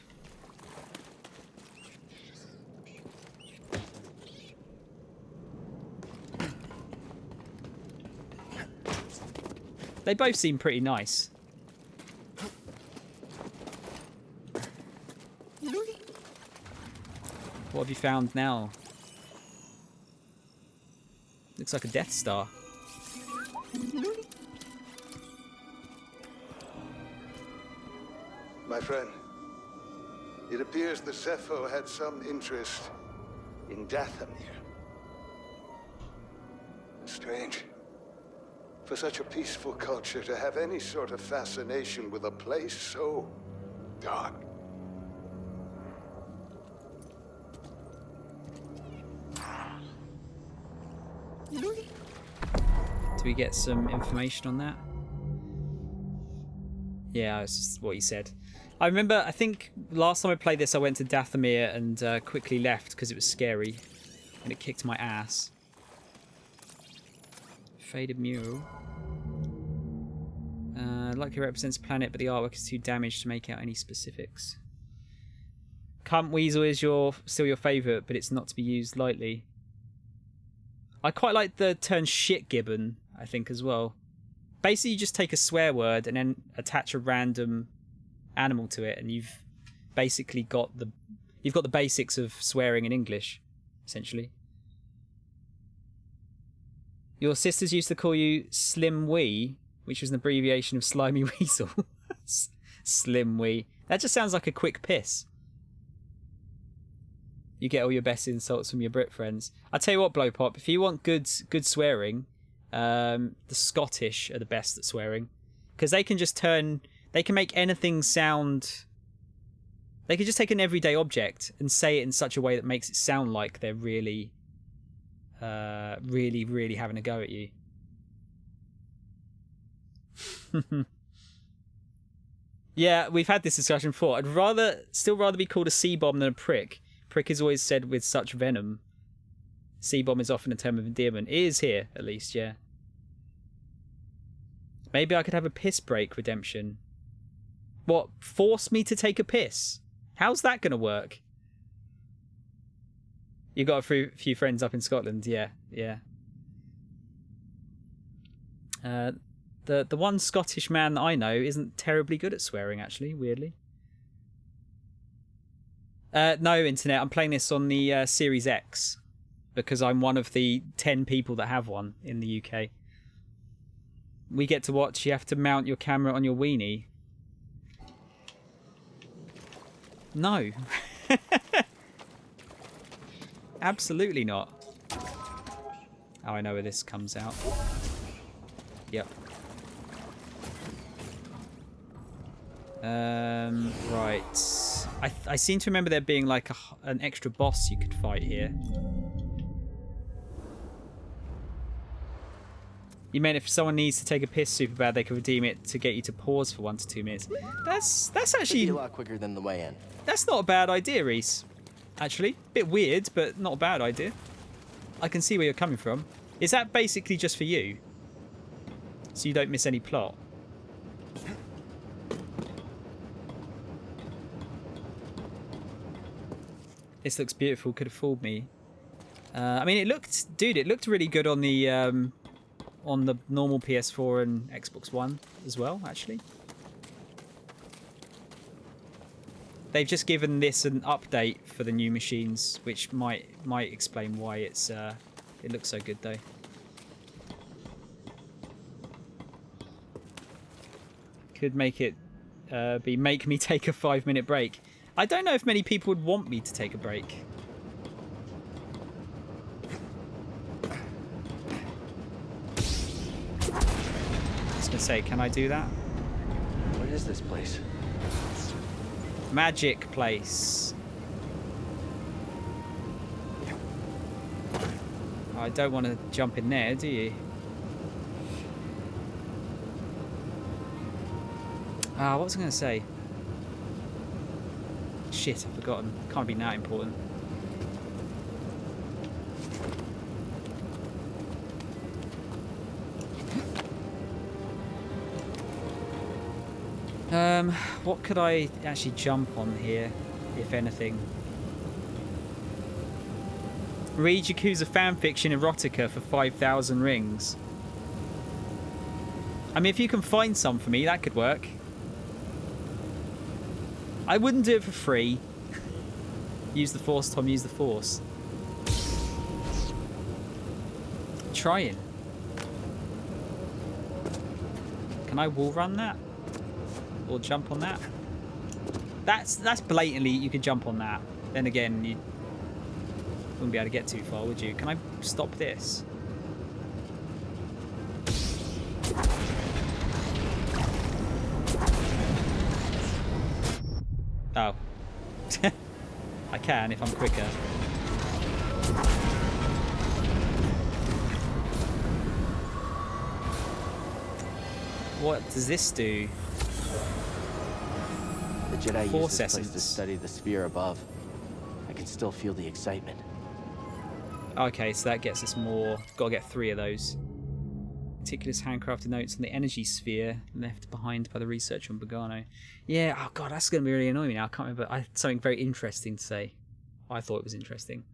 They both seem pretty nice. What have you found now? Looks like a Death Star. My friend, it appears the Sepho had some interest in Dathomir. Strange. For such a peaceful culture to have any sort of fascination with a place so dark. Do we get some information on that? Yeah, it's just what he said. I remember, I think last time I played this, I went to Dathomir and quickly left because it was scary. And it kicked my ass. Faded mural. Likely represents a planet, but the artwork is too damaged to make out any specifics. Cunt Weasel is still your favourite, but it's not to be used lightly. I quite like the term shit gibbon, I think, as well. Basically, you just take a swear word and then attach a random animal to it, and you've basically got the basics of swearing in English, essentially. Your sisters used to call you Slim Wee, which was an abbreviation of Slimy Weasel. Slim Wee. That just sounds like a quick piss. You get all your best insults from your Brit friends. I tell you what, Blowpop, if you want good swearing, the Scottish are the best at swearing, because they can make anything sound. They can just take an everyday object and say it in such a way that makes it sound like they're really having a go at you. Yeah, we've had this discussion before. I'd still rather be called a C-bomb than a prick. Prick is always said with such venom. C-bomb is often a term of endearment. It is here, at least, yeah. Maybe I could have a piss break redemption. What, force me to take a piss? How's that going to work? You got a few friends up in Scotland, yeah. The one Scottish man that I know isn't terribly good at swearing, actually, weirdly. No, Internet, I'm playing this on the Series X, because I'm one of the 10 people that have one in the UK. We get to watch, you have to mount your camera on your weenie. No. Absolutely not. Oh, I know where this comes out. Yep. Right. I seem to remember there being like an extra boss you could fight here. You meant if someone needs to take a piss super bad, they can redeem it to get you to pause for 1 to 2 minutes. That's actually a lot quicker than the way in. That's not a bad idea, Reese. Actually, bit weird, but not a bad idea. I can see where you're coming from. Is that basically just for you, so you don't miss any plot? This looks beautiful. Could have fooled me. I mean, it looked really good on the normal PS4 and Xbox One as well, actually. They've just given this an update for the new machines, which might explain why it looks so good, though. Could make it make me take a 5-minute break. I don't know if many people would want me to take a break. I was gonna say, can I do that? What is this place? Magic place. Oh, I don't want to jump in there, do you? What was I going to say? Shit, I've forgotten. Can't be that important. What could I actually jump on here, if anything? Read Yakuza fanfiction erotica for 5,000 rings. I mean, if you can find some for me, that could work. I wouldn't do it for free. Use the Force, Tom, use the Force. Trying. Can I wall run that? Or jump on that? That's blatantly, you could jump on that. Then again, you wouldn't be able to get too far, would you? Can I stop this? Oh. I can if I'm quicker. What does this do? The Jedi used Force this place essence. to study the sphere above. I can still feel the excitement. Okay, so that gets us more. Gotta get 3 of those. Meticulous handcrafted notes on the energy sphere left behind by the research on Bogano. Yeah, oh god, that's going to be really annoying me now. I can't remember. I had something very interesting to say. I thought it was interesting.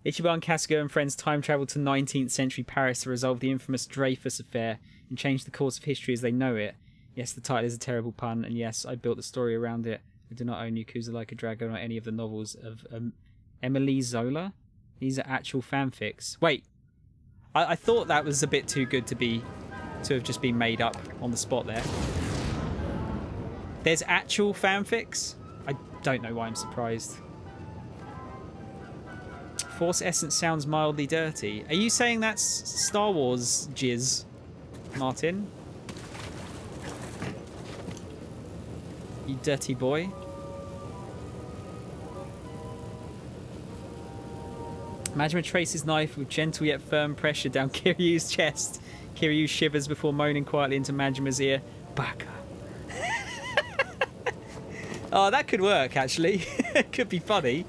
Ichiban, Kasuga and friends time travelled to 19th century Paris to resolve the infamous Dreyfus affair and change the course of history as they know it. Yes, the title is a terrible pun, and yes, I built the story around it. I do not own Yakuza Like a Dragon or any of the novels of Emily Zola. These are actual fanfics. Wait, I thought that was a bit too good to have just been made up on the spot there. There's actual fanfics? I don't know why I'm surprised. Force essence sounds mildly dirty. Are you saying that's Star Wars jizz, Martin? You dirty boy. Majima traces knife with gentle yet firm pressure down Kiryu's chest. Kiryu shivers before moaning quietly into Majima's ear. Baka. Oh, that could work, actually. It could be funny.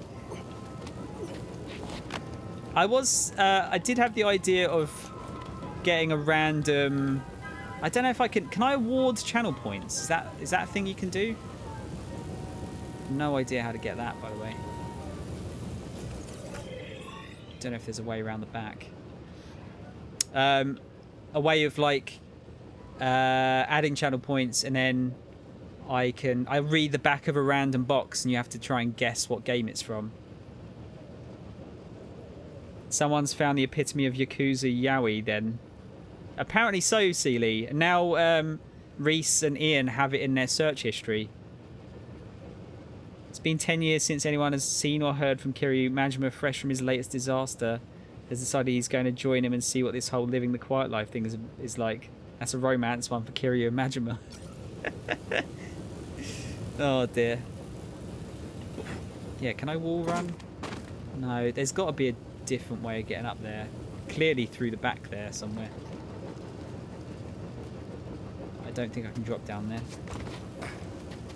I did have the idea of getting a random... I don't know if I can I award channel points? Is that a thing you can do? No idea how to get that, by the way. Don't know if there's a way around the back. A way of like adding channel points, and then I read the back of a random box and you have to try and guess what game it's from. Someone's found the epitome of Yakuza Yaoi then. Apparently so, Seeley. And now Reese and Ian have it in their search history. It's been 10 years since anyone has seen or heard from Kiryu. Majima, fresh from his latest disaster, has decided he's going to join him and see what this whole living the quiet life thing is like. That's a romance one for Kiryu and Majima. Oh dear. Yeah, can I wall run? No, there's got to be a different way of getting up there. Clearly through the back there somewhere. I don't think I can drop down there.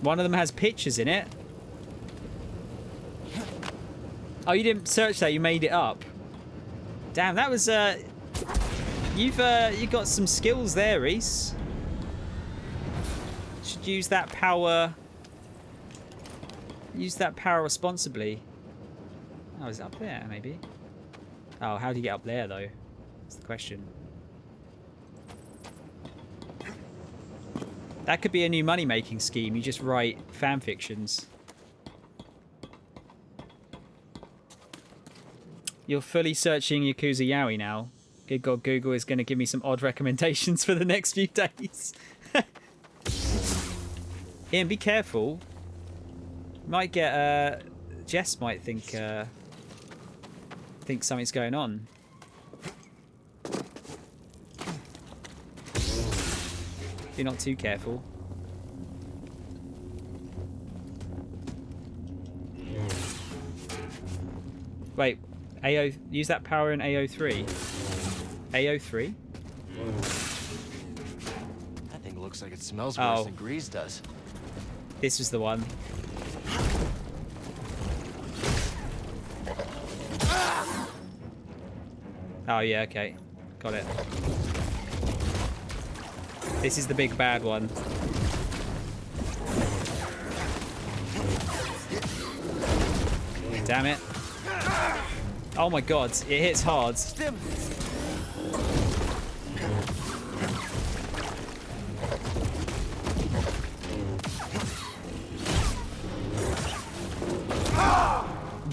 One of them has pictures in it. Oh, you didn't search that, you made it up. Damn, that was you've got some skills there, Reese. Should use that power. Use that power responsibly. Oh, is it up there maybe? Oh, how do you get up there though? That's the question. That could be a new money-making scheme. You just write fan fictions. You're fully searching Yakuza Yaoi now. Good God, Google is going to give me some odd recommendations for the next few days. Ian, be careful. Might get Jess might think something's going on. If you're not too careful. Wait, AO, use that power in AO3. AO3? That thing looks like it smells worse than grease does. This was the one. Oh yeah, okay. Got it. This is the big bad one. Damn it. Oh my god, it hits hard.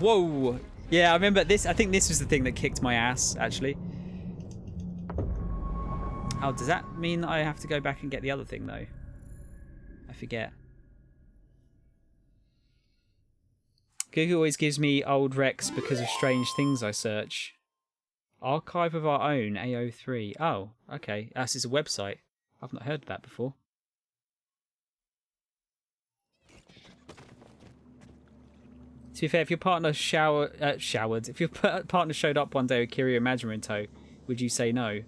Whoa. Yeah, I remember this. I think this was the thing that kicked my ass, actually. Oh, does that mean that I have to go back and get the other thing, though? I forget. Google always gives me old recs because of strange things I search. Archive of our own, AO3. Oh, okay. This is a website. I've not heard of that before. To be fair, if your partner showered, if your partner showed up one day with Kiryu and Majima in tow, would you say no?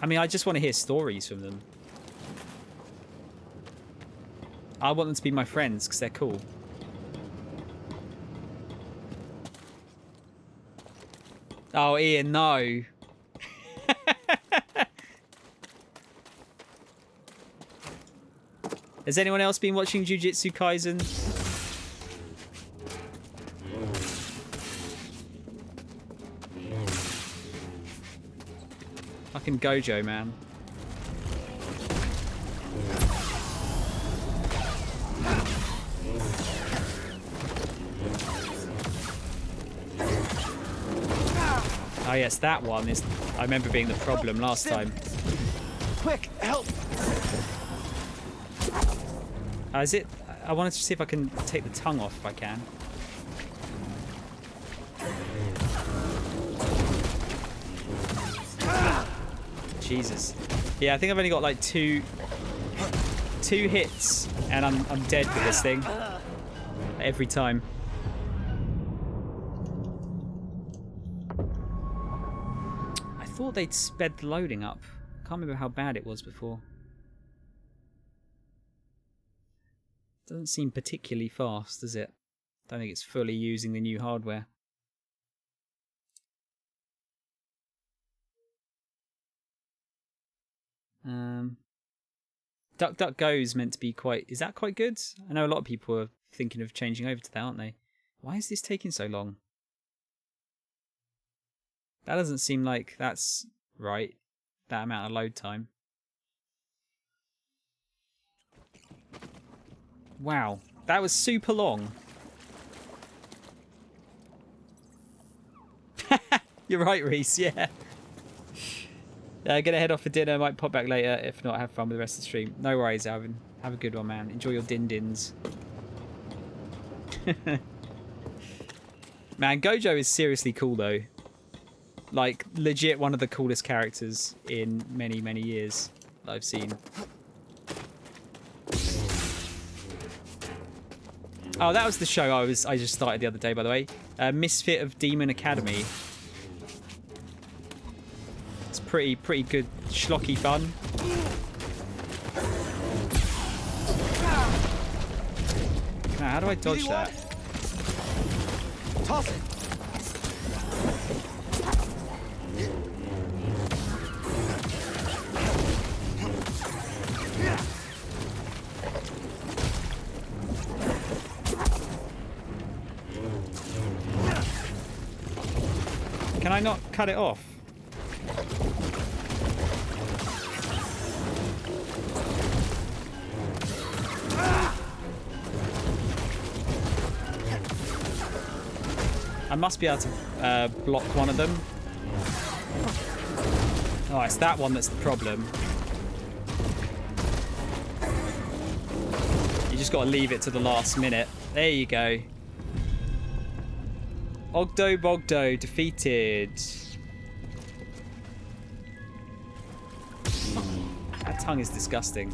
I mean, I just want to hear stories from them. I want them to be my friends because they're cool. Oh, Ian, no. Has anyone else been watching Jujutsu Kaisen? Fucking Gojo, man. Oh yes, that one is... I remember being the problem last time. Quick, help! Is it... I wanted to see if I can take the tongue off if I can. Jesus. Yeah, I think I've only got like two hits and I'm dead with this thing. Every time. I thought they'd sped the loading up. I can't remember how bad it was before. Doesn't seem particularly fast, does it? Don't think it's fully using the new hardware. DuckDuckGo is meant to be quite... Is that quite good? I know a lot of people are thinking of changing over to that, aren't they? Why is this taking so long? That doesn't seem like that's right. That amount of load time. Wow. That was super long. You're right, Reese. Yeah. Gonna head off for dinner. Might pop back later. If not, have fun with the rest of the stream. No worries, Alvin. Have a good one, man. Enjoy your din-dins. Man, Gojo is seriously cool, though. Like, legit one of the coolest characters in many, many years that I've seen. Oh, that was the show I just started the other day, by the way. Misfit of Demon Academy. It's pretty good schlocky fun. Now, how do I dodge that? Toss it. Can I not cut it off? I must be able to block one of them. Oh, it's that one that's the problem. You just got to leave it to the last minute. There you go. Ogdo Bogdo defeated. That tongue is disgusting.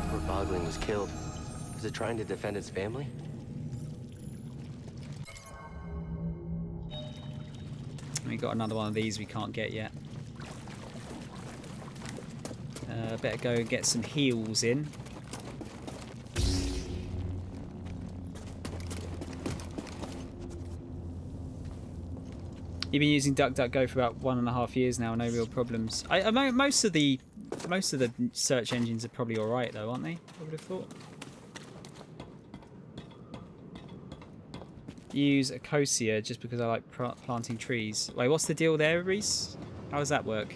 Poor Bogling was killed. Was it trying to defend its family? We got another one of these we can't get yet. Better go and get some heals in. You've been using DuckDuckGo for about 1.5 years now, no real problems. Most of the search engines are probably all right though, aren't they? I would have thought. Use Acacia just because I like planting trees. Wait, what's the deal there, Reese? How does that work?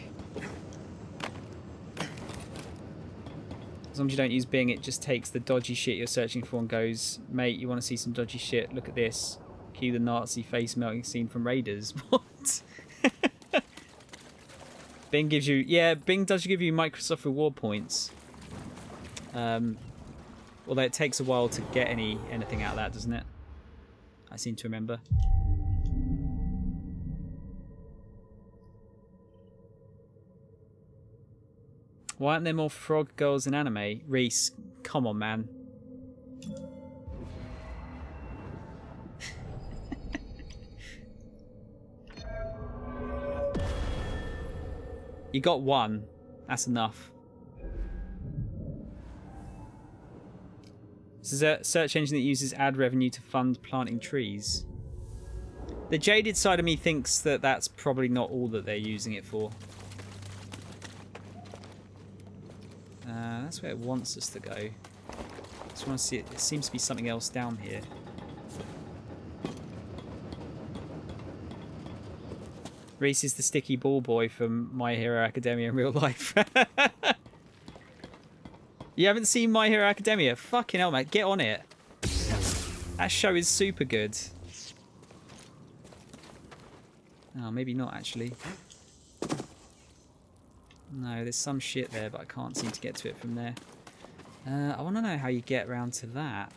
As long as you don't use Bing, it just takes the dodgy shit you're searching for and goes, mate, you want to see some dodgy shit? Look at this. Cue the Nazi face melting scene from Raiders. What? Bing gives you... Yeah, Bing does give you Microsoft reward points. Although it takes a while to get anything out of that, doesn't it? I seem to remember. Why aren't there more frog girls in anime? Reese, come on, man. You got one. That's enough. This is a search engine that uses ad revenue to fund planting trees. The jaded side of me thinks that that's probably not all that they're using it for. That's where it wants us to go. Just want to see it. There seems to be something else down here. Reese is the sticky ball boy from My Hero Academia in real life. You haven't seen My Hero Academia? Fucking hell, mate. Get on it. That show is super good. Oh, maybe not, actually. No, there's some shit there, but I can't seem to get to it from there. I want to know how you get around to that.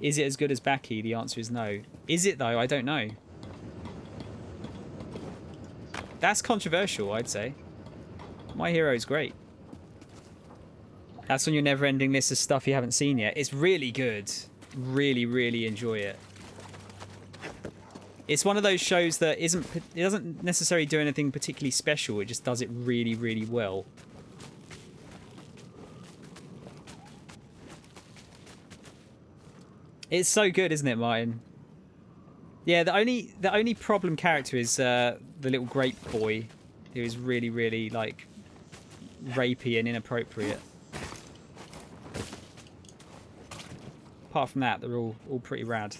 Is it as good as Baki? The answer is no. Is it, though? I don't know. That's controversial, I'd say. My Hero is great. That's on your never-ending list of stuff you haven't seen yet. It's really good. Really, really enjoy it. It's one of those shows that it doesn't necessarily do anything particularly special. It just does it really, really well. It's so good, isn't it, Martin? Yeah, the only problem character is the little grape boy, who is really, really like rapey and inappropriate. Apart from that, they're all pretty rad.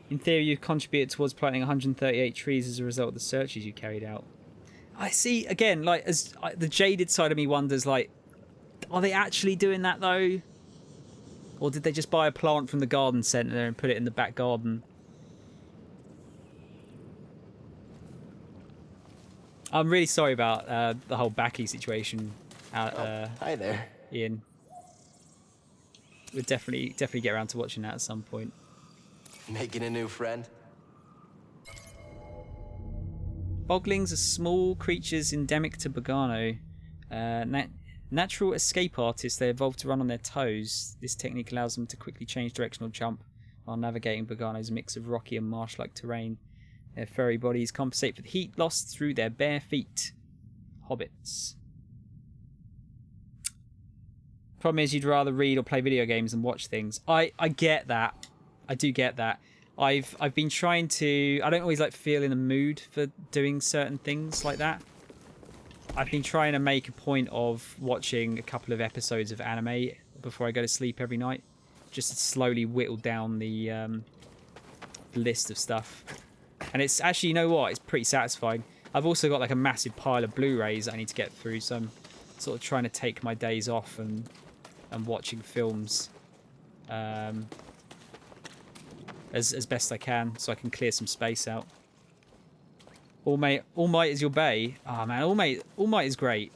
In theory, you've contributed towards planting 138 trees as a result of the searches you carried out. I see, again, like, the jaded side of me wonders, like, are they actually doing that, though? Or did they just buy a plant from the garden centre and put it in the back garden? I'm really sorry about the whole Baki situation. Hi there. Ian. We'll definitely get around to watching that at some point. Making a new friend? Boglings are small creatures endemic to Bogano. Natural escape artists, they evolved to run on their toes. This technique allows them to quickly change directional jump while navigating Bogano's mix of rocky and marsh-like terrain. Their furry bodies compensate for the heat lost through their bare feet. Hobbits. Problem is, you'd rather read or play video games than watch things. I get that. I do get that. I've been trying to... I don't always like feel in the mood for doing certain things like that. I've been trying to make a point of watching a couple of episodes of anime before I go to sleep every night. Just to slowly whittle down the list of stuff. And it's actually, you know what? It's pretty satisfying. I've also got like a massive pile of Blu-rays I need to get through. So I'm sort of trying to take my days off and watching films as best I can, so I can clear some space out. All Might is your bae. Oh man, All Might is great.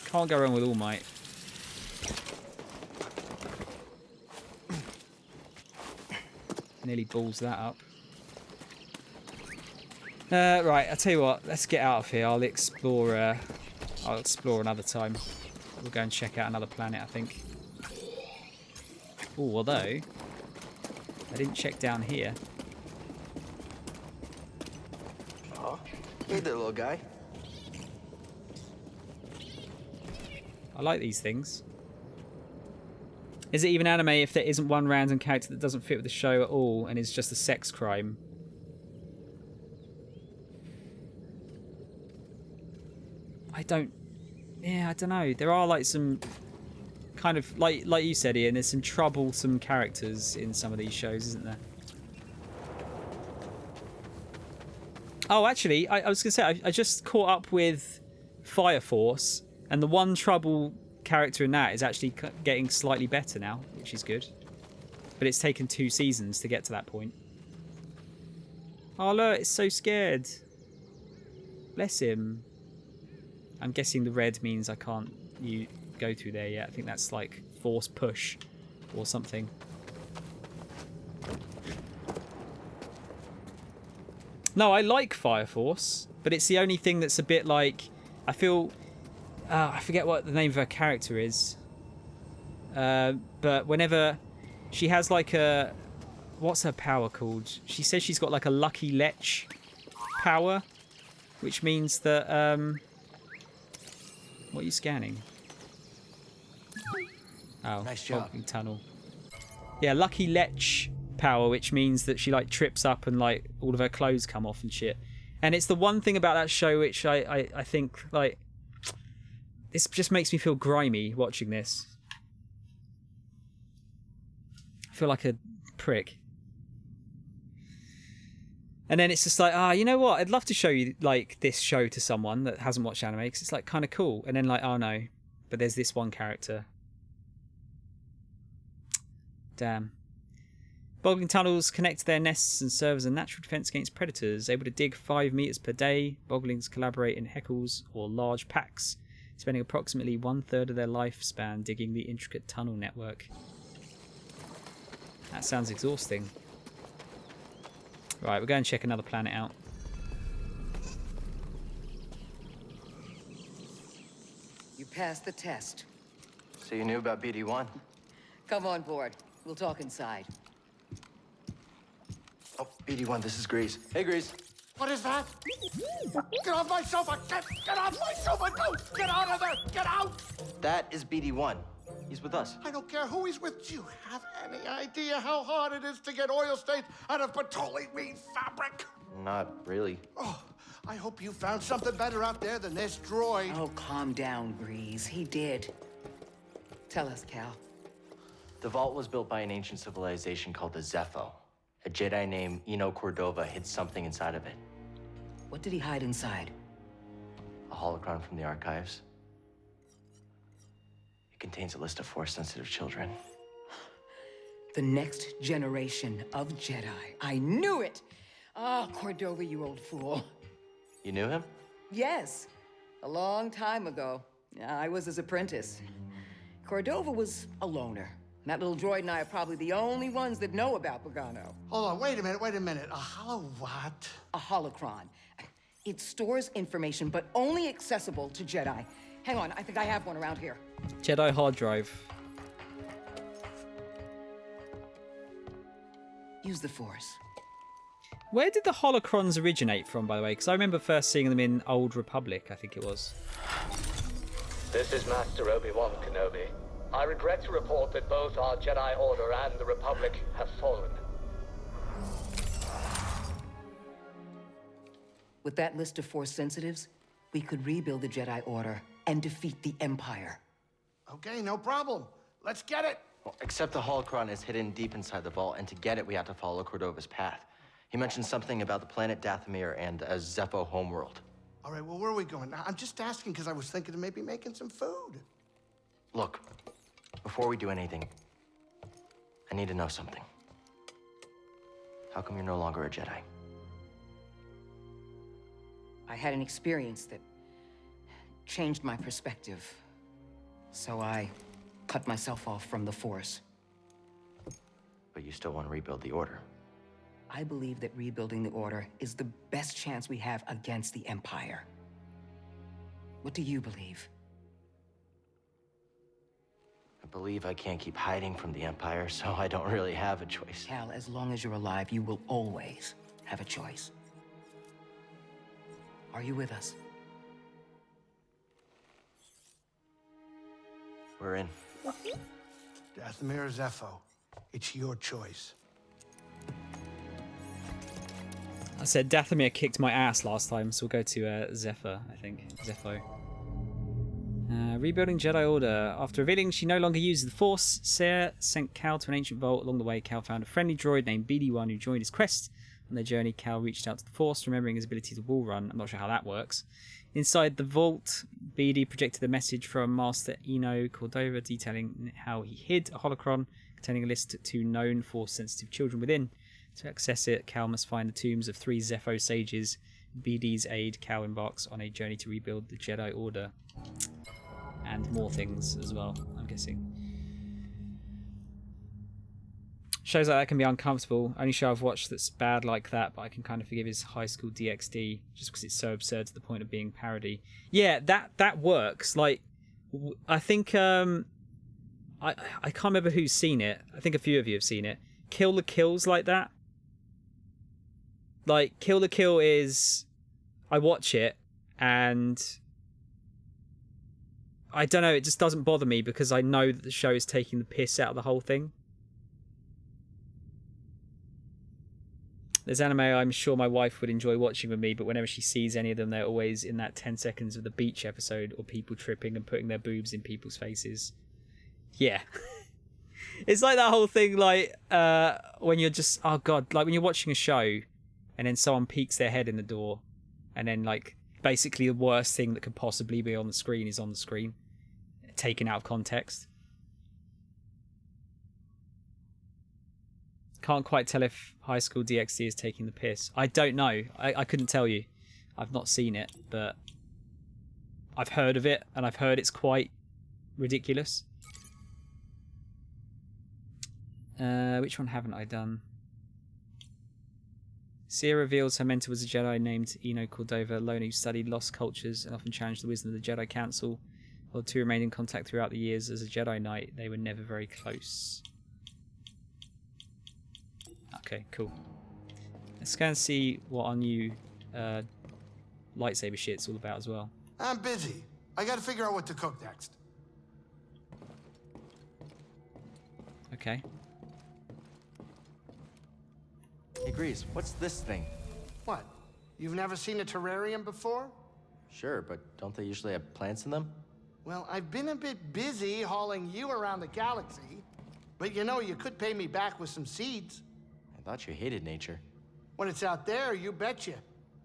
Can't go wrong with All Might. Nearly balls that up. Right, I'll tell you what. Let's get out of here. I'll explore another time. We'll go and check out another planet, I think. Oh, although I didn't check down here. Oh, hey there, little guy. I like these things. Is it even anime if there isn't one random character that doesn't fit with the show at all and is just a sex crime? I don't know. There are like some kind of like you said, Ian, there's some troublesome characters in some of these shows, isn't there? Oh, actually, I was gonna say I just caught up with Fire Force, and the one trouble character in that is actually getting slightly better now, which is good. But it's taken 2 seasons to get to that point. Oh look, it's so scared. Bless him. I'm guessing the red means I can't go through there yet. I think that's like force push or something. No, I like Fire Force, but it's the only thing that's a bit like... I feel... I forget what the name of her character is. But whenever She has like a... What's her power called? She says she's got like a lucky lech power, which means that... What are you scanning? Oh, nice job. Boggling Tunnel. Yeah, lucky lech power, which means that she like trips up and like all of her clothes come off and shit. And it's the one thing about that show which I think like this just makes me feel grimy watching this. I feel like a prick. And then it's just like, you know what? I'd love to show you like this show to someone that hasn't watched anime because it's like kind of cool. And then like, oh no, but there's this one character. Damn. Boggling tunnels connect to their nests and serve as a natural defense against predators. Able to dig 5 meters per day, Boglings collaborate in heckles or large packs, spending approximately 1/3 of their lifespan digging the intricate tunnel network. That sounds exhausting. Right, we'll go and check another planet out. You passed the test. So you knew about BD-1? Come on board. We'll talk inside. Oh, BD-1, this is Grease. Hey, Grease. What is that? Get off my sofa! Get off my sofa! Don't! Get out of there! Get out! That is BD-1. He's with us. I don't care who he's with. Do you have any idea how hard it is to get oil stains out of petroleum fabric? Not really. Oh, I hope you found something better out there than this droid. Oh, calm down, Grease. He did. Tell us, Cal. The vault was built by an ancient civilization called the Zepho. A Jedi named Eno Cordova hid something inside of it. What did he hide inside? A holocron from the archives. It contains a list of Force-sensitive children. The next generation of Jedi. I knew it! Ah, Cordova, you old fool. You knew him? Yes, a long time ago. I was his apprentice. Cordova was a loner. That little droid and I are probably the only ones that know about Pagano. Hold on, wait a minute. A holo what? A holocron. It stores information, but only accessible to Jedi. Hang on, I think I have one around here. Jedi hard drive. Use the Force. Where did the holocrons originate from, by the way? Because I remember first seeing them in Old Republic, I think it was. This is Master Obi-Wan Kenobi. I regret to report that both our Jedi Order and the Republic have fallen. With that list of Force sensitives, we could rebuild the Jedi Order and defeat the Empire. Okay, no problem. Let's get it. Well, except the holocron is hidden deep inside the vault, and to get it, we have to follow Cordova's path. He mentioned something about the planet Dathomir and a Zepho homeworld. All right, well, where are we going? I'm just asking because I was thinking of maybe making some food. Look, before we do anything, I need to know something. How come you're no longer a Jedi? I had an experience that changed my perspective. So I cut myself off from the Force. But you still want to rebuild the Order. I believe that rebuilding the Order is the best chance we have against the Empire. What do you believe? I believe I can't keep hiding from the Empire, so I don't really have a choice. Cal, as long as you're alive, you will always have a choice. Are you with us? We're in. Dathomir or Zepho, it's your choice. I said Dathomir kicked my ass last time, so we'll go to Zephyr, I think. Zepho. Rebuilding Jedi Order. After revealing she no longer uses the Force, Seer sent Cal to an ancient vault. Along the way, Cal found a friendly droid named BD-1 who joined his quest. On their journey, Cal reached out to the Force, remembering his ability to wall run. I'm not sure how that works. Inside the vault, BD projected a message from Master Eno Cordova detailing how he hid a holocron containing a list of 2 known Force-sensitive children within. To access it, Cal must find the tombs of 3 Zepho sages. BD's aid, Cal embarks on a journey to rebuild the Jedi Order. And more things as well, I'm guessing. Shows like that can be uncomfortable. Only show I've watched that's bad like that, but I can kind of forgive his High School DxD just because it's so absurd to the point of being parody. Yeah, that works. Like, I think I I can't remember who's seen it. I think a few of you have seen it. Kill the Kill's like that. Like, Kill the Kill is... I watch it, and... I don't know, it just doesn't bother me because I know that the show is taking the piss out of the whole thing. There's anime I'm sure my wife would enjoy watching with me, but whenever she sees any of them, they're always in that 10 seconds of the beach episode, or people tripping and putting their boobs in people's faces. Yeah. It's like that whole thing, like, when you're just, oh god, like when you're watching a show, and then someone peeks their head in the door, and then, like, basically the worst thing that could possibly be on the screen is on the screen, taken out of context. Can't quite tell if High School DxD is taking the piss. I don't know. I couldn't tell you. I've not seen it, but I've heard of it, and I've heard it's quite ridiculous. Which one haven't I done? Sia reveals her mentor was a Jedi named Eno Cordova Lona, who studied lost cultures and often challenged the wisdom of the Jedi Council. While the two remained in contact throughout the years as a Jedi Knight, they were never very close. Okay, cool. Let's go and see what our new lightsaber shit's all about as well. I'm busy. I gotta figure out what to cook next. Okay. Hey, Grease, what's this thing? What? You've never seen a terrarium before? Sure, but don't they usually have plants in them? Well, I've been a bit busy hauling you around the galaxy. But you know, you could pay me back with some seeds. I thought you hated nature. When it's out there, you betcha.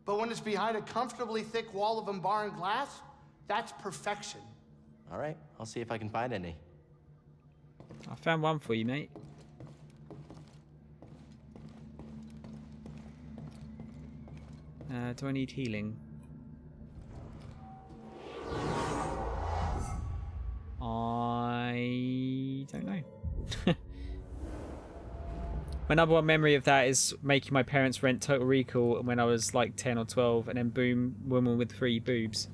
But when it's behind a comfortably thick wall of embarring glass, that's perfection. All right, I'll see if I can find any. I found one for you, mate. Do I need healing? I don't know. My number one memory of that is making my parents rent Total Recall when I was like 10 or 12, and then boom, woman with 3 boobs.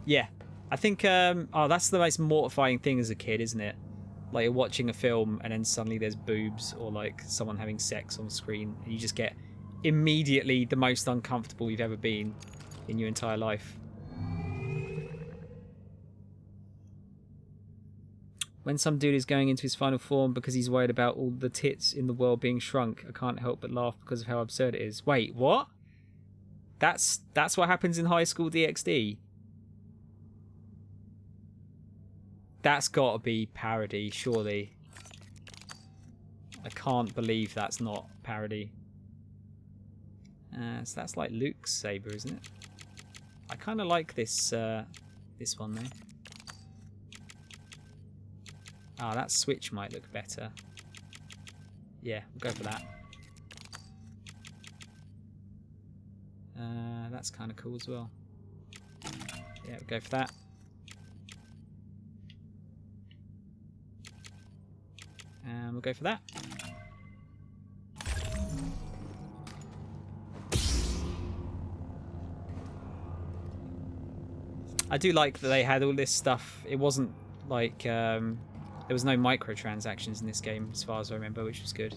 Yeah, I think, oh, that's the most mortifying thing as a kid, isn't it? Like, you're watching a film and then suddenly there's boobs, or like someone having sex on the screen, and you just get immediately the most uncomfortable you've ever been in your entire life. When some dude is going into his final form because he's worried about all the tits in the world being shrunk, I can't help but laugh because of how absurd it is. Wait, what? That's what happens in High School DxD? That's got to be parody, surely. I can't believe that's not parody. So that's like Luke's saber, isn't it? I kind of like this this one though. Ah, that switch might look better. Yeah, we'll go for that. That's kind of cool as well. Yeah, we'll go for that. And we'll go for that. I do like that they had all this stuff. It wasn't like there was no microtransactions in this game, as far as I remember, which was good.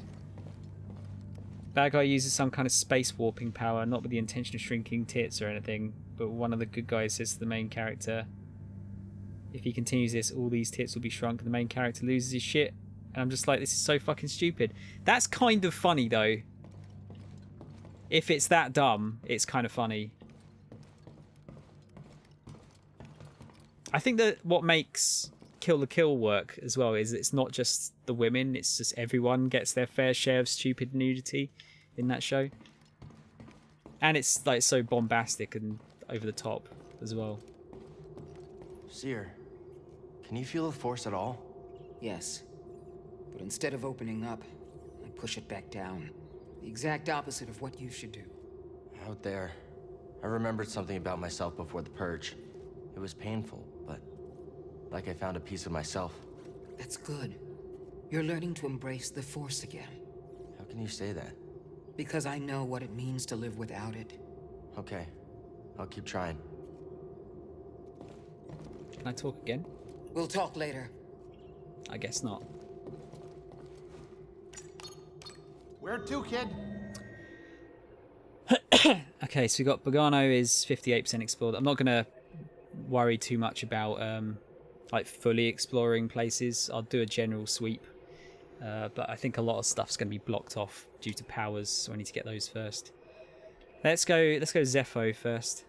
Bad guy uses some kind of space warping power, not with the intention of shrinking tits or anything, but one of the good guys says to the main character, if he continues this, all these tits will be shrunk, and the main character loses his shit. And I'm just like, this is so fucking stupid. That's kind of funny, though. If it's that dumb, it's kind of funny. I think that what makes Kill the Kill work as well is it's not just the women, it's just everyone gets their fair share of stupid nudity in that show. And it's like so bombastic and over the top as well. Seer, can you feel the Force at all? Yes. But instead of opening up, I push it back down. The exact opposite of what you should do. Out there, I remembered something about myself before the Purge. It was painful, but like I found a piece of myself. That's good. You're learning to embrace the Force again. How can you say that? Because I know what it means to live without it. Okay, I'll keep trying. Can I talk again? We'll talk later. I guess not. Where to, kid? Okay, so we got Bogano is 58% explored. I'm not gonna worry too much about like fully exploring places. I'll do a general sweep, but I think a lot of stuff's gonna be blocked off due to powers, so I need to get those first. Let's go Zepho first.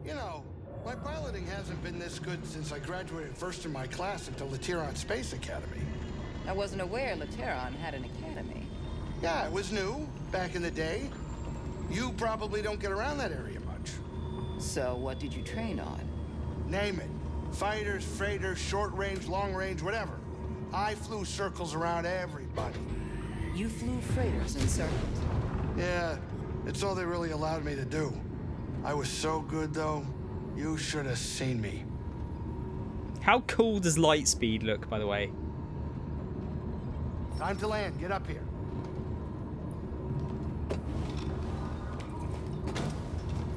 You know, my piloting hasn't been this good since I graduated first in my class until the Tehran Space Academy. I wasn't aware Lateron had an academy. Yeah, it was new, back in the day. You probably don't get around that area much. So what did you train on? Name it. Fighters, freighters, short range, long range, whatever. I flew circles around everybody. You flew freighters in circles? Yeah, it's all they really allowed me to do. I was so good, though. You should have seen me. How cool does Lightspeed look, by the way? Time to land. Get up here.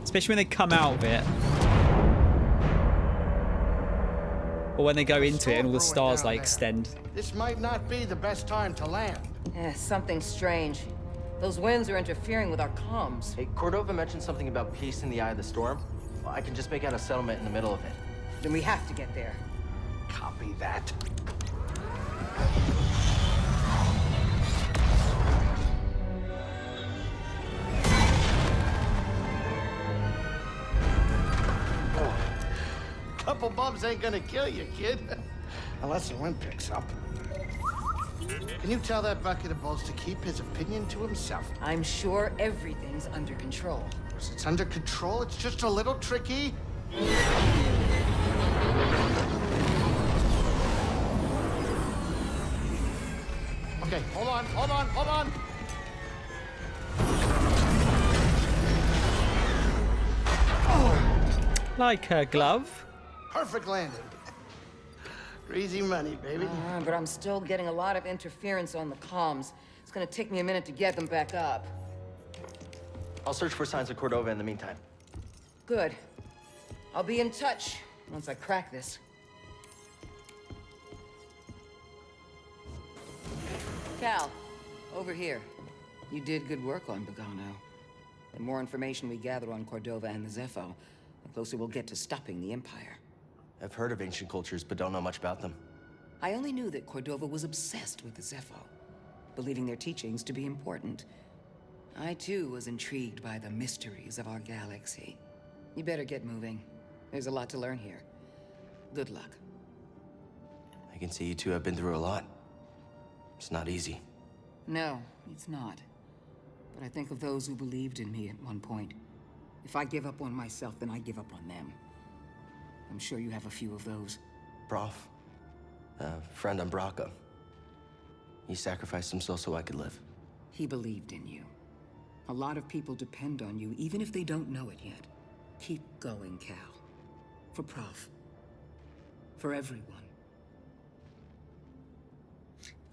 Especially when they come out of it. Or when they go into it and all the stars like extend. This might not be the best time to land. Yeah, something strange. Those winds are interfering with our comms. Hey, Cordova mentioned something about peace in the eye of the storm. Well, I can just make out a settlement in the middle of it. Then we have to get there. Copy that. Couple bumps ain't gonna kill you, kid. Unless the wind picks up. Can you tell that bucket of balls to keep his opinion to himself? I'm sure everything's under control. Of course, it's under control. It's just a little tricky. Okay, hold on, hold on, hold on. Like a glove. Perfect landing. Easy money, baby. But I'm still getting a lot of interference on the comms. It's gonna take me a minute to get them back up. I'll search for signs of Cordova in the meantime. Good. I'll be in touch once I crack this. Cal, over here. You did good work on Bogano. The more information we gather on Cordova and the Zepho, the closer we'll get to stopping the Empire. I've heard of ancient cultures, but don't know much about them. I only knew that Cordova was obsessed with the Zepho, believing their teachings to be important. I, too, was intrigued by the mysteries of our galaxy. You better get moving. There's a lot to learn here. Good luck. I can see you two have been through a lot. It's not easy. No, it's not. But I think of those who believed in me at one point. If I give up on myself, then I give up on them. I'm sure you have a few of those. Prof. Friend on Braca. He sacrificed himself so I could live. He believed in you. A lot of people depend on you, even if they don't know it yet. Keep going, Cal. For Prof. For everyone.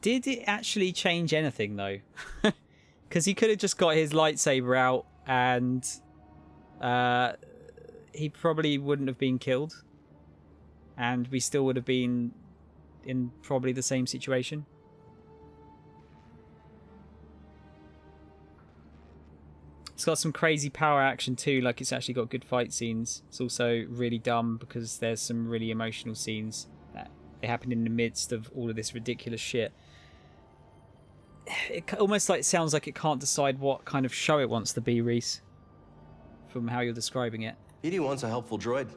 Did it actually change anything, though? Because he could have just got his lightsaber out and he probably wouldn't have been killed. And we still would have been in probably the same situation. It's got some crazy power action too, like it's actually got good fight scenes. It's also really dumb because there's some really emotional scenes that they happen in the midst of all of this ridiculous shit. It almost like sounds like it can't decide what kind of show it wants to be, Reese, from how you're describing it. BD-1's a helpful droid.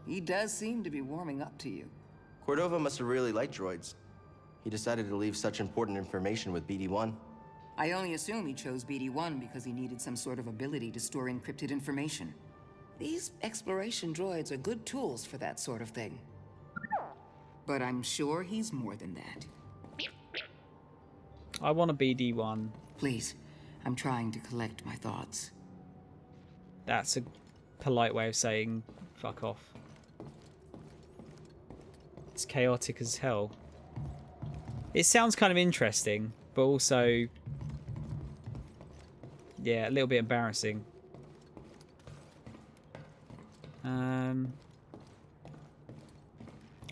He does seem to be warming up to you. Cordova must have really liked droids. He decided to leave such important information with BD-1. I only assume he chose BD-1 because he needed some sort of ability to store encrypted information. These exploration droids are good tools for that sort of thing. But I'm sure he's more than that. I want a BD-1. Please, I'm trying to collect my thoughts. That's a polite way of saying fuck off. It's chaotic as hell. It sounds kind of interesting, but also, yeah, a little bit embarrassing.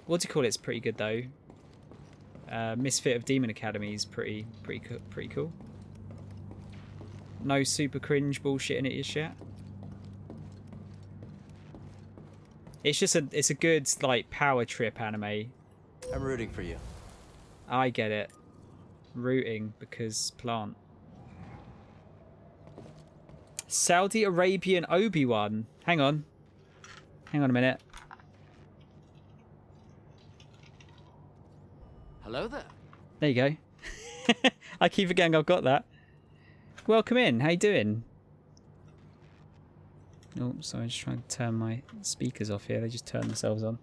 What do you call it? It's pretty good though. Misfit of Demon Academy is pretty cool. No super cringe bullshit in it just yet. It's just it's a good like power trip anime. I'm rooting for you. I get it. Rooting because plant. Saudi Arabian Obi-Wan. Hang on a minute. Hello there. There you go. I keep forgetting I've got that. Welcome in. How you doing? Oh, sorry, I'm just trying to turn my speakers off here. They just turn themselves on.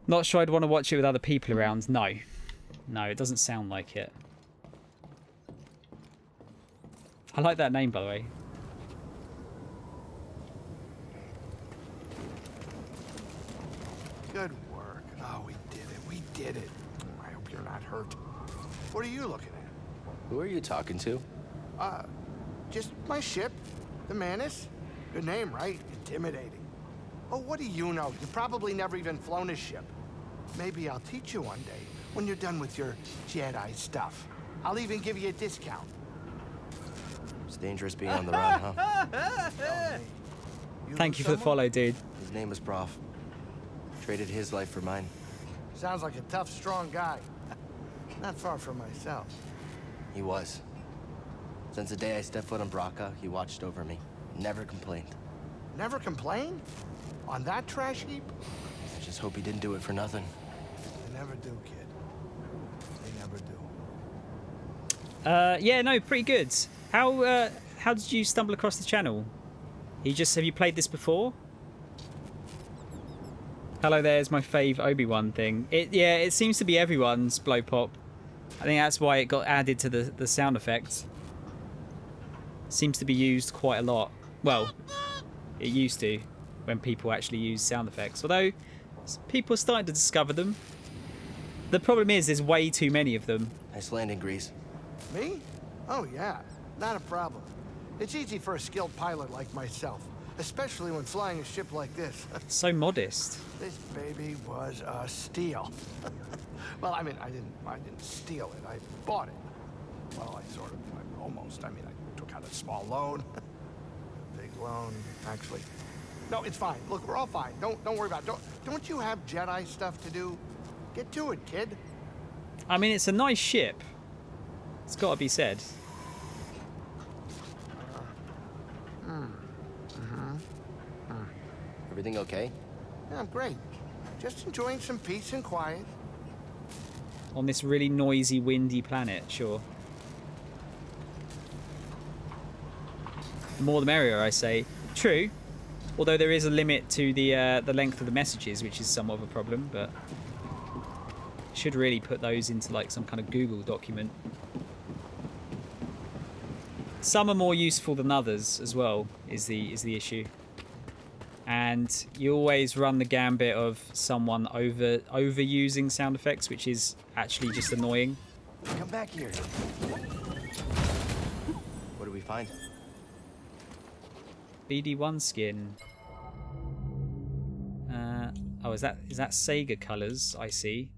Not sure I'd want to watch it with other people around. No. No, it doesn't sound like it. I like that name, by the way. Good work. Oh, we did it. We did it. I hope you're not hurt. What are you looking at? Who are you talking to? Just my ship, the Manus. Good name, right? Intimidating. Oh, what do you know? You probably never even flown a ship. Maybe I'll teach you one day when you're done with your Jedi stuff. I'll even give you a discount. It's dangerous being on the run, huh? Thank you for the follow, dude. His name was Prof. Traded his life for mine. Sounds like a tough, strong guy. Not far from myself. He was. Since the day I stepped foot on Braca, he watched over me. Never complained. Never complained? On that trash heap? I just hope he didn't do it for nothing. They never do, kid. They never do. Yeah, no, pretty good. How did you stumble across the channel? Have you played this before? Hello, there's my fave Obi-Wan thing. It seems to be everyone's blow pop. I think that's why it got added to the sound effects. Seems to be used quite a lot. Well, it used to when people actually use sound effects. Although people are starting to discover them. The problem is there's way too many of them. Nice landing, Grease. Me? Oh, yeah. Not a problem. It's easy for a skilled pilot like myself, especially when flying a ship like this. So modest. This baby was a steal. Well, I mean, I didn't steal it. I bought it. Well, I took out a small loan. Big loan, actually. No, it's fine. Look, we're all fine. Don't worry about it. Don't you have Jedi stuff to do? Get to it, kid. I mean, it's a nice ship. It's got to be said. Everything okay? Yeah, I'm great. Just enjoying some peace and quiet. On this really noisy, windy planet, sure. The more the merrier, I say. True. Although there is a limit to the length of the messages, which is somewhat of a problem, but should really put those into like some kind of Google document. Some are more useful than others as well, is the issue. And you always run the gambit of someone overusing sound effects, which is actually just annoying. Come back here. What do we find? BD1 skin. Oh, is that Sega colors? I see.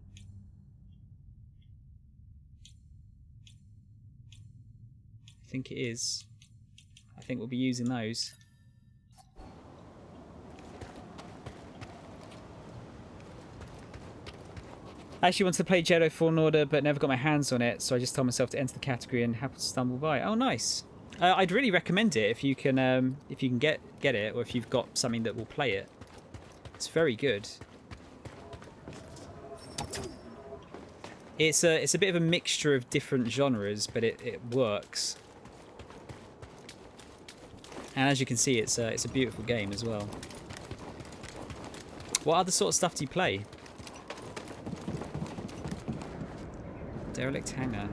I think it is. I think we'll be using those. I actually wanted to play Jedi Fallen Order, but never got my hands on it, so I just told myself to enter the category and happened to stumble by it. Oh, nice. I'd really recommend it if you can get it, or if you've got something that will play it. It's very good. It's a bit of a mixture of different genres, but it works. And as you can see, it's a beautiful game as well. What other sort of stuff do you play? Derelict hangar.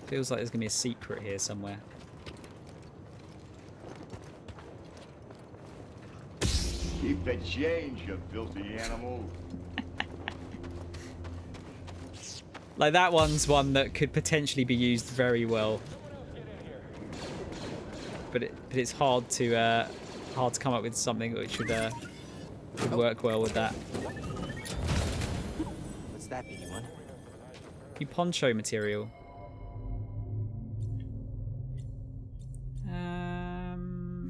Feels like there's gonna be a secret here somewhere. Keep the change, you filthy animal. Like that one's one that could potentially be used very well. but it's hard to come up with something which would work well with that. What's that, BD1? New poncho material.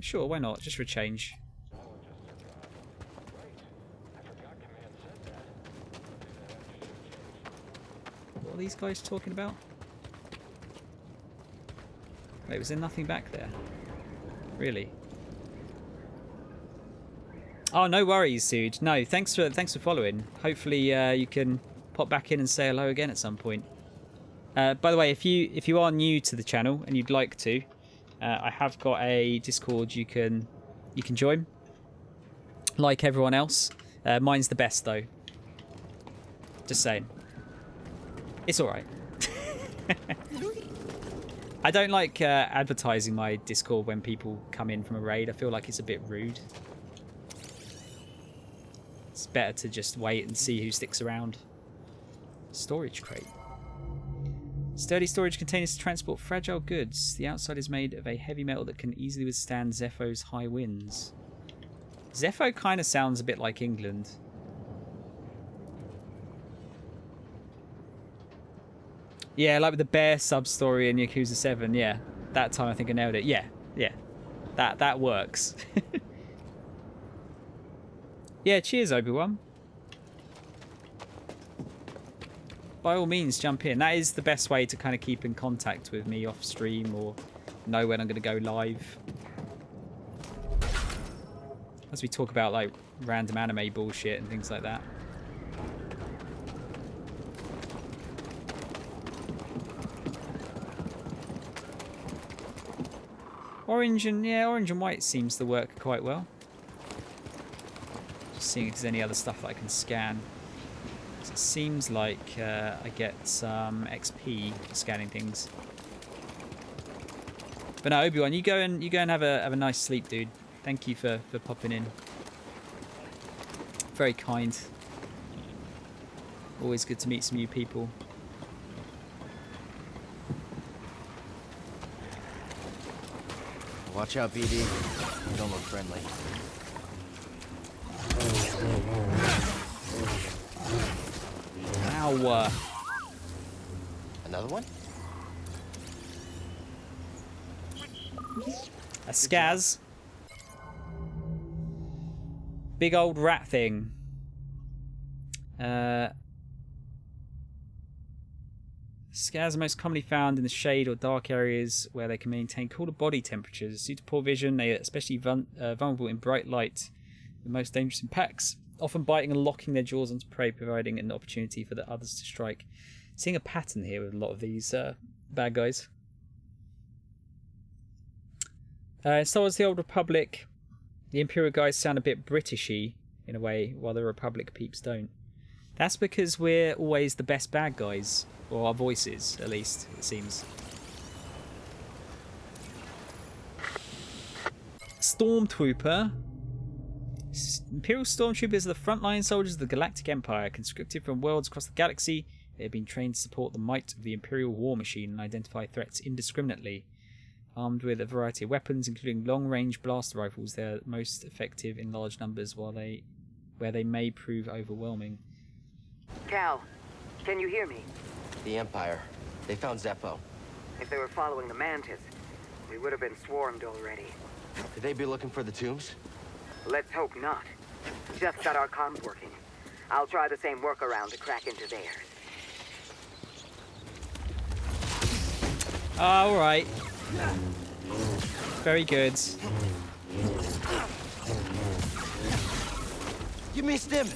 Sure, why not? Just for a change. What are these guys talking about? Wait, was there nothing back there? Really? Oh, no worries, Sude. No, thanks for following. Hopefully, you can pop back in and say hello again at some point. By the way, if you are new to the channel and you'd like to, I have got a Discord you can join. Like everyone else, mine's the best though. Just saying. It's all right. I don't like advertising my Discord when people come in from a raid. I feel like it's a bit rude. It's better to just wait and see who sticks around. Storage crate. Sturdy storage containers to transport fragile goods. The outside is made of a heavy metal that can easily withstand Zepho's high winds. Zepho kind of sounds a bit like England. Yeah, like with the bear sub-story in Yakuza 7. Yeah, that time I think I nailed it. Yeah. That works. Yeah, cheers, Obi-Wan. By all means, jump in. That is the best way to kind of keep in contact with me off stream or know when I'm going to go live. As we talk about like random anime bullshit and things like that. Orange and white seems to work quite well. Just seeing if there's any other stuff that I can scan. It seems like I get some XP for scanning things. But no, Obi-Wan, you go and have a nice sleep, dude. Thank you for popping in. Very kind. Always good to meet some new people. Watch out, BD. You don't look friendly. Ow. Another one? A Skaz. Big old rat thing. Skaz are most commonly found in the shade or dark areas where they can maintain cooler body temperatures. Due to poor vision, they are especially vulnerable in bright light. The most dangerous in packs, often biting and locking their jaws onto prey, providing an opportunity for the others to strike. Seeing a pattern here with a lot of these bad guys. In Star Wars: The Old Republic, the Imperial guys sound a bit Britishy in a way, while the Republic peeps don't. That's because we're always the best bad guys, or our voices, at least, it seems. Stormtrooper. Imperial Stormtroopers are the frontline soldiers of the Galactic Empire, conscripted from worlds across the galaxy. They have been trained to support the might of the Imperial war machine and identify threats indiscriminately. Armed with a variety of weapons, including long-range blaster rifles, they are most effective in large numbers where they may prove overwhelming. Cal, can you hear me? The Empire. They found Zepho. If they were following the Mantis, we would have been swarmed already. Could they be looking for the tombs? Let's hope not. Just got our comms working. I'll try the same workaround to crack into theirs. All right. Very good. You missed him.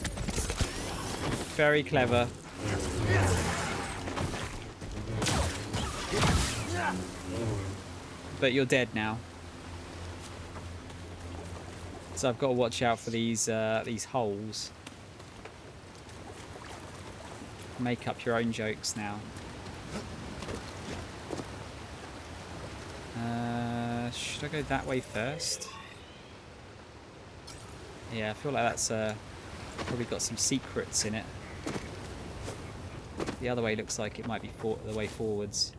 Very clever. But you're dead now. So I've got to watch out for these holes. Make up your own jokes now. Should I go that way first? Yeah, I feel like that's probably got some secrets in it. The other way looks like it might be the way forwards.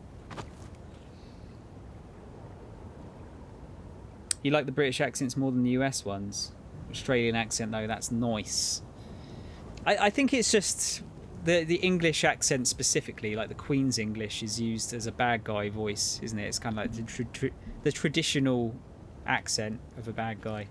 You like the British accents more than the US ones? Australian accent, though, that's nice. I think it's just the English accent specifically, like the Queen's English, is used as a bad guy voice, isn't it? It's kind of like the traditional accent of a bad guy.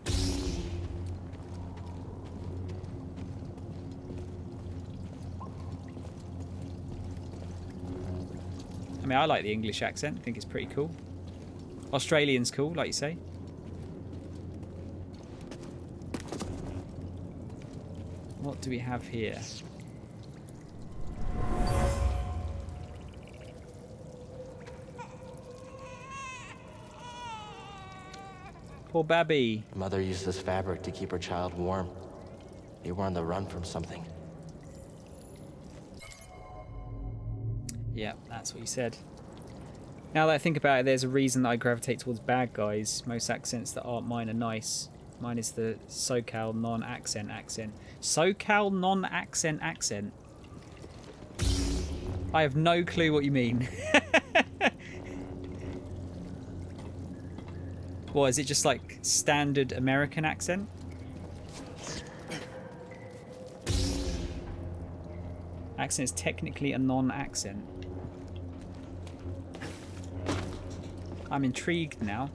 I mean, I like the English accent. I think it's pretty cool. Australian's cool, like you say. What do we have here? Poor Babby. Mother used this fabric to keep her child warm. They were on the run from something. Yeah, that's what you said. Now that I think about it, there's a reason that I gravitate towards bad guys. Most accents that aren't mine are nice. Mine is the SoCal non-accent accent. SoCal non-accent accent. I have no clue what you mean. What, is it just like standard American accent? Accent is technically a non-accent. I'm intrigued now.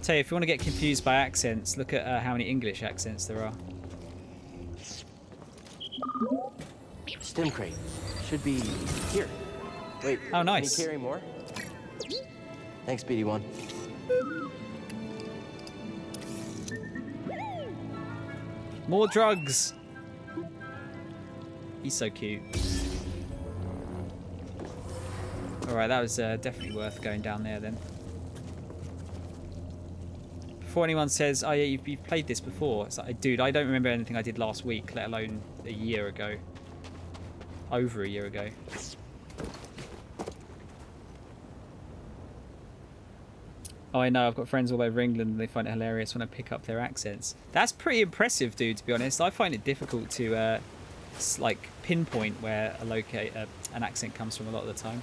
Tell you, if you want to get confused by accents, look at how many English accents there are. Stim crate. Should be here. Wait, oh, nice. Can you carry more? Thanks, BD1. More drugs. He's so cute. Alright, that was definitely worth going down there then. Before anyone says, oh yeah, you've played this before. It's like, dude, I don't remember anything I did last week, let alone a year ago. Over a year ago. Oh, I know, I've got friends all over England and they find it hilarious when I pick up their accents. That's pretty impressive, dude, to be honest. I find it difficult to like pinpoint where an accent comes from a lot of the time.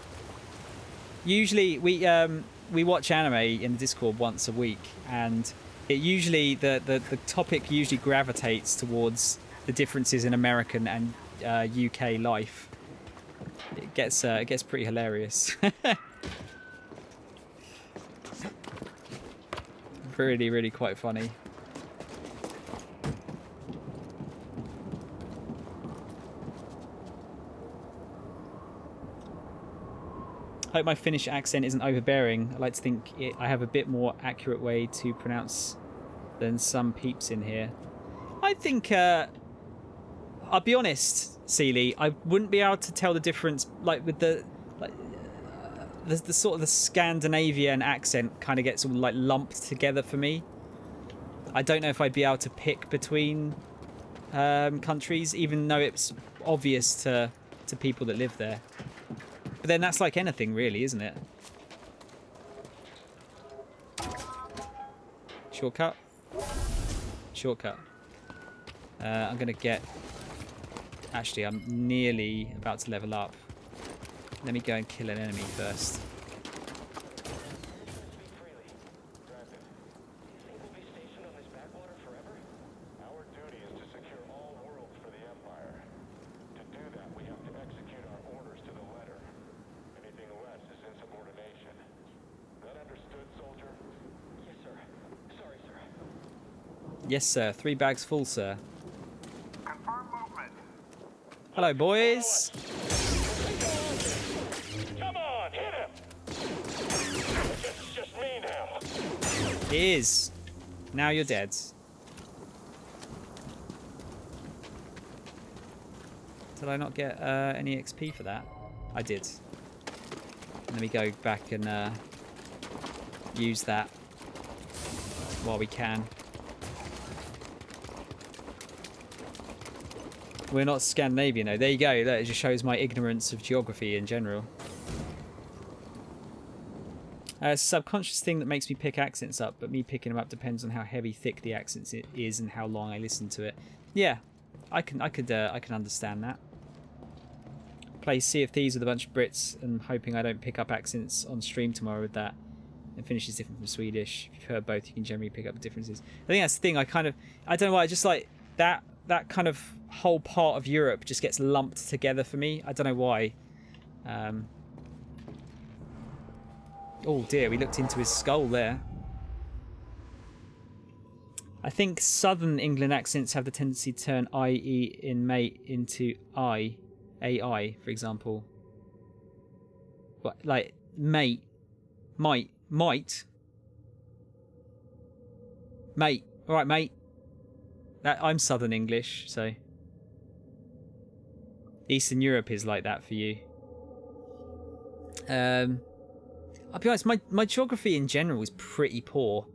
Usually we watch anime in the Discord once a week, and it usually the topic usually gravitates towards the differences in American and UK life. It gets pretty hilarious. Really, really quite funny. Hope my Finnish accent isn't overbearing. I like to think I have a bit more accurate way to pronounce than some peeps in here. I think, I'll be honest, Seeley, I wouldn't be able to tell the difference, like with the sort of the Scandinavian accent kind of gets all like lumped together for me. I don't know if I'd be able to pick between countries, even though it's obvious to people that live there. But then that's like anything, really, isn't it? Shortcut? Shortcut. I'm going to get... Actually, I'm nearly about to level up. Let me go and kill an enemy first. Yes, sir. 3 bags full, sir. Hello, boys. Come on, hit him! It's just me now. It is. Now you're dead. Did I not get any XP for that? I did. Let me go back and use that while we can. We're not Scandinavian, though. There you go. That just shows my ignorance of geography in general. It's a subconscious thing that makes me pick accents up, but me picking them up depends on how heavy, thick the accent is and how long I listen to it. Yeah, I can understand that. play Sea of Thieves with a bunch of Brits and hoping I don't pick up accents on stream tomorrow with that. And Finnish is different from Swedish. If you've heard both, you can generally pick up the differences. I think that's the thing. I don't know why. I just like that kind of whole part of Europe just gets lumped together for me. I don't know why. Oh dear, we looked into his skull there. I think southern England accents have the tendency to turn IE in mate into AI, for example. What, like mate, might, mate. All right, mate. I'm southern English, so Eastern Europe is like that for you. I'll be honest, my geography in general is pretty poor.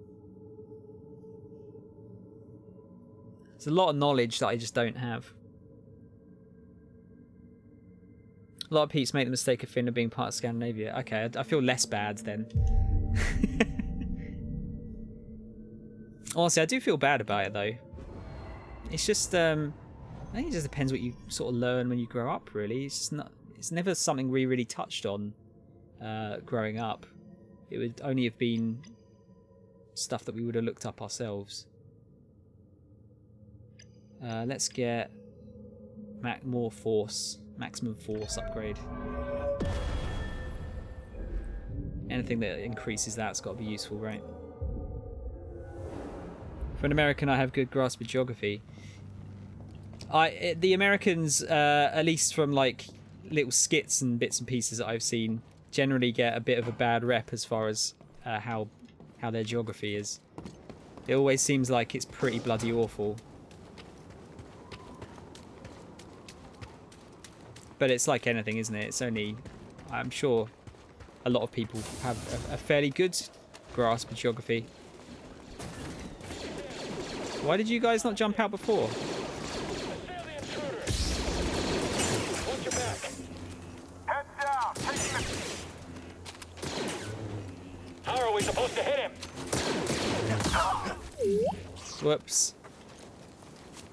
There's a lot of knowledge that I just don't have. A lot of peeps make the mistake of Finland being part of Scandinavia. Okay, I feel less bad then. Honestly, I do feel bad about it though. It's just, I think it just depends what you sort of learn when you grow up. Really, it's never something we really touched on growing up. It would only have been stuff that we would have looked up ourselves. Let's get more force, maximum force upgrade. Anything that increases that's got to be useful, right? For an American, I have good grasp of geography. The Americans, at least from like little skits and bits and pieces that I've seen, generally get a bit of a bad rep as far as how their geography is. It always seems like it's pretty bloody awful. But it's like anything, isn't it? It's only, I'm sure a lot of people have a fairly good grasp of geography. Why did you guys not jump out before? How are we supposed to hit him? Whoops.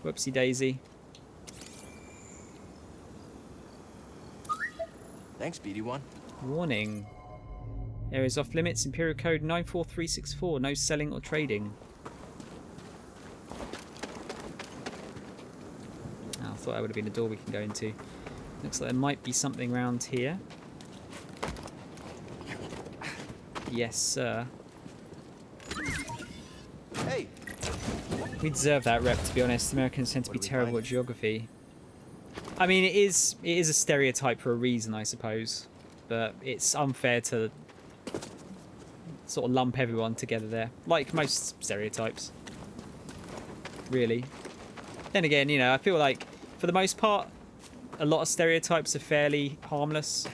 Whoopsie daisy. Thanks, BD1. Warning. Areas off limits. Imperial Code 94364. No selling or trading. Oh, I thought that would have been a door we can go into. Looks like there might be something around here. Yes, sir. Hey. We deserve that rep, to be honest. Americans tend to be terrible at geography. I mean, it is a stereotype for a reason, I suppose. But it's unfair to sort of lump everyone together there. Like most stereotypes. Really. Then again, you know, I feel like, for the most part, a lot of stereotypes are fairly harmless.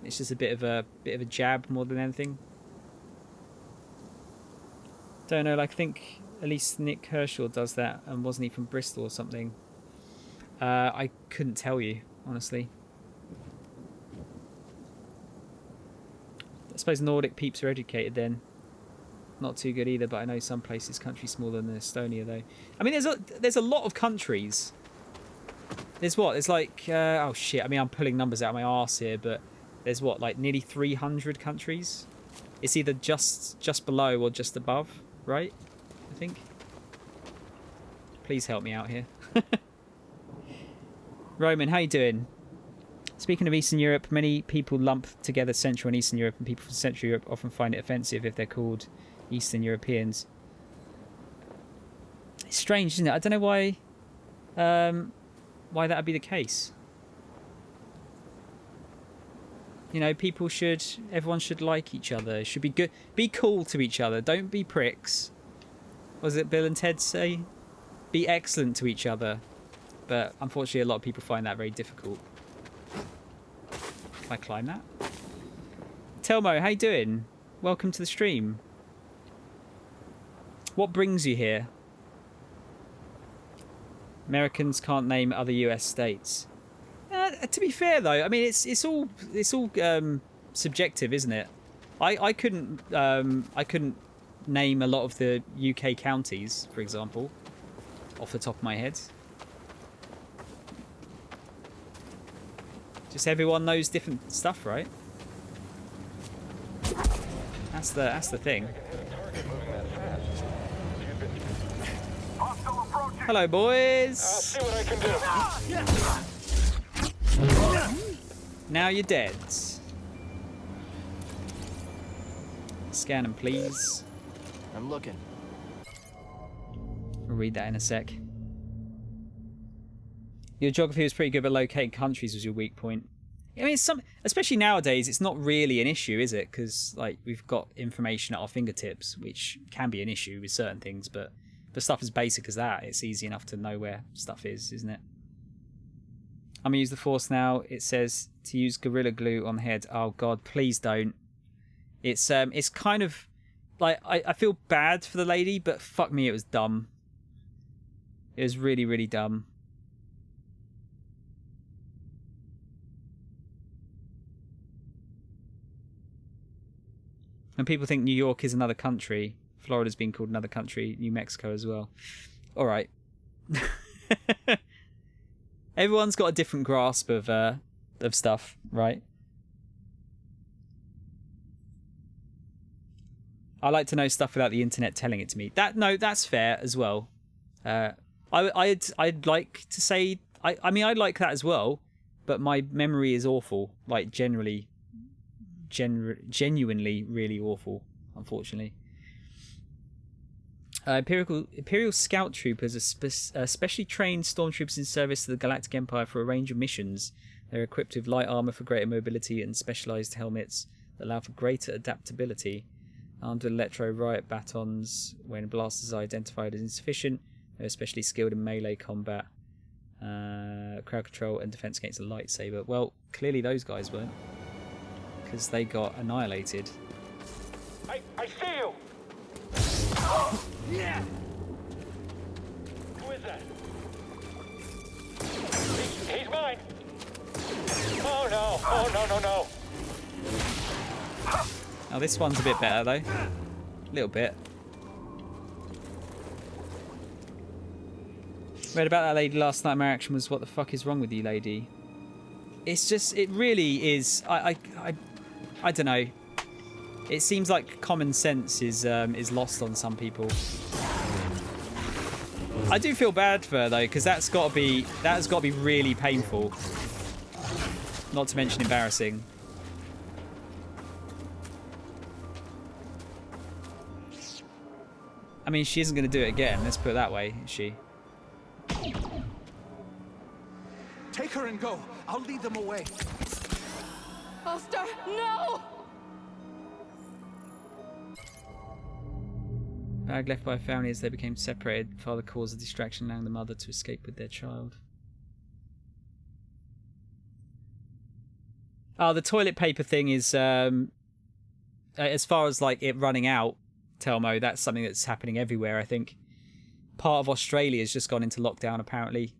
It's just a bit of a jab more than anything. Don't know, like I think at least Nick Herschel does that, and wasn't he from Bristol or something? I couldn't tell you, honestly. I suppose Nordic peeps are educated then. Not too good either, but I know some places, countries smaller than Estonia though. I mean, there's a lot of countries. There's what? There's like, oh shit, I mean, I'm pulling numbers out of my arse here, but there's what, like nearly 300 countries? It's either just below or just above, right? I think. Please help me out here. Roman, how you doing? Speaking of Eastern Europe, many people lump together Central and Eastern Europe, and people from Central Europe often find it offensive if they're called Eastern Europeans. It's strange, isn't it? I don't know why that would be the case. You know, everyone should like each other. Should be good, be cool to each other. Don't be pricks. What was it Bill and Ted say? Be excellent to each other. But unfortunately, a lot of people find that very difficult. Can I climb that? Telmo, how you doing? Welcome to the stream. What brings you here? Americans can't name other US states. To be fair, though, I mean it's all subjective, isn't it? I couldn't name a lot of the UK counties, for example, off the top of my head. Just everyone knows different stuff, right? That's the thing. Hello, boys. I'll see what I can do. Now you're dead. Scan them, please. I'm looking. We'll read that in a sec. Your geography was pretty good, but locating countries was your weak point. I mean, especially nowadays, it's not really an issue, is it? Because like we've got information at our fingertips, which can be an issue with certain things. But for stuff as basic as that, it's easy enough to know where stuff is, isn't it? I'm gonna use the Force now. It says to use Gorilla Glue on the head. Oh God, please don't. It's kind of like I feel bad for the lady, but fuck me, it was dumb. It was really, really dumb. And people think New York is another country. Florida's been called another country. New Mexico as well. All right. Everyone's got a different grasp of stuff, right? I like to know stuff without the internet telling it to me. That's fair as well. I'd like to say I mean I'd like that as well, but my memory is awful. Like genuinely really awful, unfortunately. Imperial Scout Troopers are specially trained stormtroopers in service to the Galactic Empire for a range of missions. They're equipped with light armor for greater mobility and specialized helmets that allow for greater adaptability. Armed with electro riot batons when blasters are identified as insufficient. They're especially skilled in melee combat, crowd control, and defense against a lightsaber. Well, clearly those guys weren't, because they got annihilated. I see you! Yeah! Who is that? He's mine! Oh no! Oh no! Oh, this one's a bit better though. A little bit. Read about that lady last night. My reaction was, "What the fuck is wrong with you, lady?" It's just, it really is. I don't know. It seems like common sense is lost on some people. I do feel bad for her though, because that's got to be really painful. Not to mention embarrassing. I mean, she isn't going to do it again. Let's put it that way, is she? Take her and go. I'll lead them away. Ulster, no! Bag left by a family as they became separated. Father caused a distraction, allowing the mother to escape with their child. Oh, the toilet paper thing is, as far as like it running out, Telmo, that's something that's happening everywhere, I think. Part of Australia has just gone into lockdown, apparently,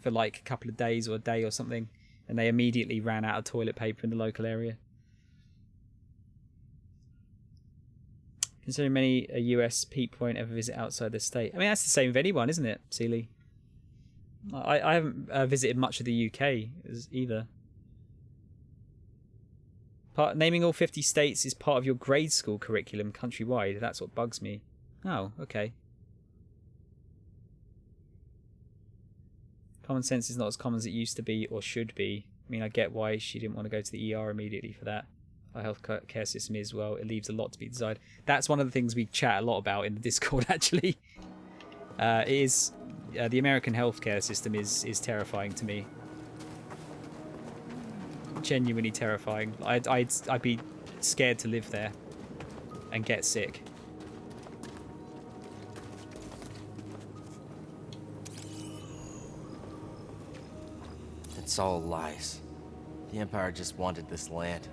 for like a couple of days or a day or something, and they immediately ran out of toilet paper in the local area. Considering many a US people won't ever visit outside their state. I mean, that's the same with anyone, isn't it, Seeley? I haven't visited much of the UK either. Naming all 50 states is part of your grade school curriculum countrywide. That's what bugs me. Oh, okay. Common sense is not as common as it used to be or should be. I mean, I get why she didn't want to go to the ER immediately for that. Our healthcare system is, well, it leaves a lot to be desired. That's one of the things we chat a lot about in the Discord, actually. It is the American healthcare system is terrifying to me. Genuinely terrifying. I'd be scared to live there and get sick. It's all lies. The Empire just wanted this land.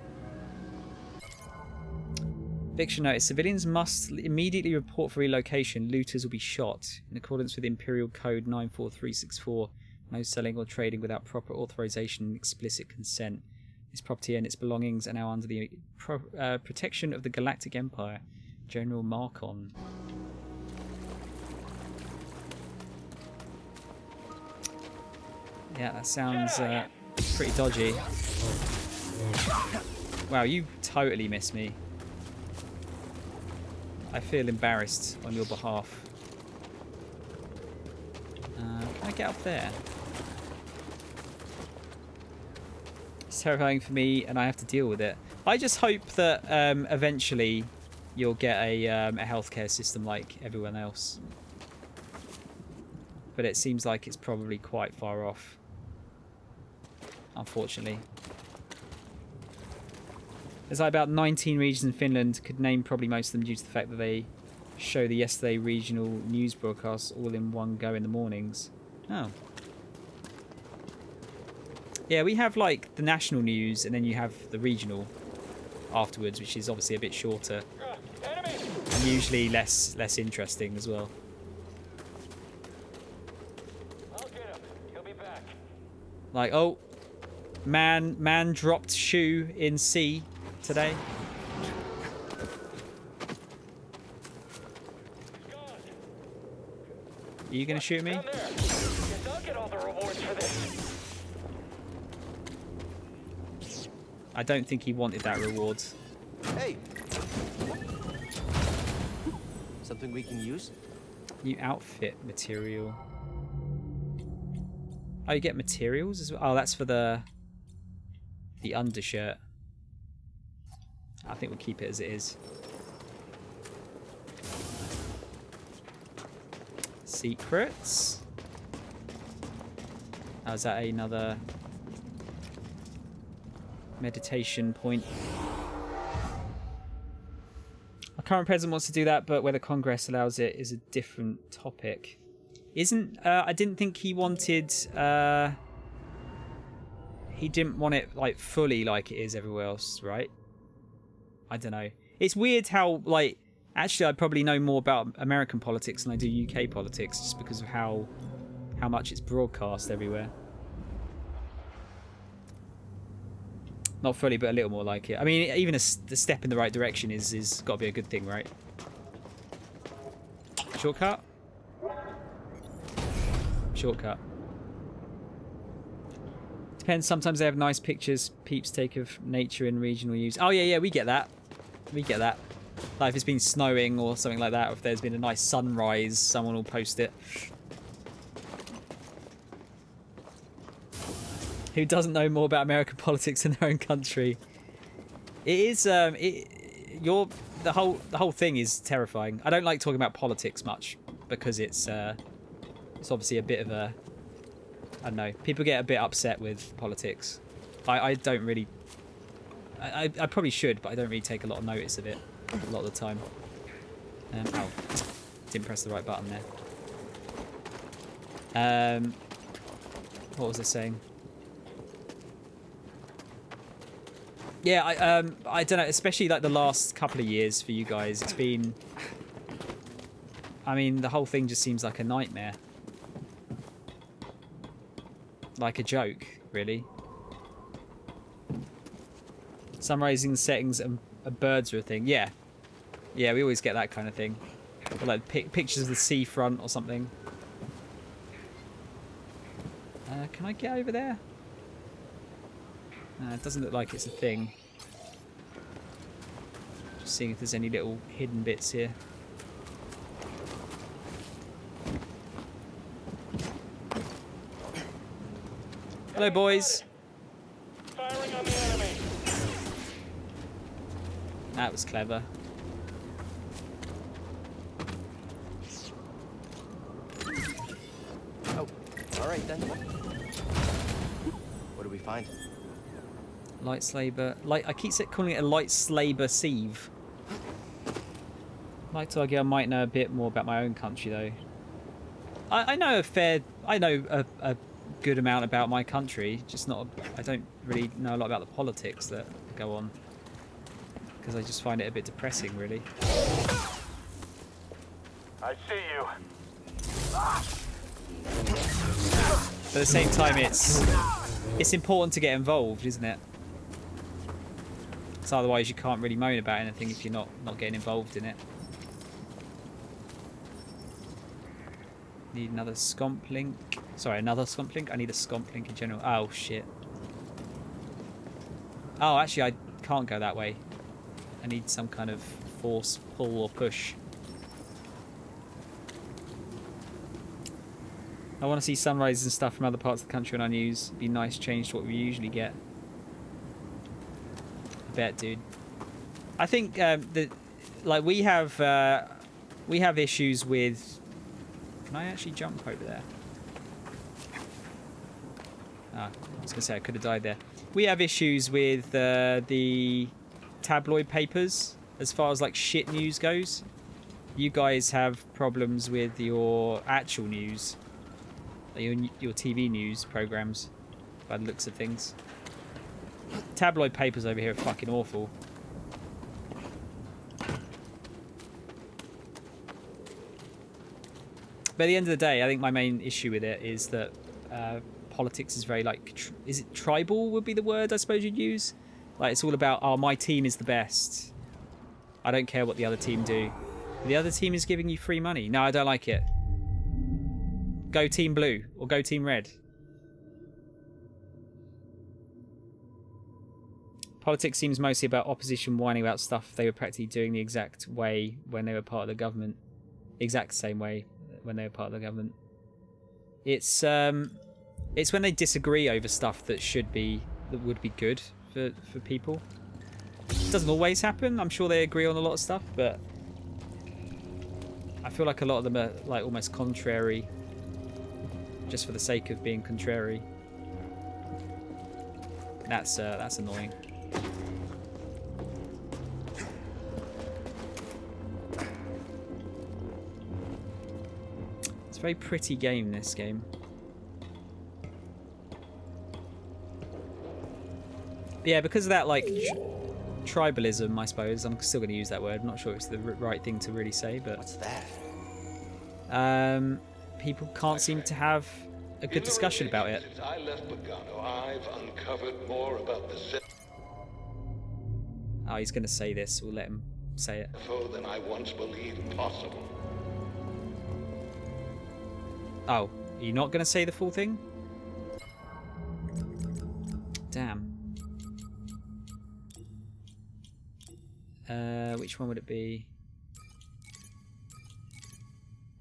Fiction notice: civilians must immediately report for relocation. Looters will be shot. In accordance with Imperial Code 94364, no selling or trading without proper authorization and explicit consent. This property and its belongings are now under the protection of the Galactic Empire. General Marcon. Yeah, that sounds Pretty dodgy. Wow, you totally missed me. I feel embarrassed on your behalf. Can I get up there? It's terrifying for me, and I have to deal with it. I just hope that eventually you'll get a healthcare system like everyone else. But it seems like it's probably quite far off, unfortunately. There's like about 19 regions in Finland. Could name probably most of them due to the fact that they show the yesterday regional news broadcasts all in one go in the mornings. Oh. Yeah, we have like the national news and then you have the regional afterwards, which is obviously a bit shorter. And usually less interesting as well. I'll get him. He'll be back. Like, oh, man dropped shoe in sea today. Are you gonna shoot me? Guess I'll get all the rewards for this. I don't think he wanted that reward. Hey! Something we can use? New outfit material. Oh, you get materials as well? Oh, that's for the undershirt. I think we'll keep it as it is. Secrets. Oh, is that another meditation point? Our current president wants to do that, but whether Congress allows it is a different topic. Isn't I didn't think he wanted he didn't want it like fully like it is everywhere else, right? I don't know. It's weird how like actually I probably know more about American politics than I do UK politics just because of how much it's broadcast everywhere. Not fully, but a little more like it. I mean, even a step in the right direction is got to be a good thing, right? Shortcut? Shortcut. Depends. Sometimes they have nice pictures peeps take of nature in regional news. Oh, yeah, we get that. We get that. Like if it's been snowing or something like that, or if there's been a nice sunrise, someone will post it. Who doesn't know more about American politics in their own country? It is the whole thing is terrifying. I don't like talking about politics much because it's obviously a bit of a, I don't know, people get a bit upset with politics. I don't really, I probably should, but I don't really take a lot of notice of it a lot of the time. Oh, didn't press the right button there. What was I saying? Yeah, I don't know, especially like the last couple of years for you guys, it's been, I mean, the whole thing just seems like a nightmare. Like a joke, really. Summarizing the settings and birds are a thing. Yeah, we always get that kind of thing. Or like pictures of the seafront or something. Can I get over there? It doesn't look like it's a thing. Just seeing if there's any little hidden bits here. Hello, boys. Firing on the enemy. That was clever. Oh, all right then. What do we find? Light slaver. I keep calling it a light slaver sieve. I'd like to argue I might know a bit more about my own country though. I know a good amount about my country, just not. I don't really know a lot about the politics that go on because I just find it a bit depressing, really. I see you. But at the same time, it's important to get involved, isn't it? So otherwise you can't really moan about anything if you're not getting involved in it. Need another scomp link. Sorry, another scomp link? I need a scomp link in general. Oh, shit. Oh, actually, I can't go that way. I need some kind of force, pull, or push. I want to see sunrises and stuff from other parts of the country on our news. It'd be nice change to what we usually get. I bet, dude. I think that, like, we have issues with. Can I actually jump over there? Ah, I was gonna say I could have died there. We have issues with the tabloid papers as far as like shit news goes. You guys have problems with your actual news, like your TV news programs, by the looks of things. Tabloid papers over here are fucking awful. But at the end of the day, I think my main issue with it is that politics is very like, is it tribal would be the word I suppose you'd use? Like it's all about, oh, my team is the best. I don't care what the other team do. The other team is giving you free money. No, I don't like it. Go team blue or go team red. Politics seems mostly about opposition whining about stuff they were practically doing the exact way when they were part of the government. Exact same way when they were part of the government. It's when they disagree over stuff that would be good for people. It doesn't always happen. I'm sure they agree on a lot of stuff, but I feel like a lot of them are like almost contrary, just for the sake of being contrary. That's annoying. It's a very pretty game, this game. Yeah, because of that, like, tribalism, I suppose. I'm still going to use that word. I'm not sure it's the right thing to really say, but... What's that? People can't seem to have a good discussion about it. Since I left Pagano, I've uncovered more about the Oh, he's going to say this. We'll let him say it. than I once believed possible. Oh, are you not going to say the full thing? Damn. Which one would it be?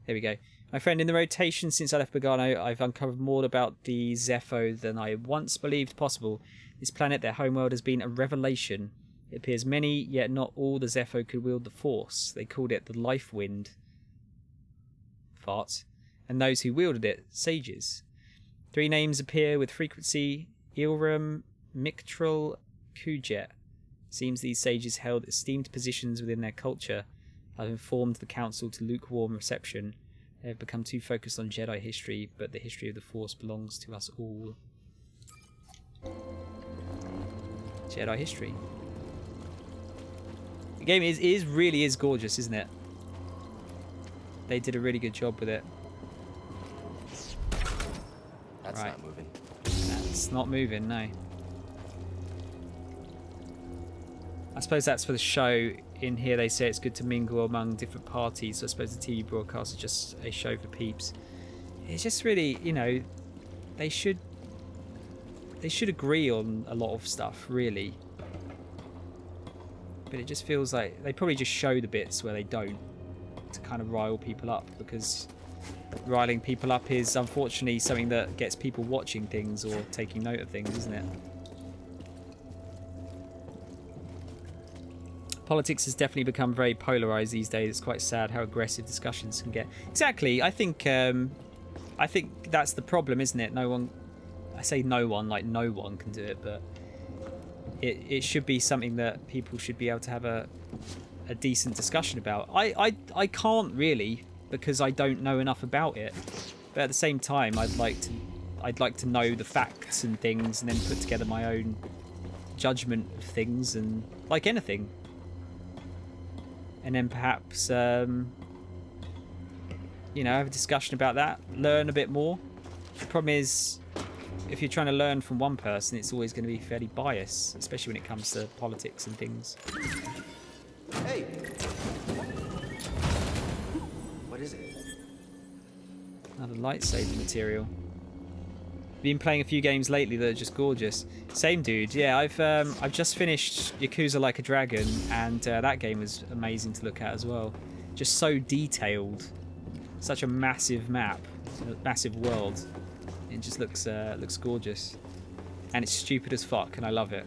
There we go. My friend, in the rotation since I left Pagano, I've uncovered more about the Zepho than I once believed possible. This planet, their homeworld, has been a revelation. It appears many, yet not all, the Zepho could wield the Force. They called it the Life Wind. Farts. And those who wielded it, sages. 3 names appear with frequency: Ilram, Mictril, Kujet. Seems these sages held esteemed positions within their culture. I've informed the council to lukewarm reception. They have become too focused on Jedi history, but the history of the Force belongs to us all. Jedi history. The game really is gorgeous, isn't it? They did a really good job with it. That's right. not moving. That's not moving, no. I suppose that's for the show. In here they say it's good to mingle among different parties, so I suppose the TV broadcast is just a show for peeps. It's just really, you know, they should agree on a lot of stuff, really. But it just feels like they probably just show the bits where they don't, to kind of rile people up, because riling people up is unfortunately something that gets people watching things or taking note of things, isn't it? Politics has definitely become very polarized these days. It's quite sad how aggressive discussions can get. Exactly. I think that's the problem, isn't it? No one, I say no one, like no one can do it, but it should be something that people should be able to have a decent discussion about. I can't really, because I don't know enough about it. But at the same time, I'd like to know the facts and things, and then put together my own judgment of things, and like anything. And then perhaps, you know, have a discussion about that, learn a bit more. The problem is, if you're trying to learn from one person, it's always going to be fairly biased, especially when it comes to politics and things. Hey! What is it? Another lightsaber material. Been playing a few games lately that are just gorgeous. Same, dude. Yeah, I've just finished Yakuza Like a Dragon, and that game was amazing to look at as well. Just so detailed, such a massive map, a massive world. It just looks gorgeous, and it's stupid as fuck, and I love it.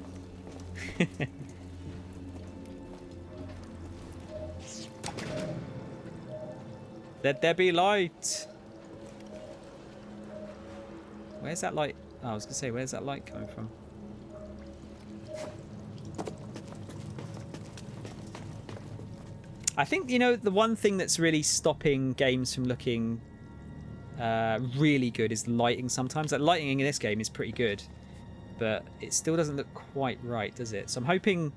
Let there be light. Where's that light? Oh, I was gonna say, where's that light coming from? I think, you know, the one thing that's really stopping games from looking really good is lighting sometimes. Like, lighting in this game is pretty good, but it still doesn't look quite right, does it? So I'm hoping,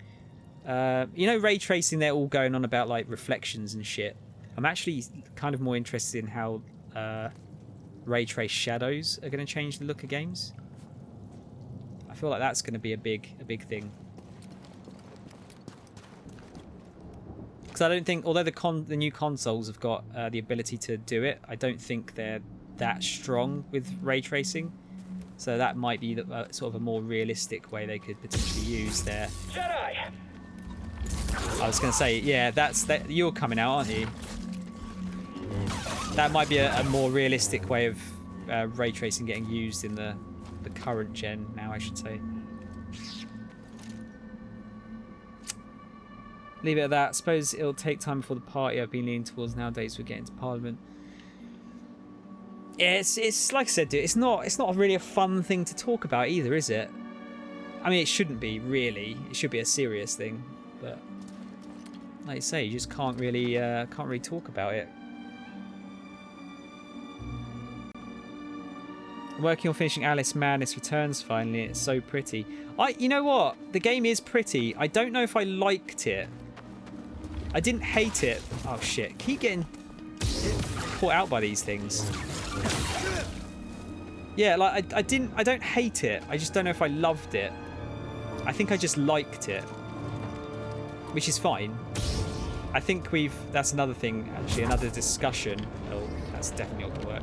you know, ray tracing, they're all going on about like reflections and shit. I'm actually kind of more interested in how ray trace shadows are going to change the look of games. I feel like that's going to be a big thing. Because I don't think, although the new consoles have got the ability to do it, I don't think they're that strong with ray tracing. So that might be sort of a more realistic way they could potentially use their... Jedi! I was going to say, yeah, you're coming out, aren't you? That might be a more realistic way of ray tracing getting used in the current gen now, I should say. Leave it at that. Suppose it'll take time before the party I've been leaning towards nowadays will get into Parliament. Yeah, it's like I said, dude, it's not really a fun thing to talk about either, is it? I mean, it shouldn't be, really. It should be a serious thing, but like you say, you just can't really talk about it. I'm working on finishing Alice Madness Returns finally. It's so pretty. You know what? The game is pretty. I don't know if I liked it. I didn't hate it. Oh shit! Keep getting caught out by these things. Yeah, like I don't hate it. I just don't know if I loved it. I think I just liked it, which is fine. I think that's another thing, actually, another discussion. Oh, that's definitely not gonna work.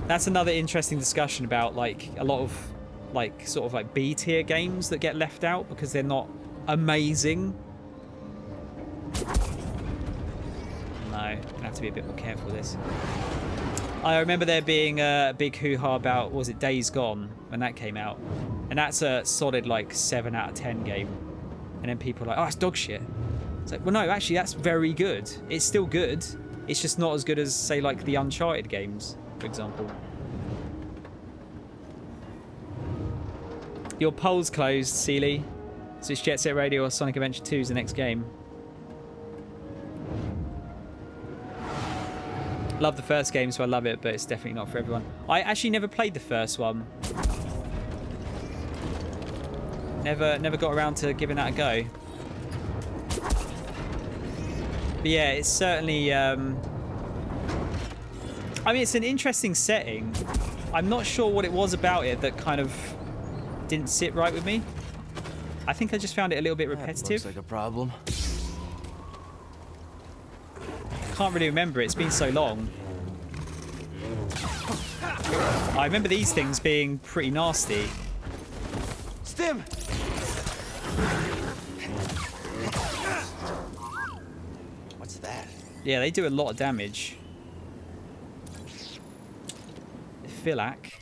That's another interesting discussion about like a lot of like sort of like B tier games that get left out because they're not amazing. No, I have to be a bit more careful with this. I remember there being a big hoo-ha about, was it Days Gone, when that came out, and that's a solid like 7 out of 10 game, and then people are like, oh, it's dog shit. It's like, well, no, actually that's very good. It's still good. It's just not as good as, say, like the Uncharted games, for example. Your poll's closed, Sealy. So it's Jet Set Radio or Sonic Adventure 2 is the next game. Love the first game, so I love it, but it's definitely not for everyone. I actually never played the first one. Never got around to giving that a go. But yeah, it's certainly... I mean, it's an interesting setting. I'm not sure what it was about it that kind of didn't sit right with me. I think I just found it a little bit repetitive. Looks like a problem. Can't really remember. It's been so long. I remember these things being pretty nasty. Stim! What's that? Yeah, they do a lot of damage. Philac.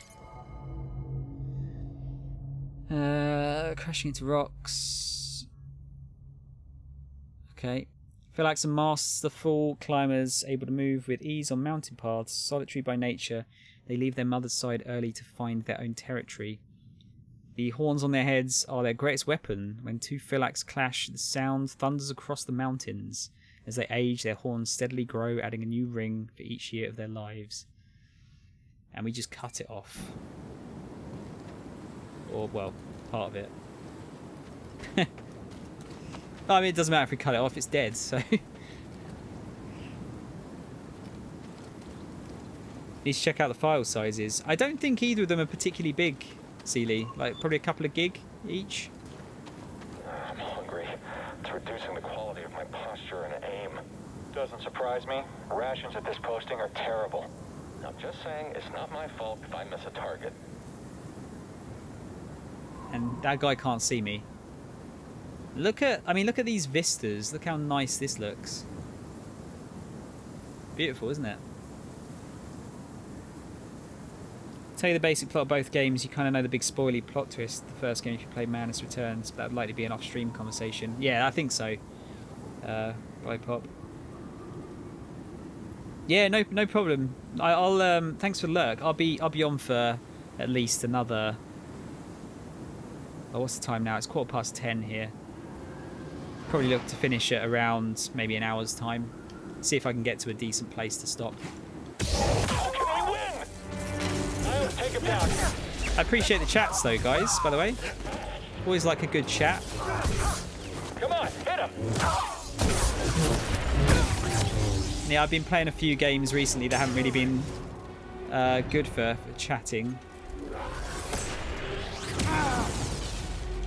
Crashing into rocks. Okay. Philax and masts the full climbers, able to move with ease on mountain paths. Solitary by nature, they leave their mother's side early to find their own territory. The horns on their heads are their greatest weapon. When two Philax clash, the sound thunders across the mountains. As they age, their horns steadily grow, adding a new ring for each year of their lives. And we just cut it off. Or, well, part of it. I mean, it doesn't matter if we cut it off, it's dead, so... Need to check out the file sizes. I don't think either of them are particularly big, Sealy. Like, probably a couple of gig each. I'm hungry. It's reducing the quality of my posture and aim. Doesn't surprise me. Rations at this posting are terrible. I'm just saying it's not my fault if I miss a target. And that guy can't see me. Look at these vistas. Look how nice this looks. Beautiful, isn't it? Tell you the basic plot of both games. You kind of know the big spoily plot twist. The first game, if you play Madness Returns, that would likely be an off-stream conversation. Yeah, I think so. By Pop. Yeah, no problem. I'll thanks for Lurk. I'll be on for at least another. Oh, what's the time now? It's 10:15 here. Probably look to finish at around maybe an hour's time. See if I can get to a decent place to stop. I appreciate the chats though, guys, by the way. Always like a good chat. Come on, hit him! Yeah, I've been playing a few games recently that haven't really been good for chatting.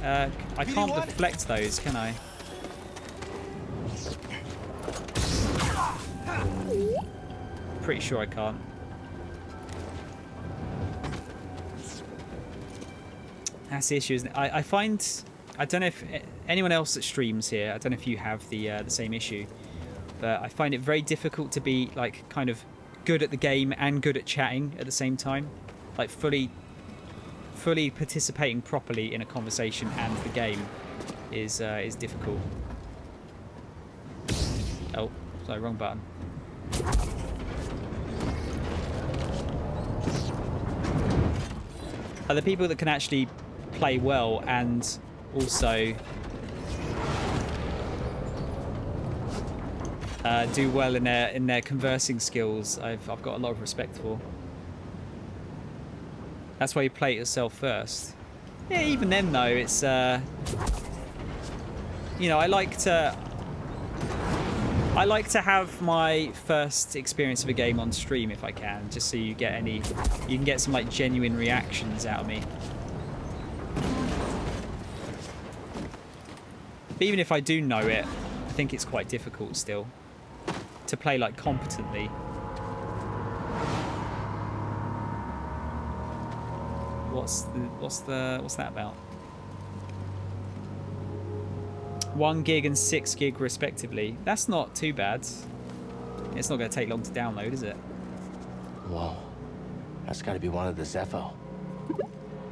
I can't deflect those, can I? Pretty sure I can't. That's the issue, isn't it? I find, I don't know if anyone else that streams here, I don't know if you have the same issue, but I find it very difficult to be like kind of good at the game and good at chatting at the same time. Like fully participating properly in a conversation and the game is difficult. Oh, sorry, wrong button. Are the people that can actually play well and also do well in their conversing skills, I've got a lot of respect for. That's why you play it yourself first. Yeah, even then though, it's you know, I like to have my first experience of a game on stream if I can, just so you can get some like genuine reactions out of me. But even if I do know it, I think it's quite difficult still to play like competently. What's that about? 1 gig and 6 gig respectively. That's not too bad. It's not going to take long to download, is it? Whoa, that's got to be one of the Zepho.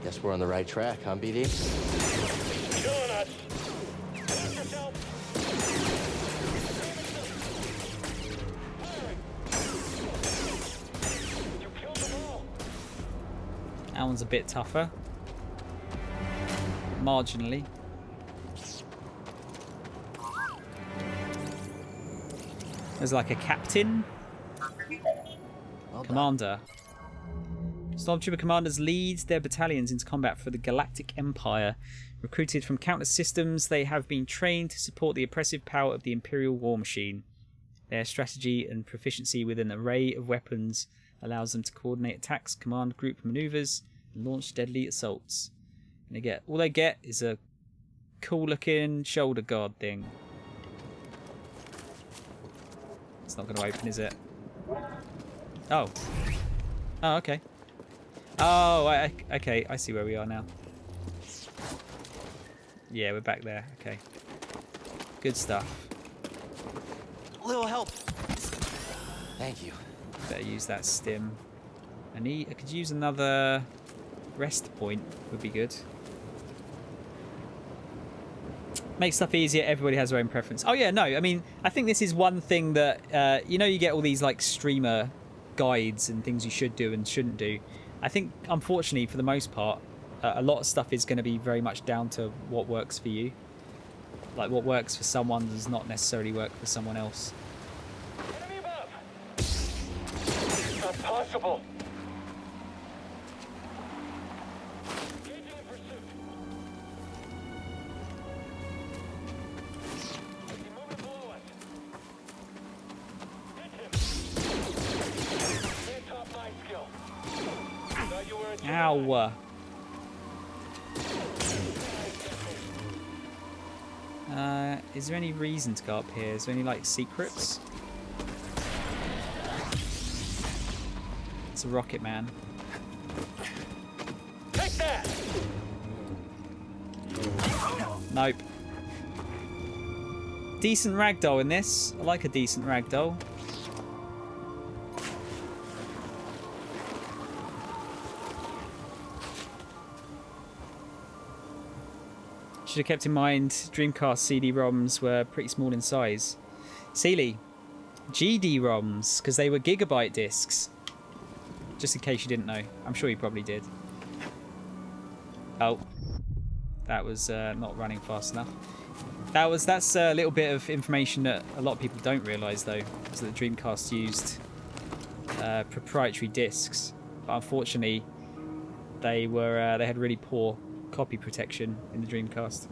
Guess we're on the right track, huh, BD? Killing us. Watch yourself. You killed them all. That one's a bit tougher. Marginally. There's like a captain. Commander. Stormtrooper commanders lead their battalions into combat for the Galactic Empire. Recruited from countless systems, they have been trained to support the oppressive power of the Imperial War Machine. Their strategy and proficiency with an array of weapons allows them to coordinate attacks, command group maneuvers, and launch deadly assaults. And all they get is a cool-looking shoulder guard thing. It's not going to open, is it? Oh. Oh, okay. Oh, okay. I see where we are now. Yeah, we're back there. Okay. Good stuff. A little help. Thank you. Better use that stim. I could use another rest point. Would be good. Make stuff easier. Everybody has their own preference. Oh yeah, no. I mean, I think this is one thing that you know, you get all these like streamer guides and things you should do and shouldn't do. I think, unfortunately, for the most part, a lot of stuff is going to be very much down to what works for you. Like what works for someone does not necessarily work for someone else. Enemy above. It's not possible. Engaging in pursuit. I see movement below us. Hit him. Can't top my skill. Thought you were a Jedi. Ow. Is there any reason to go up here? Is there any like secrets? It's a rocket man. Take that! Nope. Decent ragdoll in this. I like a decent ragdoll. Should have kept in mind Dreamcast CD-ROMs were pretty small in size. Sealy, GD-ROMs, because they were gigabyte discs. Just in case you didn't know. I'm sure you probably did. Oh. That was not running fast enough. That's a little bit of information that a lot of people don't realise though, is that the Dreamcast used proprietary discs, but unfortunately they had really poor copy protection in the Dreamcast.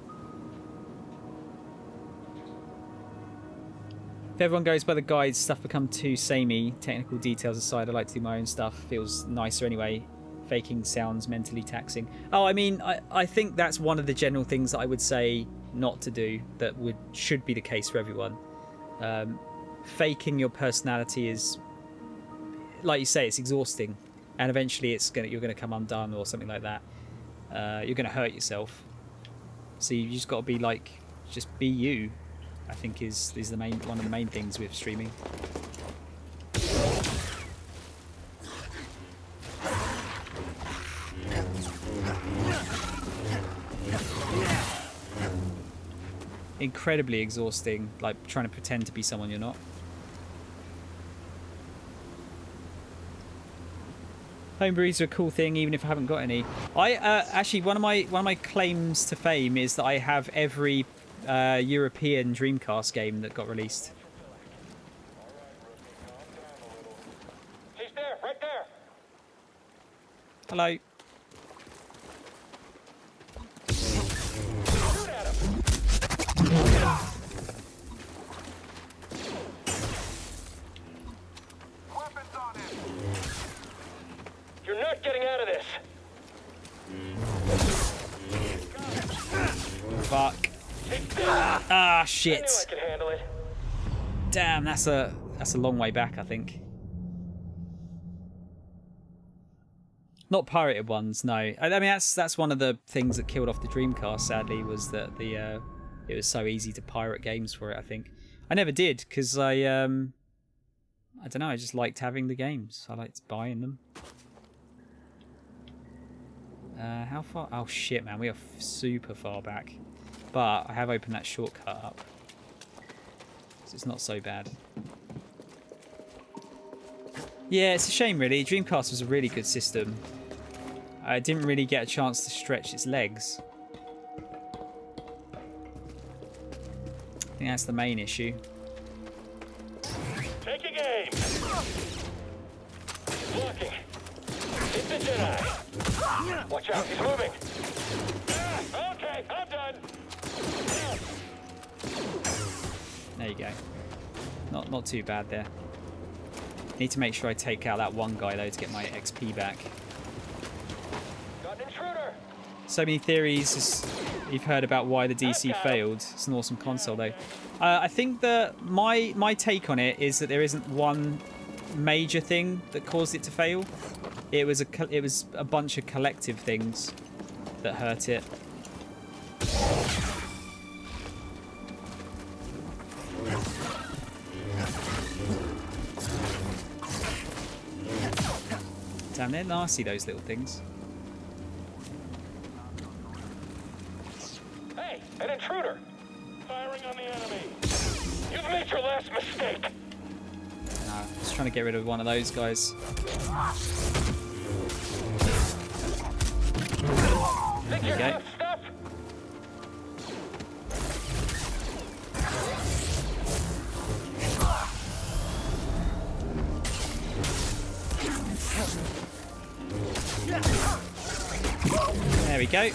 If everyone goes by the guides, stuff become too samey. Technical details aside, I like to do my own stuff. Feels nicer anyway. Faking sounds mentally taxing. Oh, I mean, I think that's one of the general things that I would say not to do that should be the case for everyone. Faking your personality is, like you say, it's exhausting, and eventually you're gonna come undone or something like that. You're gonna hurt yourself. So you just got to be like, just be you. I think is one of the main things with streaming. Incredibly exhausting, like trying to pretend to be someone you're not. Homebrews are a cool thing, even if I haven't got any. I actually one of my claims to fame is that I have every European Dreamcast game that got released. He's there, right there. Hello. Shoot at him. Weapons on him. You're not getting out of this. Fuck. Ah, shit. I knew I could handle it. Damn, that's a long way back, I think. Not pirated ones, no. I mean, that's one of the things that killed off the Dreamcast, sadly, was that it was so easy to pirate games for it, I think. I never did, because I don't know, I just liked having the games. I liked buying them. How far? Oh, shit, man, we are super far back. But I have opened that shortcut up, so it's not so bad. Yeah, it's a shame, really. Dreamcast was a really good system. I didn't really get a chance to stretch its legs. I think that's the main issue. Taking aim. Blocking. It's a Jedi. Watch out, he's moving. Okay, I'm done. There you go. Not too bad there. Need to make sure I take out that one guy though to get my XP back. Got an intruder. So many theories you've heard about why the DC failed. It's an awesome console though. I think that my take on it is that there isn't one major thing that caused it to fail. It was a bunch of collective things that hurt it. Damn, they're nasty, those little things. Hey, an intruder! Firing on the enemy. You've made your last mistake. No, just trying to get rid of one of those guys. Think There you go. Stuff? There we go.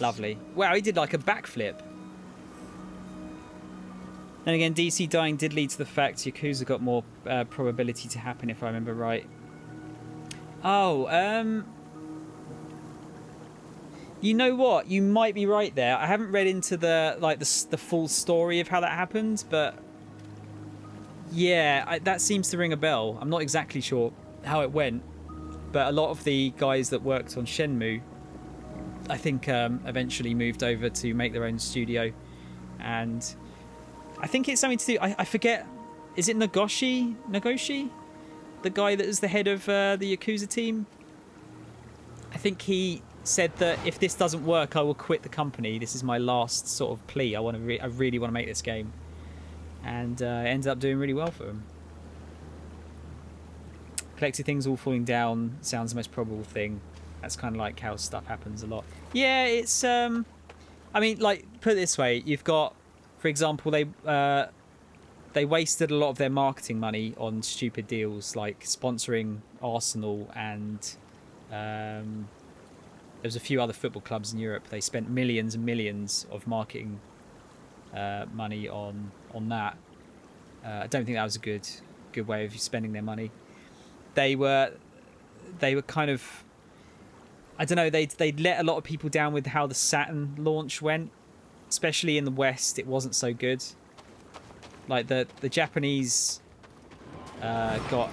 Lovely. Wow, he did like a backflip. And again, DC dying did lead to the fact Yakuza got more probability to happen, if I remember right. Oh, You know what? You might be right there. I haven't read into the full story of how that happened, but yeah, that seems to ring a bell. I'm not exactly sure how it went, but a lot of the guys that worked on Shenmue, I think, eventually moved over to make their own studio, and I think it's something to do. I forget. Is it Nagoshi? The guy that is the head of the Yakuza team? I think he said that if this doesn't work, I will quit the company. This is my last sort of plea. I really want to make this game, and it ended up doing really well for him. Collected things all falling down sounds the most probable thing. That's kind of like how stuff happens a lot. Yeah, it's I mean, like, put it this way: you've got, for example, they wasted a lot of their marketing money on stupid deals like sponsoring Arsenal and. There's a few other football clubs in Europe. They spent millions and millions of marketing money on that. I don't think that was a good way of spending their money. They were kind of, I don't know. They'd let a lot of people down with how the Saturn launch went, especially in the West. It wasn't so good. Like the Japanese got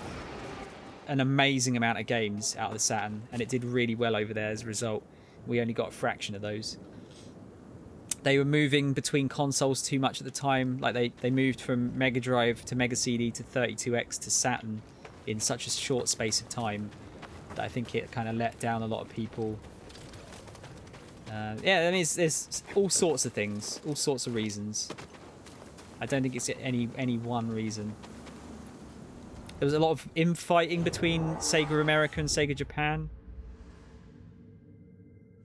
an amazing amount of games out of the Saturn, and it did really well over there as a result. We only got a fraction of those. They were moving between consoles too much at the time. Like they moved from Mega Drive to Mega CD to 32X to Saturn in such a short space of time that I think it kind of let down a lot of people. Yeah, I mean, there's all sorts of things, all sorts of reasons. I don't think it's any one reason. There was a lot of infighting between Sega America and Sega Japan.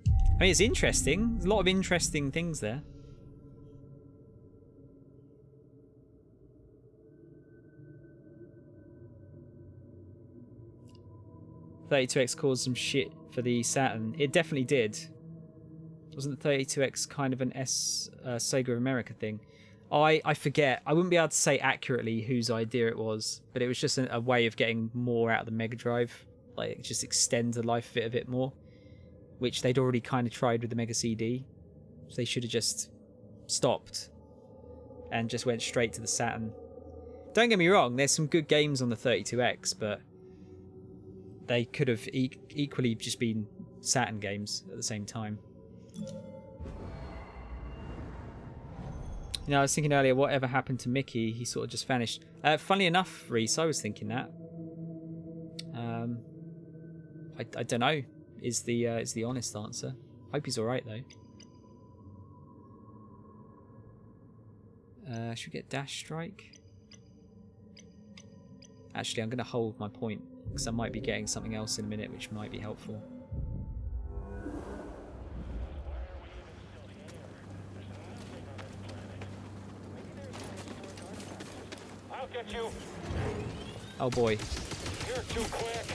I mean, it's interesting. There's a lot of interesting things there. .32X caused some shit for the Saturn. It definitely did. Wasn't the .32X kind of an Sega America thing? I forget. I wouldn't be able to say accurately whose idea it was, but it was just a way of getting more out of the Mega Drive. Like, just extend the life of it a bit more, which they'd already kind of tried with the Mega CD. So they should have just stopped and just went straight to the Saturn. Don't get me wrong, there's some good games on the 32X, but they could have equally just been Saturn games at the same time. You know, I was thinking earlier, whatever happened to Mickey? He sort of just vanished. Funnily enough, Reese, I was thinking that. I don't know. Is the honest answer. Hope he's all right though. Should we get Dash Strike? Actually, I'm going to hold my point because I might be getting something else in a minute, which might be helpful. Get you. Oh boy. You're too quick.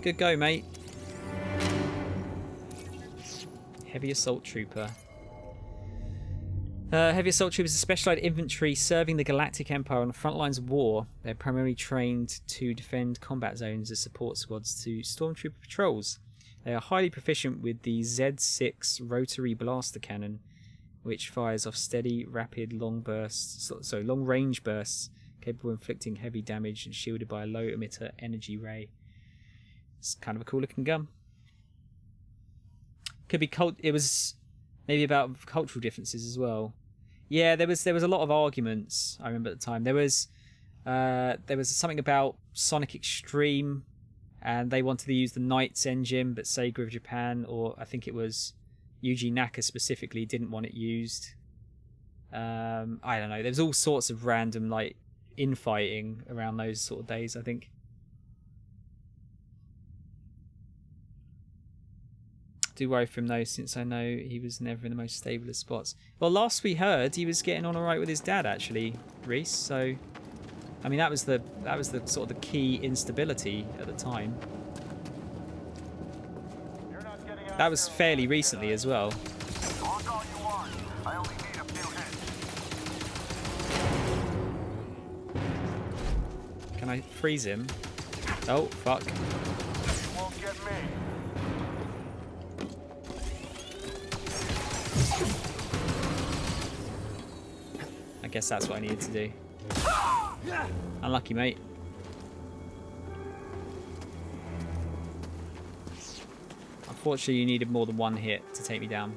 Good go, mate. Heavy Assault Trooper. Heavy Assault Troopers are specialized infantry serving the Galactic Empire on the front lines of war. They're primarily trained to defend combat zones as support squads to stormtrooper patrols. They are highly proficient with the Z6 rotary blaster cannon, which fires off steady, rapid, long-range bursts, capable of inflicting heavy damage and shielded by a low-emitter energy ray. It's kind of a cool-looking gun. Could be it was maybe about cultural differences as well. Yeah, there was a lot of arguments. I remember at the time there was something about Sonic Extreme. And they wanted to use the Knights engine, but Sega of Japan, or I think it was Yuji Naka specifically, didn't want it used. I don't know. There's all sorts of random like infighting around those sort of days, I think. Do worry for him though, since I know he was never in the most stable of spots. Well, last we heard, he was getting on all right with his dad, actually, Reese. So. I mean, that was the sort of the key instability at the time. That was fairly recently as well. freeze him. Oh, fuck. Won't get me. I guess that's what I needed to do. Unlucky, mate. Unfortunately, you needed more than one hit to take me down.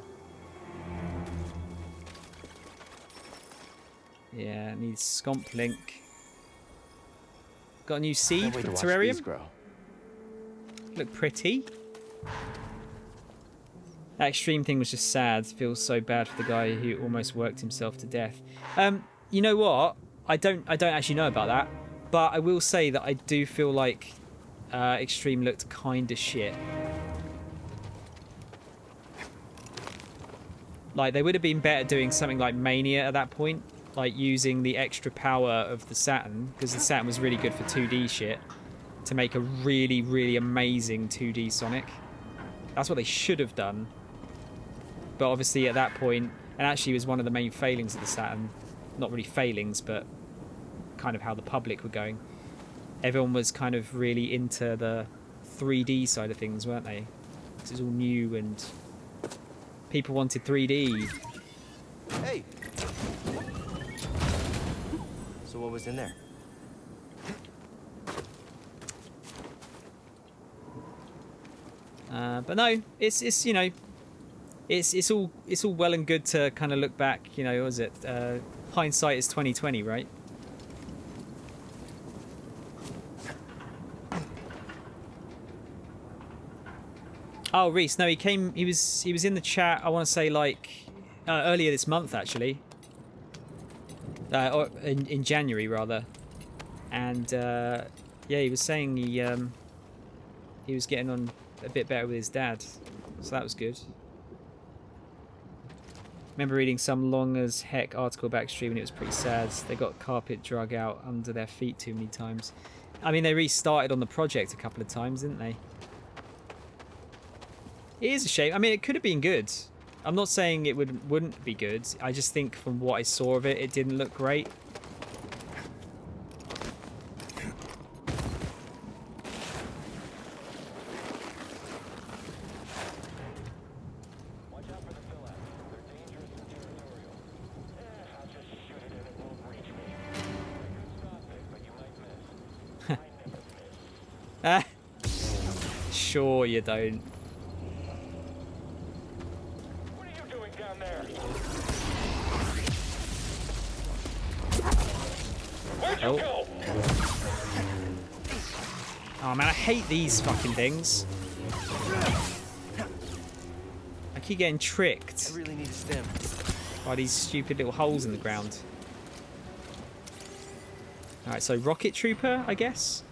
Yeah, needs Scomp Link. Got a new seed for the terrarium. Look pretty. That extreme thing was just sad. Feels so bad for the guy who almost worked himself to death. You know what? I don't actually know about that, but I will say that I do feel like extreme looked kind of shit. Like, they would have been better doing something like Mania at that point, like using the extra power of the Saturn, because the Saturn was really good for 2D shit, to make a really, really amazing 2D Sonic. That's what they should have done. But obviously at that point, and actually it was one of the main failings of the Saturn, not really failings, but kind of how the public were going. Everyone was kind of really into the 3D side of things, weren't they? This is all new and people wanted 3D. Hey! So what was in there? But no, it's you know, it's all well and good to kind of look back. You know, what was it? Hindsight is 20/20, right? Oh, Reese, no, he was in the chat. I want to say like earlier this month actually, or in January rather, and yeah, he was saying he was getting on a bit better with his dad, so that was good. Remember reading some long as heck article about Extreme and it was pretty sad. They got carpet drug out under their feet too many times. I mean, they restarted on the project a couple of times, didn't they? It is a shame. I mean, it could have been good. I'm not saying it wouldn't be good. I just think from what I saw of it, it didn't look great. Sure you don't. What are you doing down there? Where'd you go? Oh man, I hate these fucking things. I keep getting tricked. I really need a stem. By these stupid little holes in the ground. Alright, so Rocket Trooper, I guess?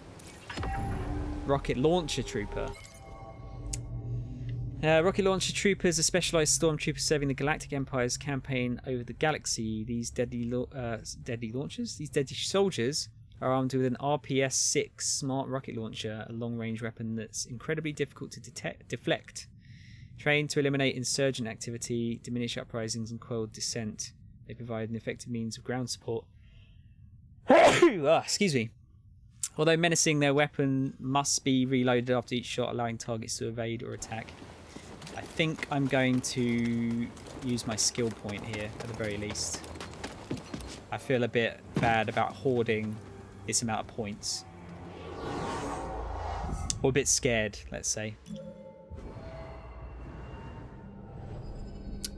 Rocket Launcher Trooper. Rocket Launcher Troopers are specialised stormtroopers serving the Galactic Empire's campaign over the galaxy. These deadly launchers? These deadly soldiers are armed with an RPS-6 smart rocket launcher, a long-range weapon that's incredibly difficult to deflect. Trained to eliminate insurgent activity, diminish uprisings and quell dissent, they provide an effective means of ground support. Excuse me. Although menacing, their weapon must be reloaded after each shot, allowing targets to evade or attack. I think I'm going to use my skill point here, at the very least. I feel a bit bad about hoarding this amount of points. Or a bit scared, let's say.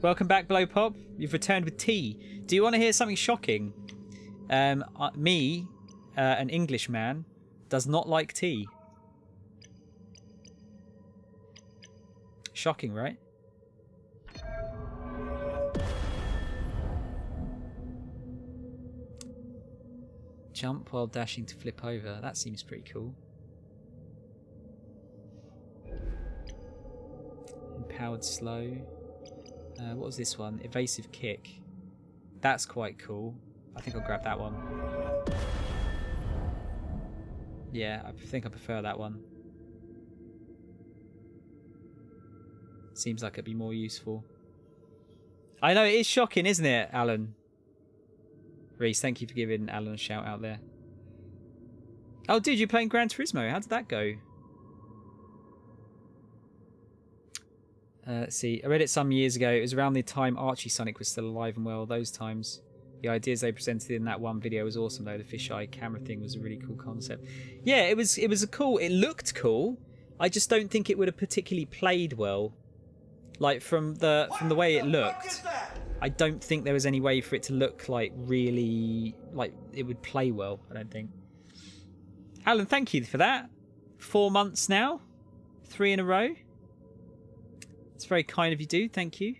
Welcome back, Blowpop. You've returned with tea. Do you want to hear something shocking? Me, an Englishman, does not like tea. Shocking, right? Jump while dashing to flip over. That seems pretty cool. Empowered slow. What was this one? Evasive kick. That's quite cool. I think I'll grab that one. Yeah, I think I prefer that one. Seems like it'd be more useful. I know, it is shocking, isn't it, Alan? Reese, thank you for giving Alan a shout out there. Oh, dude, you're playing Gran Turismo. How did that go? Let's see. I read it some years ago. It was around the time Archie Sonic was still alive and well. Those times. The ideas they presented in that one video was awesome, though. The fisheye camera thing was a really cool concept. Yeah, it was a cool... It looked cool. I just don't think it would have particularly played well. Like, from the way it looked, I don't think there was any way for it to look like really... Like, it would play well, I don't think. Alan, thank you for that. 4 months now. 3 in a row. It's very kind of you, dude. Thank you.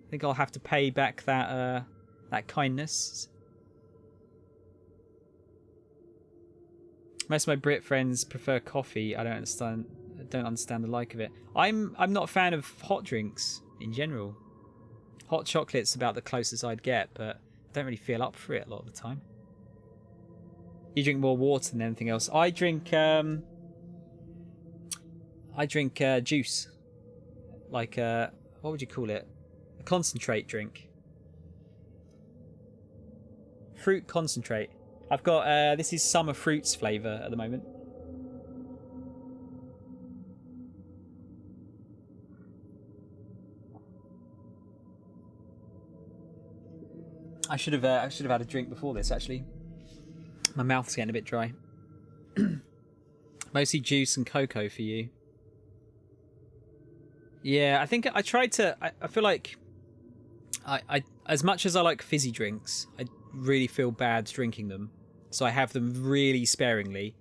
I think I'll have to pay back that that kindness. Most of my Brit friends prefer coffee. I don't understand the like of it. I'm not a fan of hot drinks in general. Hot chocolate's about the closest I'd get, but I don't really feel up for it a lot of the time. You drink more water than anything else. I drink juice. Like what would you call it? A concentrate drink. Fruit concentrate. I've got this is summer fruits flavour at the moment. I should have had a drink before this actually. My mouth's getting a bit dry. Mostly juice and cocoa for you. Yeah, I think I tried to... I feel like... I as much as I like fizzy drinks, I really feel bad drinking them. So I have them really sparingly.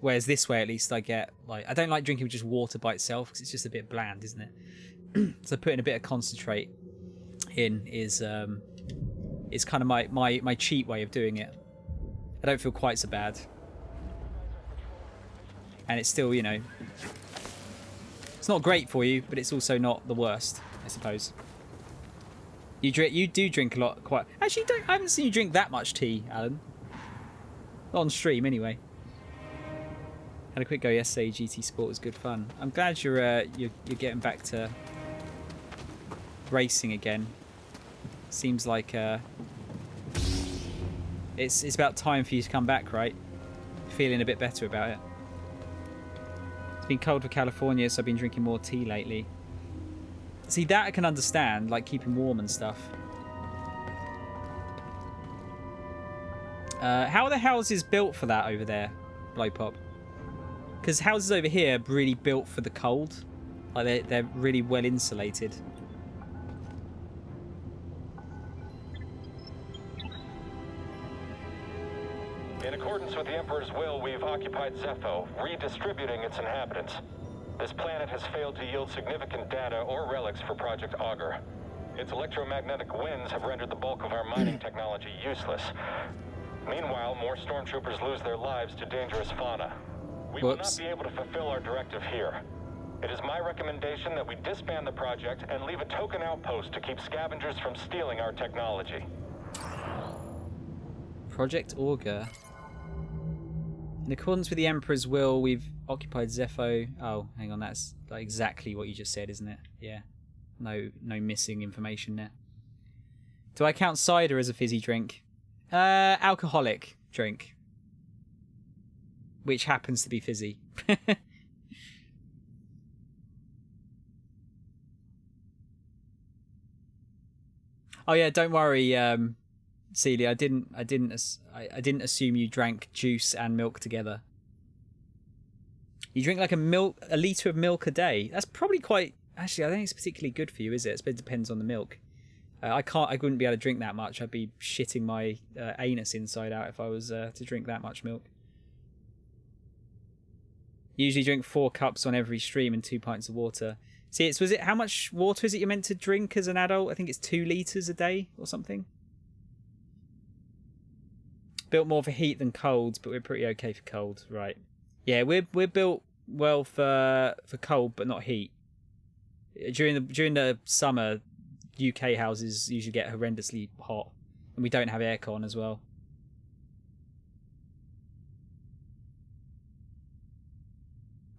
Whereas this way, at least, I get... like I don't like drinking just water by itself, because it's just a bit bland, isn't it? So putting a bit of concentrate in is kind of my cheat way of doing it. I don't feel quite so bad. And it's still, you know... It's not great for you, but it's also not the worst, I suppose. You do drink a lot, quite. Actually, I haven't seen you drink that much tea, Alan. Not on stream, anyway. Had a quick go yesterday. GT Sport was good fun. I'm glad you're getting back to racing again. Seems like it's about time for you to come back, right? Feeling a bit better about it. It's been cold for California, so I've been drinking more tea lately. See, that I can understand, like keeping warm and stuff. How are the houses built for that over there, Blowpop? Because houses over here are really built for the cold. Like they're really well insulated. In accordance with the Emperor's will, we've occupied Zepho, redistributing its inhabitants. This planet has failed to yield significant data or relics for Project Augur. Its electromagnetic winds have rendered the bulk of our mining technology useless. Meanwhile, more stormtroopers lose their lives to dangerous fauna. We will not be able to fulfill our directive here. It is my recommendation that we disband the project and leave a token outpost to keep scavengers from stealing our technology. Project Augur. In accordance with the Emperor's will, we've occupied Zepho. Oh, hang on, that's like exactly what you just said, isn't it? Yeah. No missing information there. Do I count cider as a fizzy drink? Alcoholic drink. Which happens to be fizzy. Oh yeah, don't worry, Celia. I didn't assume you drank juice and milk together. You drink like a litre of milk a day. That's probably quite... Actually, I don't think it's particularly good for you, is it? It depends on the milk. I wouldn't be able to drink that much. I'd be shitting my anus inside out if I was to drink that much milk. Usually drink 4 cups on every stream and 2 pints of water. See, how much water is it you're meant to drink as an adult? I think it's 2 litres a day or something. Built more for heat than cold, but we're pretty okay for cold, right? Yeah, we're built well for cold, but not heat. During the summer, UK houses usually get horrendously hot, and we don't have aircon as well.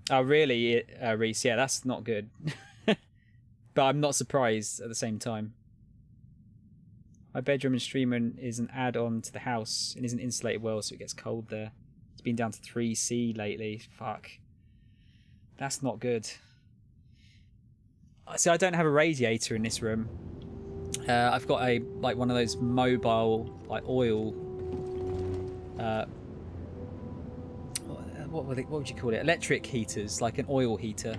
Oh, really, Reese? Yeah, that's not good. But I'm not surprised at the same time. My bedroom and stream room is an add-on to the house and isn't insulated well, so it gets cold there. been down to 3C lately. Fuck. That's not good. See, I don't have a radiator in this room. I've got a one of those mobile oil. What would you call it? Electric heaters, like an oil heater.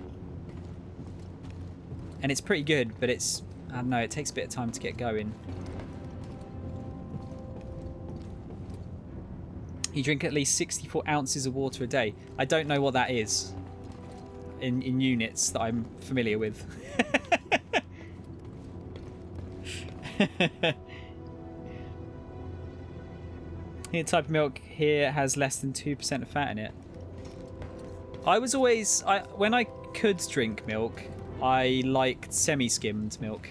And it's pretty good, but it's, I don't know, it takes a bit of time to get going. You drink at least 64 ounces of water a day. I don't know what that is in units that I'm familiar with. Here, type of milk here has less than 2% of fat in it. I was always, when I could drink milk, I liked semi-skimmed milk.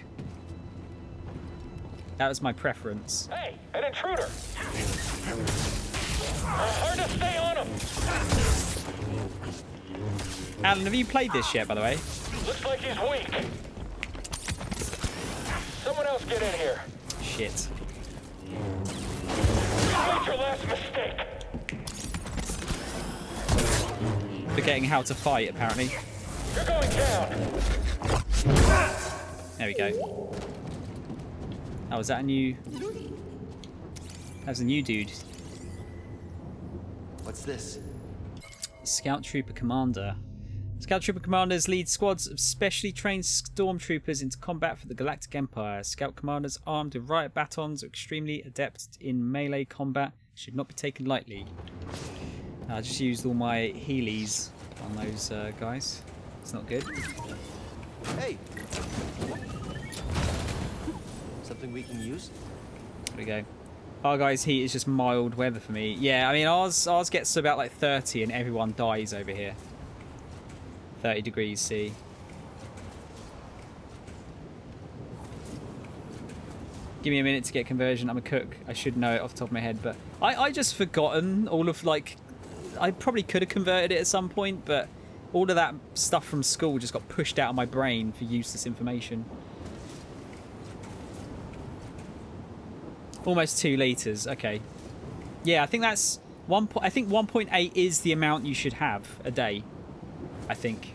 That was my preference. Hey, an intruder! Hard to stay on him! Alan, have you played this yet, by the way? Looks like he's weak. Someone else get in here. Shit. You made your last mistake. Forgetting how to fight, apparently. You're going down. There we go. Oh, was that a new... That was a new dude. What's this? Scout Trooper Commander. Scout Trooper Commanders lead squads of specially trained stormtroopers into combat for the Galactic Empire. Scout Commanders armed with riot batons are extremely adept in melee combat. Should not be taken lightly. I just used all my Heelys on those guys. It's not good. Hey! Something we can use? There we go. Our guy's heat is just mild weather for me. Yeah, I mean ours gets to about like 30 and everyone dies over here. 30 degrees C. Give me a minute to get conversion. I'm a cook. I should know it off the top of my head, but I just forgotten all of I probably could have converted it at some point, but all of that stuff from school just got pushed out of my brain for useless information. Almost 2 litres. Okay. Yeah, I think that's I think 1.8 is the amount you should have a day. I think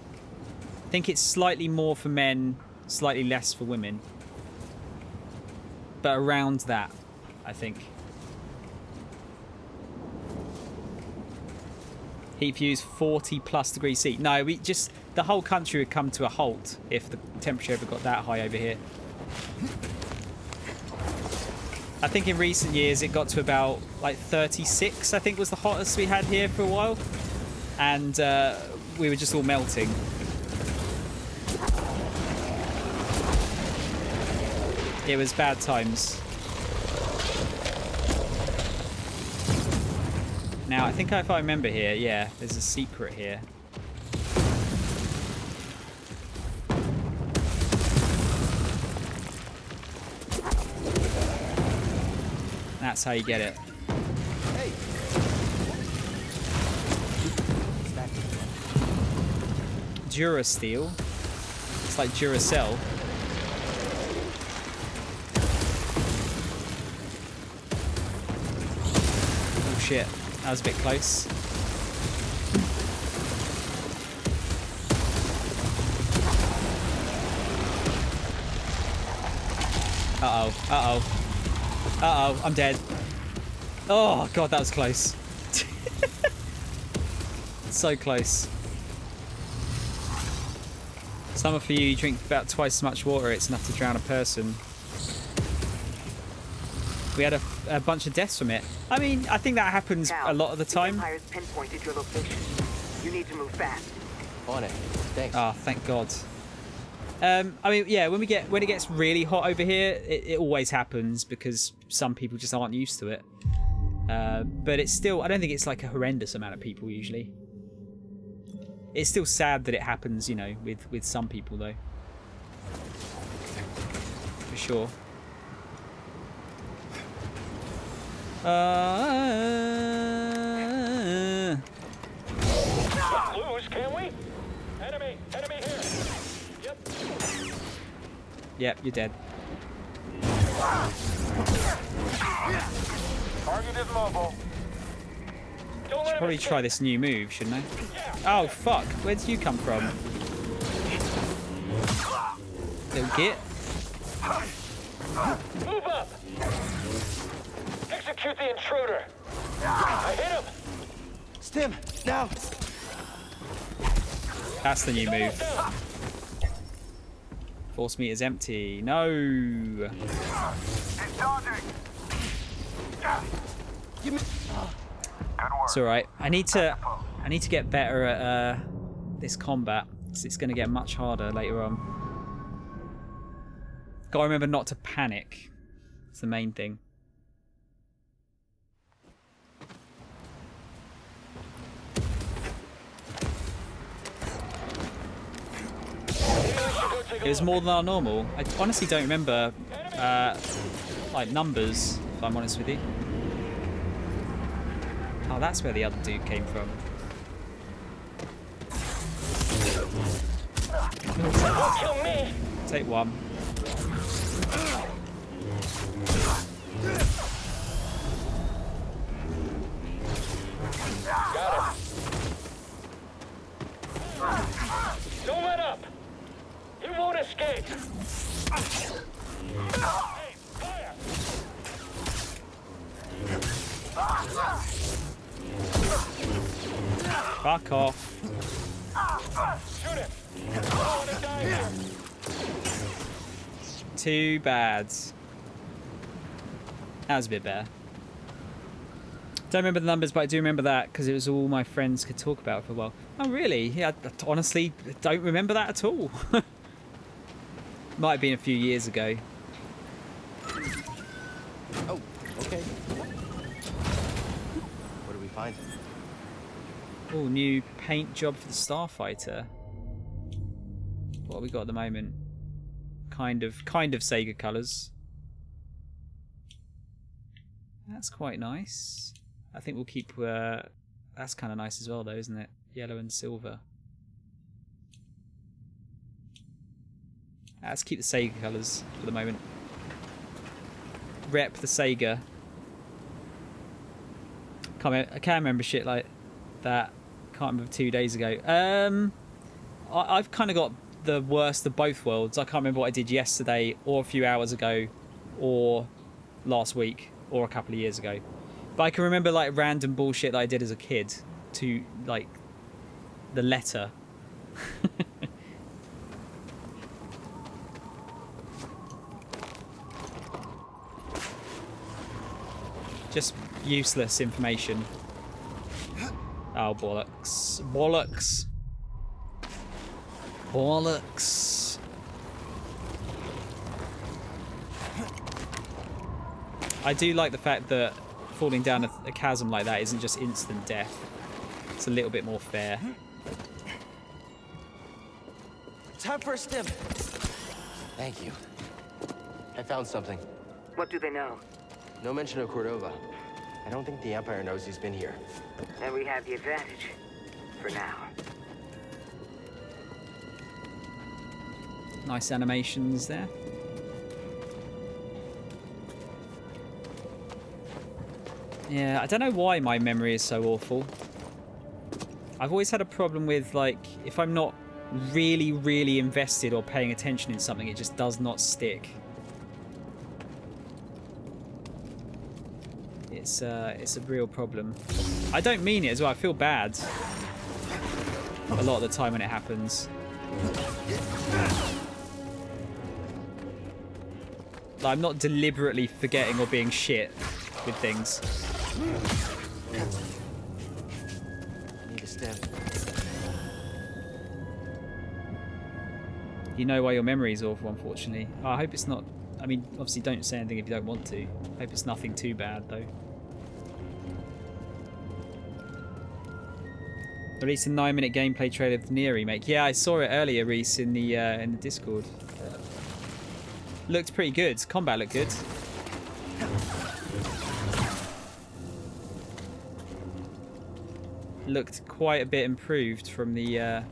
it's slightly more for men, slightly less for women. But around that, I think. Heat views 40 plus degrees C. No, the whole country would come to a halt if the temperature ever got that high over here. I think in recent years it got to about like 36, I think was the hottest we had here for a while. And we were just all melting. It was bad times. Now, I think if I remember here, yeah, there's a secret here. That's how you get it. Hey. Durasteel. It's like Duracell. Oh shit, that was a bit close. Uh-oh, uh-oh. Uh-oh, I'm dead. Oh, God, that was close. So close. Some of you drink about twice as much water, it's enough to drown a person. We had a bunch of deaths from it. I mean, I think that happens a lot of the time. The Empire's pinpointed your location. You need to move fast. On it. Thanks. Oh, thank God. I mean, yeah, when it gets really hot over here, it always happens because some people just aren't used to it. But it's still, I don't think it's like a horrendous amount of people usually. It's still sad that it happens, you know, with some people though. For sure. Lose, can we? Enemy here. Yep. Yep, you're dead. Target is mobile. Don't Should probably try this new move, shouldn't I? Oh fuck! Where did you come from? Little git. Move up! Execute the intruder! I hit him! Stim, now! That's the new move. Force meter's empty. No! It's alright. I need to get better at this combat, because it's going to get much harder later on. Gotta remember not to panic. It's the main thing. It was more than our normal. I honestly don't remember like numbers, if I'm honest with you. Oh, that's where the other dude came from. Don't kill me! Take one. Got him. Don't let up! He won't escape! Hey, fire! Fuck off. Shoot him! I don't want to die here! Too bad. That was a bit better. Don't remember the numbers, but I do remember that because it was all my friends could talk about for a while. Oh, really? Yeah, I honestly don't remember that at all. Might have been a few years ago. Oh, okay. What do we find? Oh, new paint job for the Starfighter. What have we got at the moment? Kind of Sega colours. That's quite nice. I think we'll keep... that's kind of nice as well, though, isn't it? Yellow and silver. Let's keep the Sega colours for the moment. Rep the Sega. I can't remember shit like that. Can't remember 2 days ago. I've kind of got the worst of both worlds. I can't remember what I did yesterday or a few hours ago or last week or a couple of years ago. But I can remember like random bullshit that I did as a kid to like the letter. Just useless information. Oh, bollocks. Bollocks. Bollocks. I do like the fact that falling down a chasm like that isn't just instant death. It's a little bit more fair. Time for a stim. Thank you. I found something. What do they know? No mention of Cordova. I don't think the Empire knows he's been here. And we have the advantage. For now. Nice animations there. Yeah, I don't know why my memory is so awful. I've always had a problem with, like, if I'm not really, really invested or paying attention in something, it just does not stick. It's a real problem. I don't mean it as well. I feel bad a lot of the time when it happens. Like, I'm not deliberately forgetting or being shit with things. I need a stim. You know why your memory is awful, unfortunately. Oh, I hope it's not... I mean, obviously don't say anything if you don't want to. I hope it's nothing too bad, though. Released a 9-minute gameplay trailer of the Nier remake. Yeah, I saw it earlier, Reese, in the Discord. Looked pretty good. Combat looked good. Looked quite a bit improved from the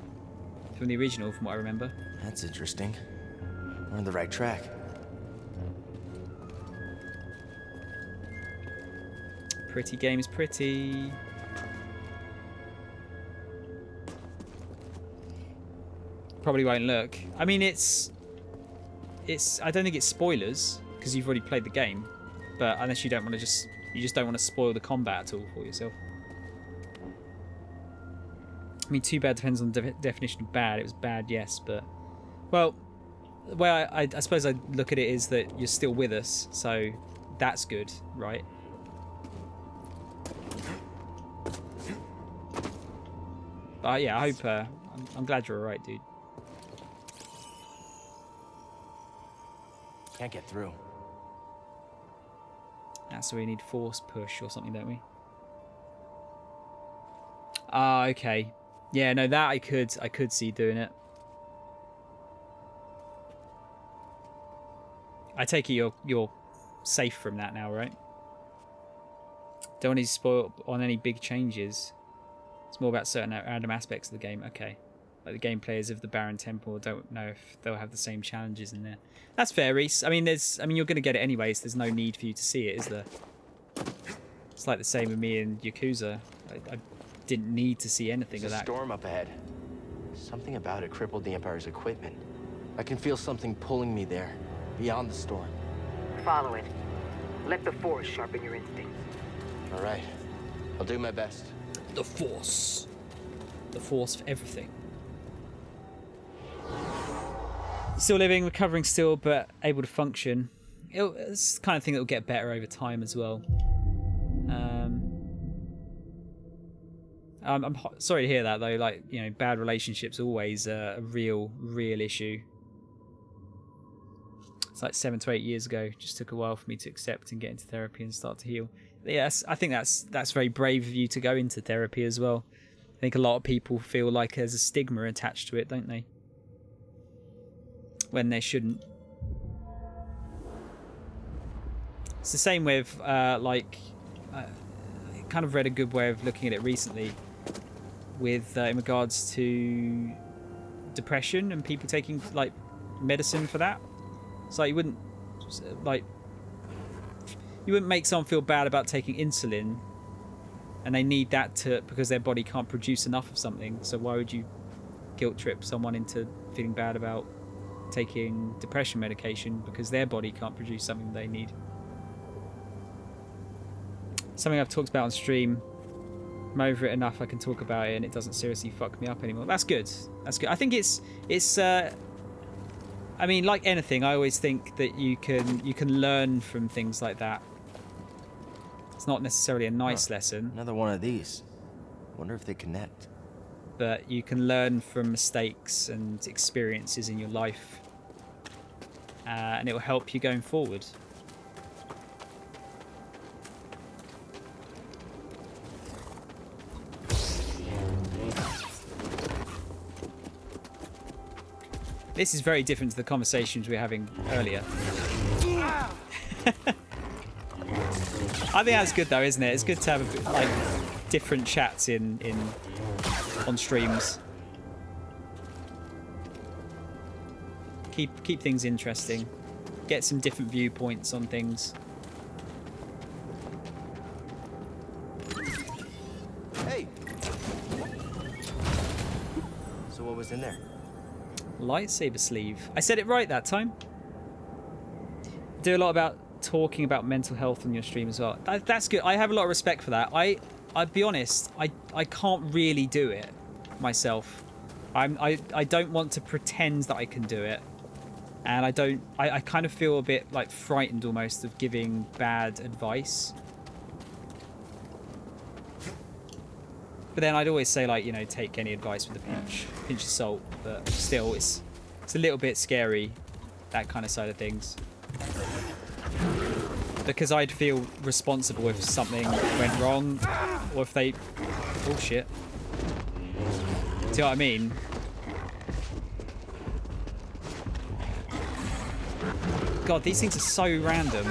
original, from what I remember. That's interesting. We're on the right track. Pretty game is pretty. probably won't look. I mean, it's. I don't think it's spoilers because you've already played the game, but unless you don't want to you just don't want to spoil the combat at all for yourself. I mean, too bad depends on the definition of bad. It was bad, yes, but well, the way I suppose I look at it is that you're still with us, so that's good, right? But yeah, I hope. I'm glad you're alright, dude. Can't get through. That's where we need force push or something, don't we? Ah, okay. Yeah, no, that I could see doing it. I take it you're safe from that now, right? Don't want to spoil on any big changes. It's more about certain random aspects of the game. Okay. Like the game players of the Barren Temple don't know if they'll have the same challenges in there. That's fair, Reese. I mean, you're going to get it anyway, so there's no need for you to see it, is there? It's like the same with me in Yakuza. I didn't need to see anything of that. There's a storm up ahead. Something about it crippled the Empire's equipment. I can feel something pulling me there, beyond the storm. Follow it. Let the Force sharpen your instincts. All right. I'll do my best. The Force. The Force for everything. Still living, recovering still, but able to function. It's the kind of thing that will get better over time as well. I'm sorry to hear that though. Like, you know, bad relationships are always a real issue. It's like 7 to 8 years ago. It just took a while for me to accept and get into therapy and start to heal. Yes, I think that's very brave of you to go into therapy as well. I think a lot of people feel like there's a stigma attached to it, don't they? When there shouldn't. It's the same with I kind of read a good way of looking at it recently with in regards to depression and people taking like medicine for that. So you wouldn't make someone feel bad about taking insulin, and they need that because their body can't produce enough of something. So why would you guilt trip someone into feeling bad about taking depression medication because their body can't produce something they need? Something I've talked about on stream. I'm over it enough I can talk about it and it doesn't seriously fuck me up anymore. That's good. That's good. I think it's I mean, like anything, I always think that you can learn from things like that. It's not necessarily a nice lesson. Another one of these. Wonder if they connect. But you can learn from mistakes and experiences in your life. And it will help you going forward. This is very different to the conversations we were having earlier. I think that's good though, isn't it? It's good to have a bit, like different chats on streams. Keep things interesting. Get some different viewpoints on things. Hey. So what was in there? Lightsaber sleeve. I said it right that time. Do a lot about talking about mental health on your stream as well. That's good. I have a lot of respect for that. I'll be honest, I can't really do it myself. I don't want to pretend that I can do it. And I kind of feel a bit like frightened almost of giving bad advice. But then I'd always say, like, you know, take any advice with a pinch of salt. But still, it's a little bit scary, that kind of side of things. Because I'd feel responsible if something went wrong, or if they... Oh, shit. Do you know what I mean? God, these things are so random.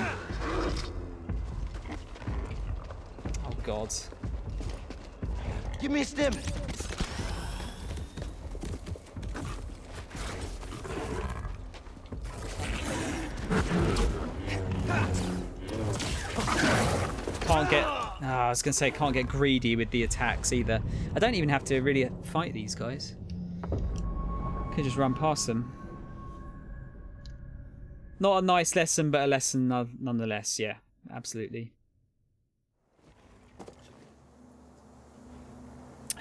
Oh, God. You missed him! Can't get... I was going to say, can't get greedy with the attacks either. I don't even have to really fight these guys. Could just run past them. Not a nice lesson, but a lesson nonetheless. Yeah, absolutely.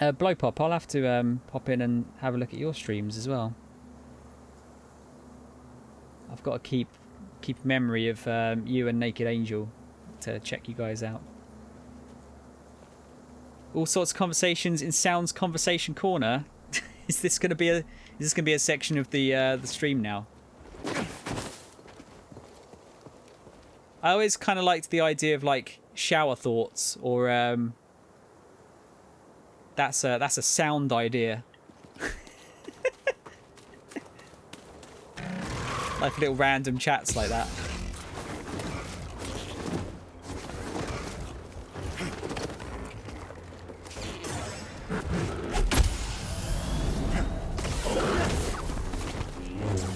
Blowpop, I'll have to pop in and have a look at your streams as well. I've got to keep memory of you and Naked Angel to check you guys out. All sorts of conversations in Sounds Conversation Corner. Is this going to be a section of the stream now? I always kind of liked the idea of like shower thoughts, or that's a sound idea. Like little random chats like that.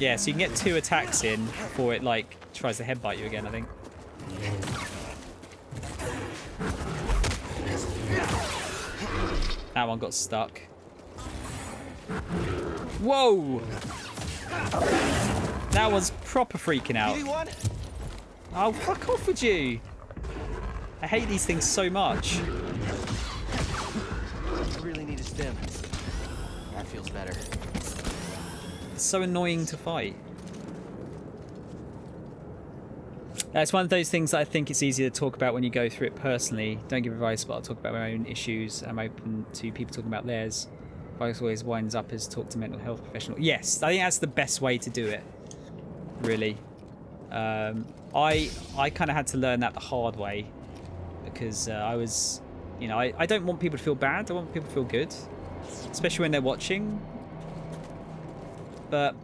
Yeah, so you can get 2 attacks in before it like tries to headbutt you again, I think. That one got stuck. Whoa! That was proper freaking out. Oh, fuck off with you! I hate these things so much. I really need a stim. That feels better. It's so annoying to fight. It's one of those things that I think it's easier to talk about when you go through it personally. Don't give advice, but I'll talk about my own issues. I'm open to people talking about theirs. Advice always winds up as talk to mental health professional. Yes, I think that's the best way to do it. Really. I kind of had to learn that the hard way because I was, you know, I don't want people to feel bad. I want people to feel good, especially when they're watching. But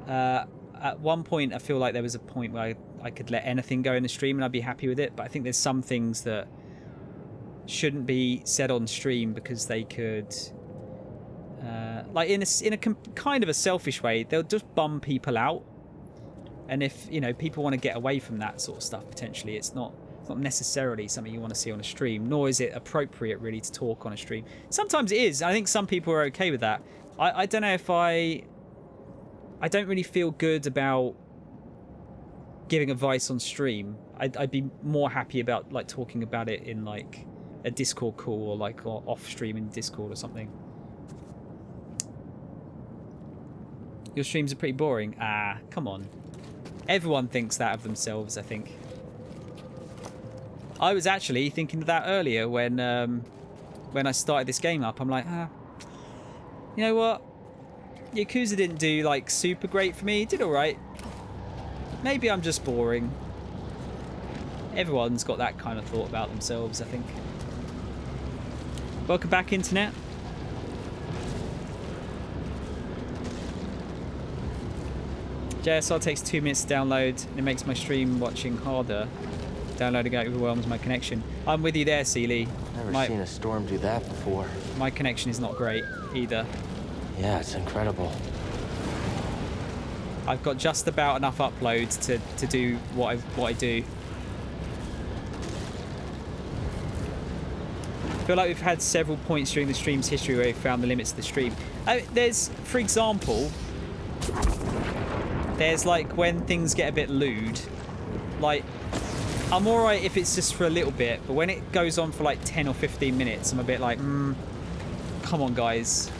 at one point, I feel like there was a point where I could let anything go in the stream and I'd be happy with it. But I think there's some things that shouldn't be said on stream because they could, like in a kind of a selfish way, they'll just bum people out. And if, you know, people want to get away from that sort of stuff, potentially, it's not necessarily something you want to see on a stream, nor is it appropriate really to talk on a stream. Sometimes it is. I think some people are okay with that. I don't know if I don't really feel good about giving advice on stream. I'd be more happy about like talking about it in like a Discord call or like off stream in Discord or something. Your streams are pretty boring. Ah, come on. Everyone thinks that of themselves, I think. I was actually thinking of that earlier when I started this game up. I'm like, you know what? Yakuza didn't do like super great for me. It did all right. Maybe I'm just boring. Everyone's got that kind of thought about themselves, I think. Welcome back, Internet. JSR takes 2 minutes to download and it makes my stream watching harder. Downloading it overwhelms my connection. I'm with you there, Sealy. Never seen a storm do that before. My connection is not great either. Yeah, it's incredible. I've got just about enough uploads to do what I do. I feel like we've had several points during the stream's history where we found the limits of the stream. There's, for example, there's like when things get a bit lewd. Like, I'm alright if it's just for a little bit, but when it goes on for like 10 or 15 minutes, I'm a bit like, come on, guys.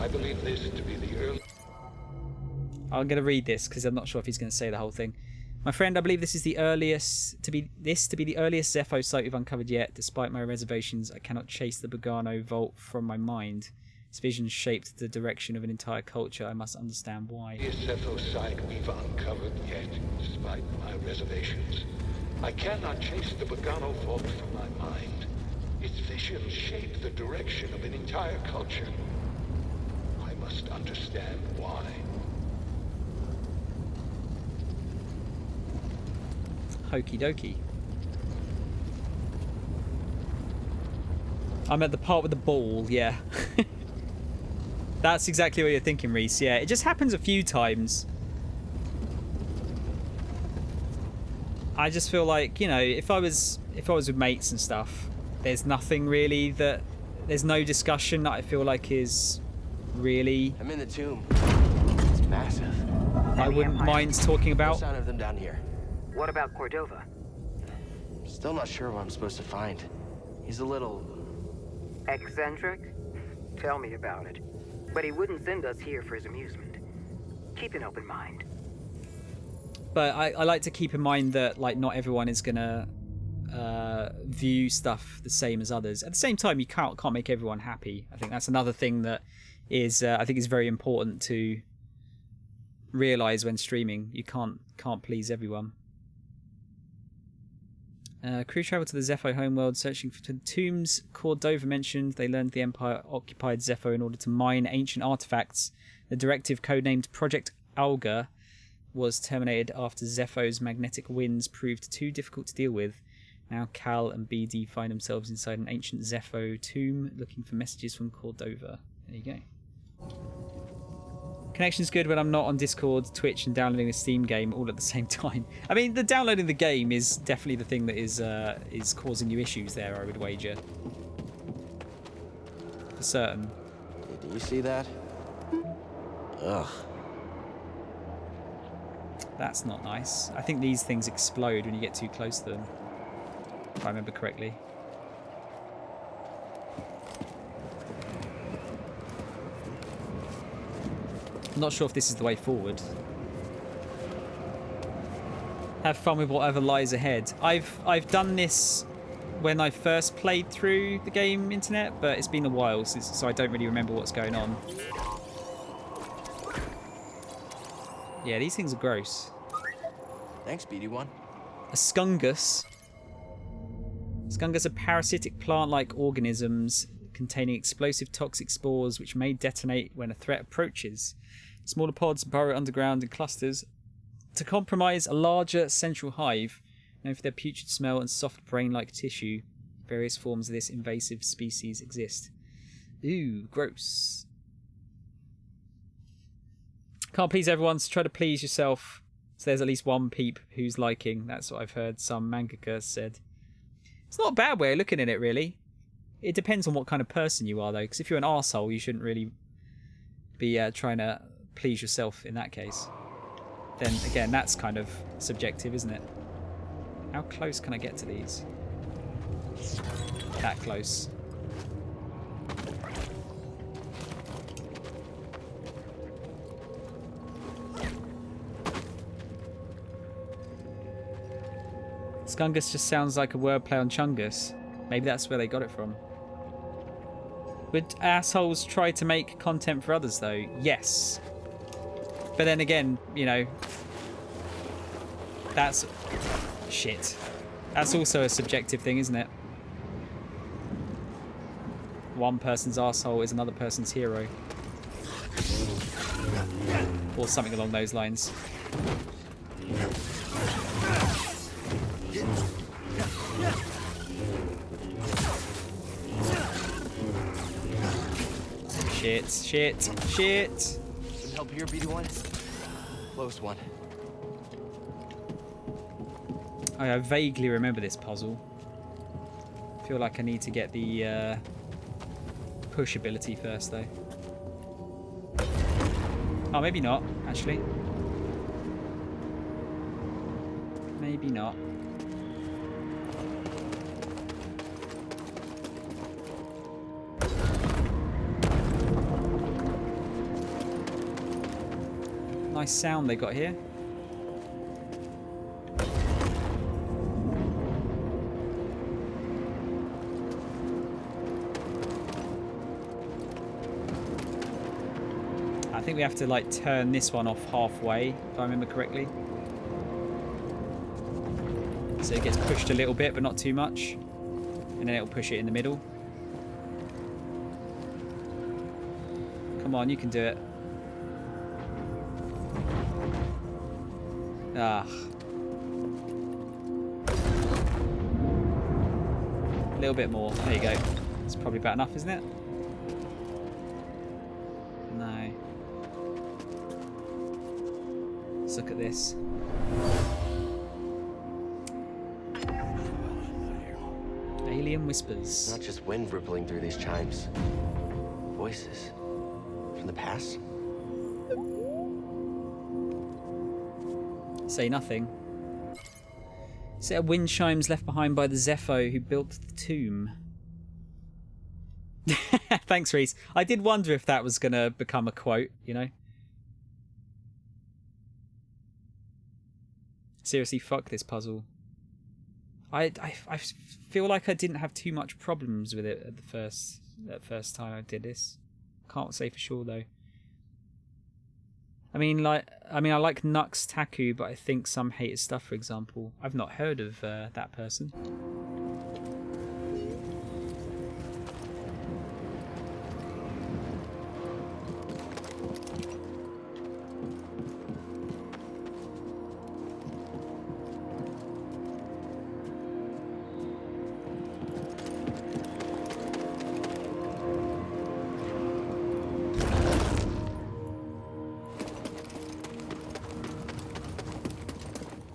I believe this to be the early... I'm going to read this because I'm not sure if he's going to say the whole thing. My friend, I believe this is the earliest to be the earliest Zepho site we've uncovered yet. Despite my reservations, I cannot chase the Bogano vault from my mind. Its vision shaped the direction of an entire culture. I must understand why. The Zepho site we've uncovered yet, despite my reservations. I cannot chase the Bogano vault from my mind. Its vision shaped the direction of an entire culture. I must understand why. Okie dokie. I'm at the part with the ball, yeah. That's exactly what you're thinking, Reese. Yeah, it just happens a few times. I just feel like, you know, if I was with mates and stuff, there's nothing really that... There's no discussion that I feel like is really... I'm in the tomb. It's massive. I wouldn't mind talking about. No sign of them down here. What about Cordova? Still not sure what I'm supposed to find. He's a little... Eccentric? Tell me about it. But he wouldn't send us here for his amusement. Keep an open mind. But I like to keep in mind that like not everyone is gonna view stuff the same as others. At the same time, you can't make everyone happy. I think that's another thing that is I think is very important to realize when streaming. You can't please everyone. Crew travel to the Zepho homeworld, searching for tombs. Cordova mentioned they learned the Empire occupied Zepho in order to mine ancient artifacts. The directive, codenamed Project Auger, was terminated after Zepho's magnetic winds proved too difficult to deal with. Now Cal and BD find themselves inside an ancient Zepho tomb, looking for messages from Cordova. There you go. Connection's good when I'm not on Discord, Twitch, and downloading a Steam game all at the same time. I mean, the downloading the game is definitely the thing that is causing you issues there, I would wager. For certain. Do you see that? Ugh. That's not nice. I think these things explode when you get too close to them, if I remember correctly. I'm not sure if this is the way forward. Have fun with whatever lies ahead. I've done this when I first played through the game Internet, but it's been a while since, so I don't really remember what's going on. Yeah, these things are gross. Thanks, BD1. A skungus. Skungus are parasitic plant-like organisms containing explosive toxic spores which may detonate when a threat approaches. Smaller pods burrow underground in clusters to compromise a larger central hive, known for their putrid smell and soft brain-like tissue. Various forms of this invasive species exist. Ooh, gross. Can't please everyone, so try to please yourself. So there's at least one peep who's liking. That's what I've heard some mangaka said. It's not a bad way of looking at it, really. It depends on what kind of person you are, though, because if you're an arsehole, you shouldn't really be trying to please yourself in that case. Then, again, that's kind of subjective, isn't it? How close can I get to these? That close. Skungus just sounds like a wordplay on Chungus. Maybe that's where they got it from. Would assholes try to make content for others, though? Yes. But then again, you know, that's... shit. That's also a subjective thing, isn't it? One person's arsehole is another person's hero. Or something along those lines. Shit. Some help here, BD1? Close one. I vaguely remember this puzzle. I feel like I need to get the push ability first, though. Oh, maybe not, actually. Maybe not. Nice sound they got here. I think we have to like turn this one off halfway, if I remember correctly. So it gets pushed a little bit, but not too much. And then it'll push it in the middle. Come on, you can do it. Ah. A little bit more. There you go. It's probably about enough, isn't it? No. Let's look at this. Alien whispers. Not just wind rippling through these chimes. Voices. From the past? Say nothing. Set of wind chimes left behind by the Zepho who built the tomb. Thanks, Reese. I did wonder if that was going to become a quote, you know? Seriously, fuck this puzzle. I feel like I didn't have too much problems with it at the first time I did this. Can't say for sure though. I mean, I like Nux Taku, but I think some hate his stuff. For example, I've not heard of that person.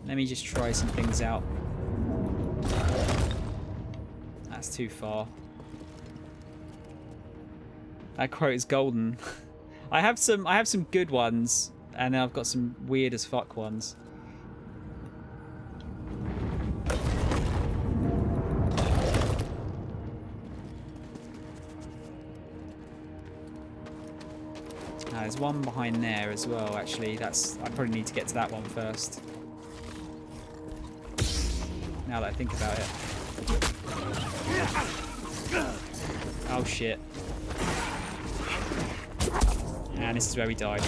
Let me just try some things out. That's too far. That quote is golden. I have some good ones, and then I've got some weird as fuck ones. There's one behind there as well, actually. I probably need to get to that one first. Now that I think about it. Oh shit. And this is where we died.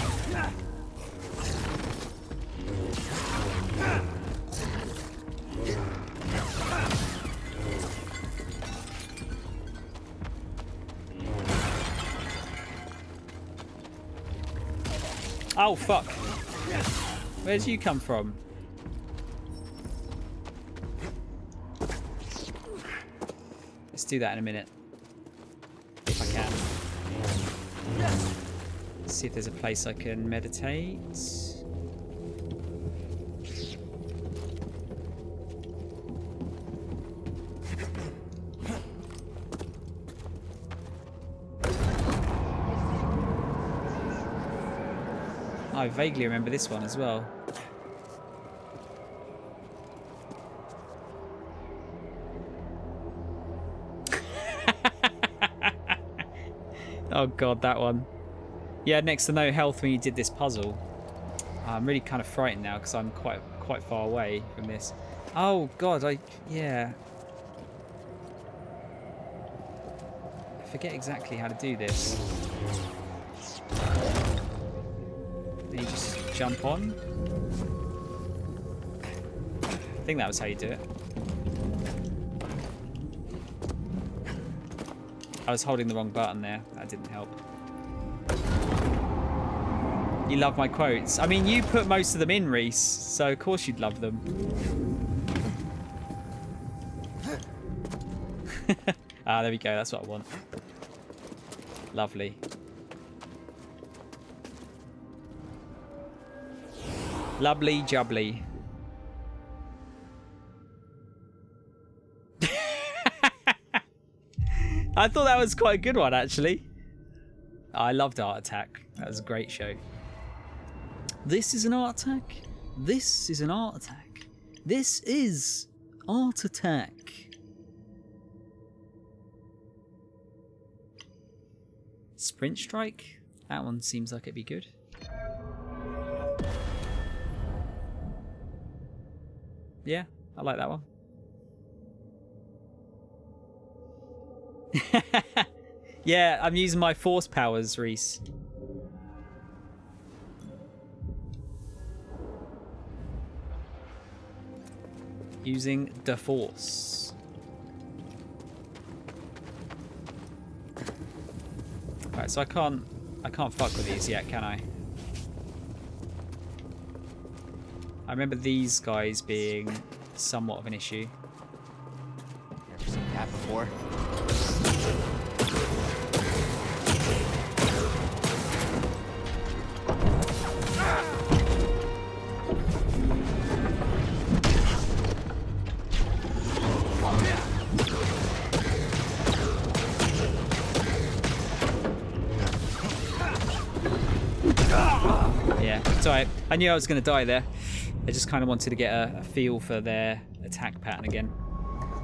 Oh fuck. Where did you come from? Let's do that in a minute. If I can. Let's see if there's a place I can meditate. I vaguely remember this one as well. Oh god, that one. Yeah, next to no health when you did this puzzle. I'm really kind of frightened now because I'm quite far away from this. Oh god, yeah. I forget exactly how to do this. Then you just jump on. I think that was how you do it. I was holding the wrong button there. That didn't help. You love my quotes. I mean, you put most of them in, Reese, so of course you'd love them. Ah, there we go. That's what I want. Lovely. Lovely jubbly. I thought that was quite a good one, actually. I loved Art Attack. That was a great show. This is an Art Attack. This is an Art Attack. This is Art Attack. Sprint Strike? That one seems like it'd be good. Yeah, I like that one. Yeah, I'm using my force powers, Reese. Using the force. Right, so I can't fuck with these yet, can I? I remember these guys being somewhat of an issue. Never seen that before. Sorry, I knew I was going to die there. I just kind of wanted to get a feel for their attack pattern again.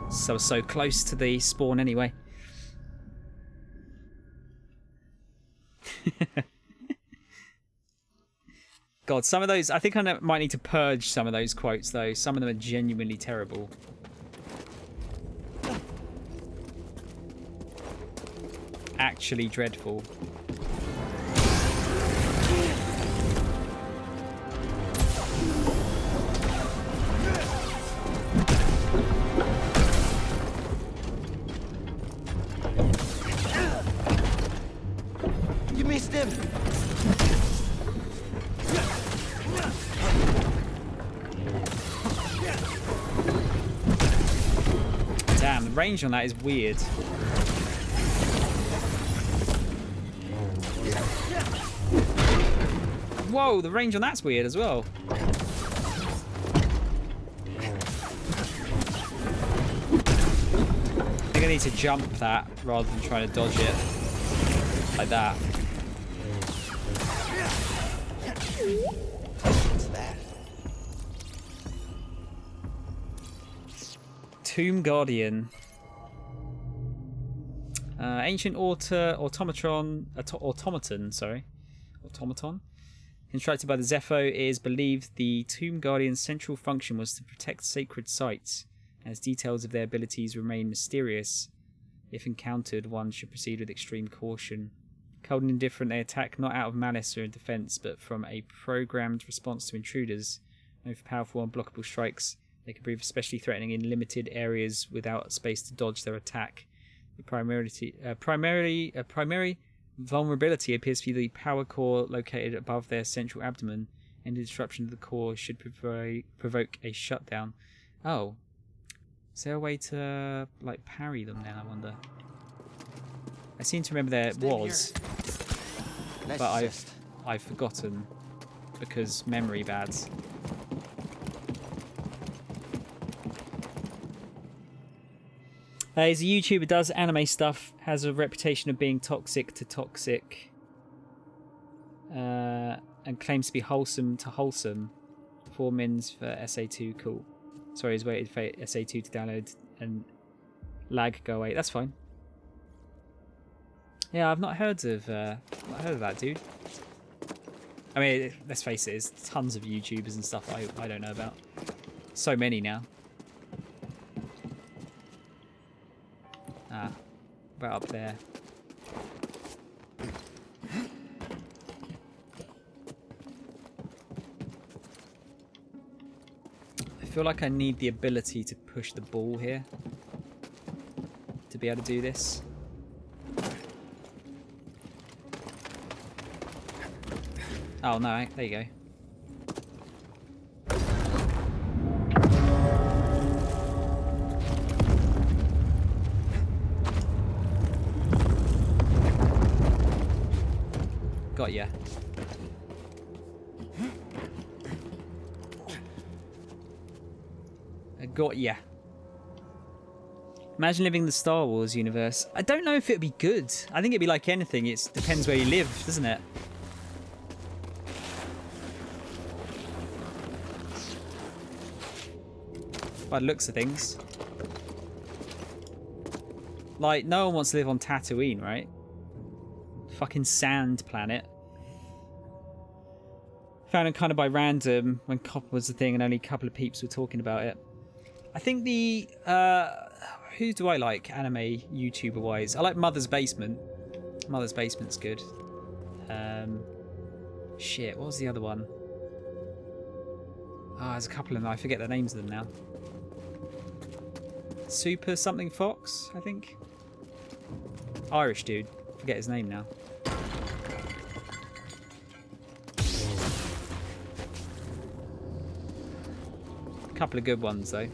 So I was so close to the spawn anyway. God, some of those... I think I might need to purge some of those quotes, though. Some of them are genuinely terrible. Actually dreadful. You missed him. Damn, the range on that is weird. Whoa, the range on that's weird as well. I think I need to jump that rather than trying to dodge it. Like that. What's that? Tomb Guardian. Ancient automaton. Constructed by the Zepho, it is believed the Tomb Guardian's central function was to protect sacred sites, as details of their abilities remain mysterious. If encountered, one should proceed with extreme caution. Cold and indifferent, they attack not out of malice or in defense, but from a programmed response to intruders. Known for powerful unblockable strikes, they can prove especially threatening in limited areas without space to dodge their attack. The primary vulnerability appears to be the power core located above their central abdomen. Any disruption of the core should provoke a shutdown. Oh. Is there a way to, like, parry them then, I wonder? I seem to remember there was, but I've forgotten because memory bads. He's a YouTuber, does anime stuff, has a reputation of being toxic to toxic, and claims to be wholesome to wholesome. 4 mins for SA2, cool. Sorry, he's waited for SA2 to download and lag go away. That's fine. Yeah, I've not heard of that dude. I mean, let's face it, there's tons of YouTubers and stuff I don't know about. So many now. Ah, about up there. I feel like I need the ability to push the ball here to be able to do this. Oh no, there you go. Got ya. I got ya. Imagine living in the Star Wars universe. I don't know if it'd be good. I think it'd be like anything. It depends where you live, doesn't it? By the looks of things. Like, no one wants to live on Tatooine, right? Fucking sand planet. Found it kind of by random when copper was the thing and only a couple of peeps were talking about it. I think the... who do I like anime YouTuber wise? I like Mother's Basement. Mother's Basement's good. Shit, what was the other one? Ah, there's a couple of them. I forget the names of them now. Super something Fox, I think. Irish dude. Forget his name now. A couple of good ones though.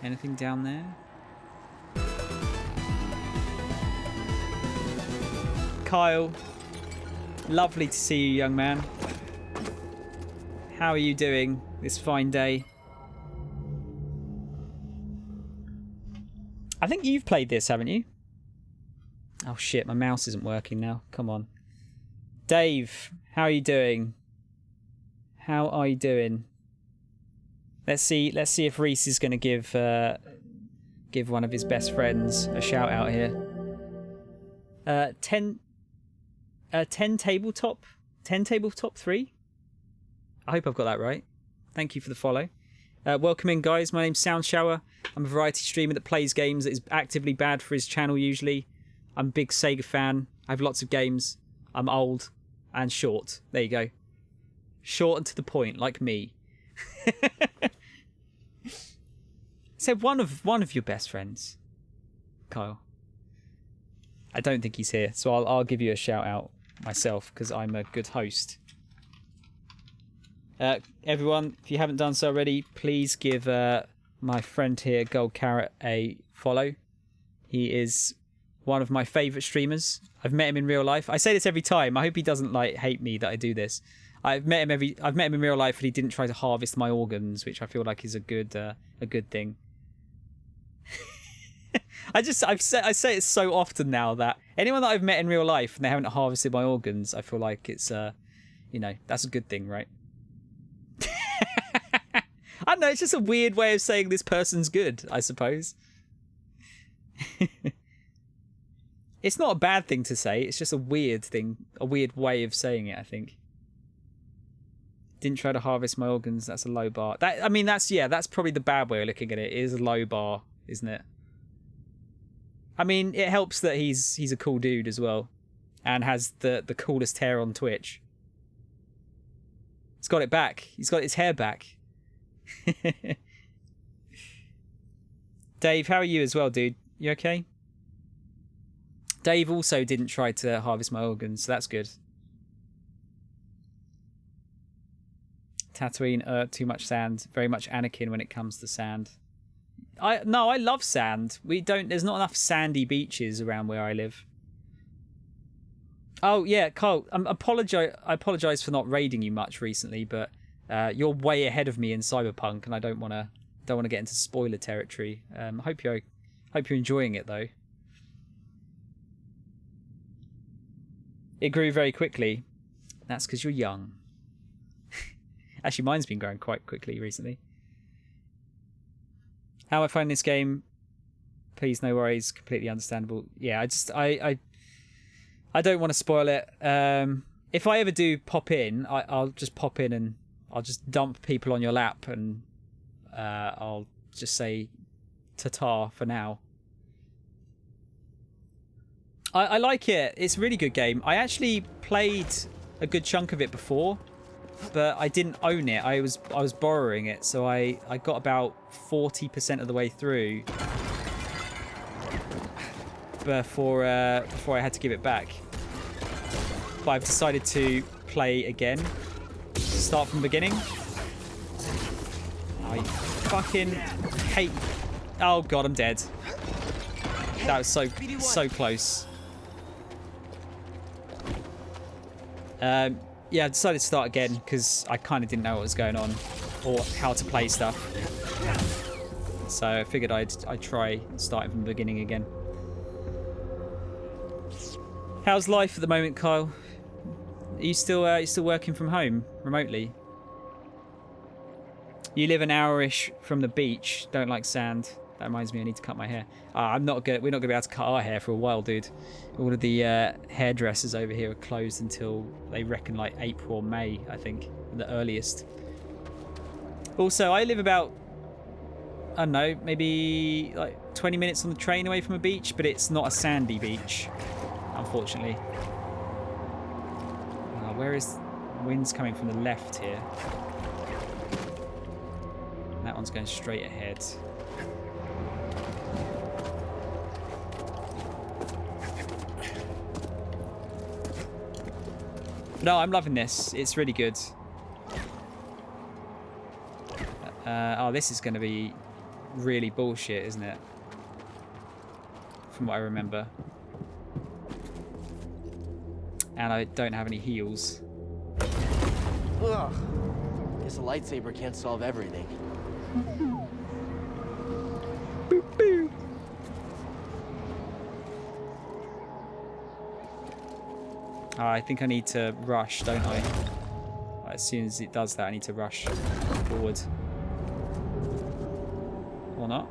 Anything down there? Kyle, lovely to see you, young man. How are you doing this fine day? I think you've played this, haven't you? Oh shit, my mouse isn't working now. Come on. Dave, how are you doing? How are you doing? Let's see if Reese is going to give one of his best friends a shout out here. 10 tabletop 3. I hope I've got that right. Thank you for the follow. Welcome in, guys. My name's Soundshower. I'm a variety streamer that plays games that is actively bad for his channel usually. I'm a big Sega fan. I have lots of games. I'm old and short. There you go. Short and to the point, like me. So one of your best friends, Kyle. I don't think he's here, so I'll give you a shout out myself because I'm a good host. Everyone, if you haven't done so already, please give my friend here, Gold Carrot, a follow. He is one of my favourite streamers. I've met him in real life. I say this every time. I hope he doesn't hate me that I do this. I've met him in real life, and he didn't try to harvest my organs, which I feel like is a good thing. I say it so often now that anyone that I've met in real life and they haven't harvested my organs, I feel like it's that's a good thing, right? I don't know, it's just a weird way of saying this person's good, I suppose. It's not a bad thing to say, it's just a weird thing, a weird way of saying it, I think. Didn't try to harvest my organs, that's a low bar. That's probably the bad way of looking at it. It is a low bar, isn't it? I mean, it helps that he's a cool dude as well. And has the coolest hair on Twitch. He's got it back. He's got his hair back. Dave, how are you as well, dude? You okay? Dave also didn't try to harvest my organs, so that's good. Tatooine, too much sand. Very much Anakin when it comes to sand. I love sand. There's not enough sandy beaches around where I live. Oh yeah, Carl, I apologize for not raiding you much recently, but you're way ahead of me in Cyberpunk, and I don't want to get into spoiler territory. Hope you're enjoying it though. It grew very quickly. That's because you're young. Actually, mine's been growing quite quickly recently. How I find this game, please, no worries, completely understandable. Yeah, I don't want to spoil it. If I ever do pop in, I'll just pop in and I'll just dump people on your lap and I'll just say ta-ta for now. I like it. It's a really good game. I actually played a good chunk of it before, but I didn't own it. I was borrowing it, so I got about 40% of the way through before I had to give it back. But I've decided to play again. Start from the beginning. I fucking hate... Oh god, I'm dead. That was so close. Yeah, I decided to start again because I kind of didn't know what was going on or how to play stuff. So I figured I'd try starting from the beginning again. How's life at the moment, Kyle? Are you still working from home remotely? You live an hour-ish from the beach. Don't like sand. That reminds me, I need to cut my hair. We're not gonna be able to cut our hair for a while, dude. All of the hairdressers over here are closed until they reckon like April or May, I think, the earliest. Also, I live about, I don't know, maybe like 20 minutes on the train away from a beach, but it's not a sandy beach, unfortunately. Where is wind's coming from the left here? That one's going straight ahead. No, I'm loving this. It's really good. Oh, this is going to be really bullshit, isn't it? From what I remember. And I don't have any heals. Ugh. Guess a lightsaber can't solve everything. Boop, boop. I think I need to rush, don't I? As soon as it does that, I need to rush forward. Or not.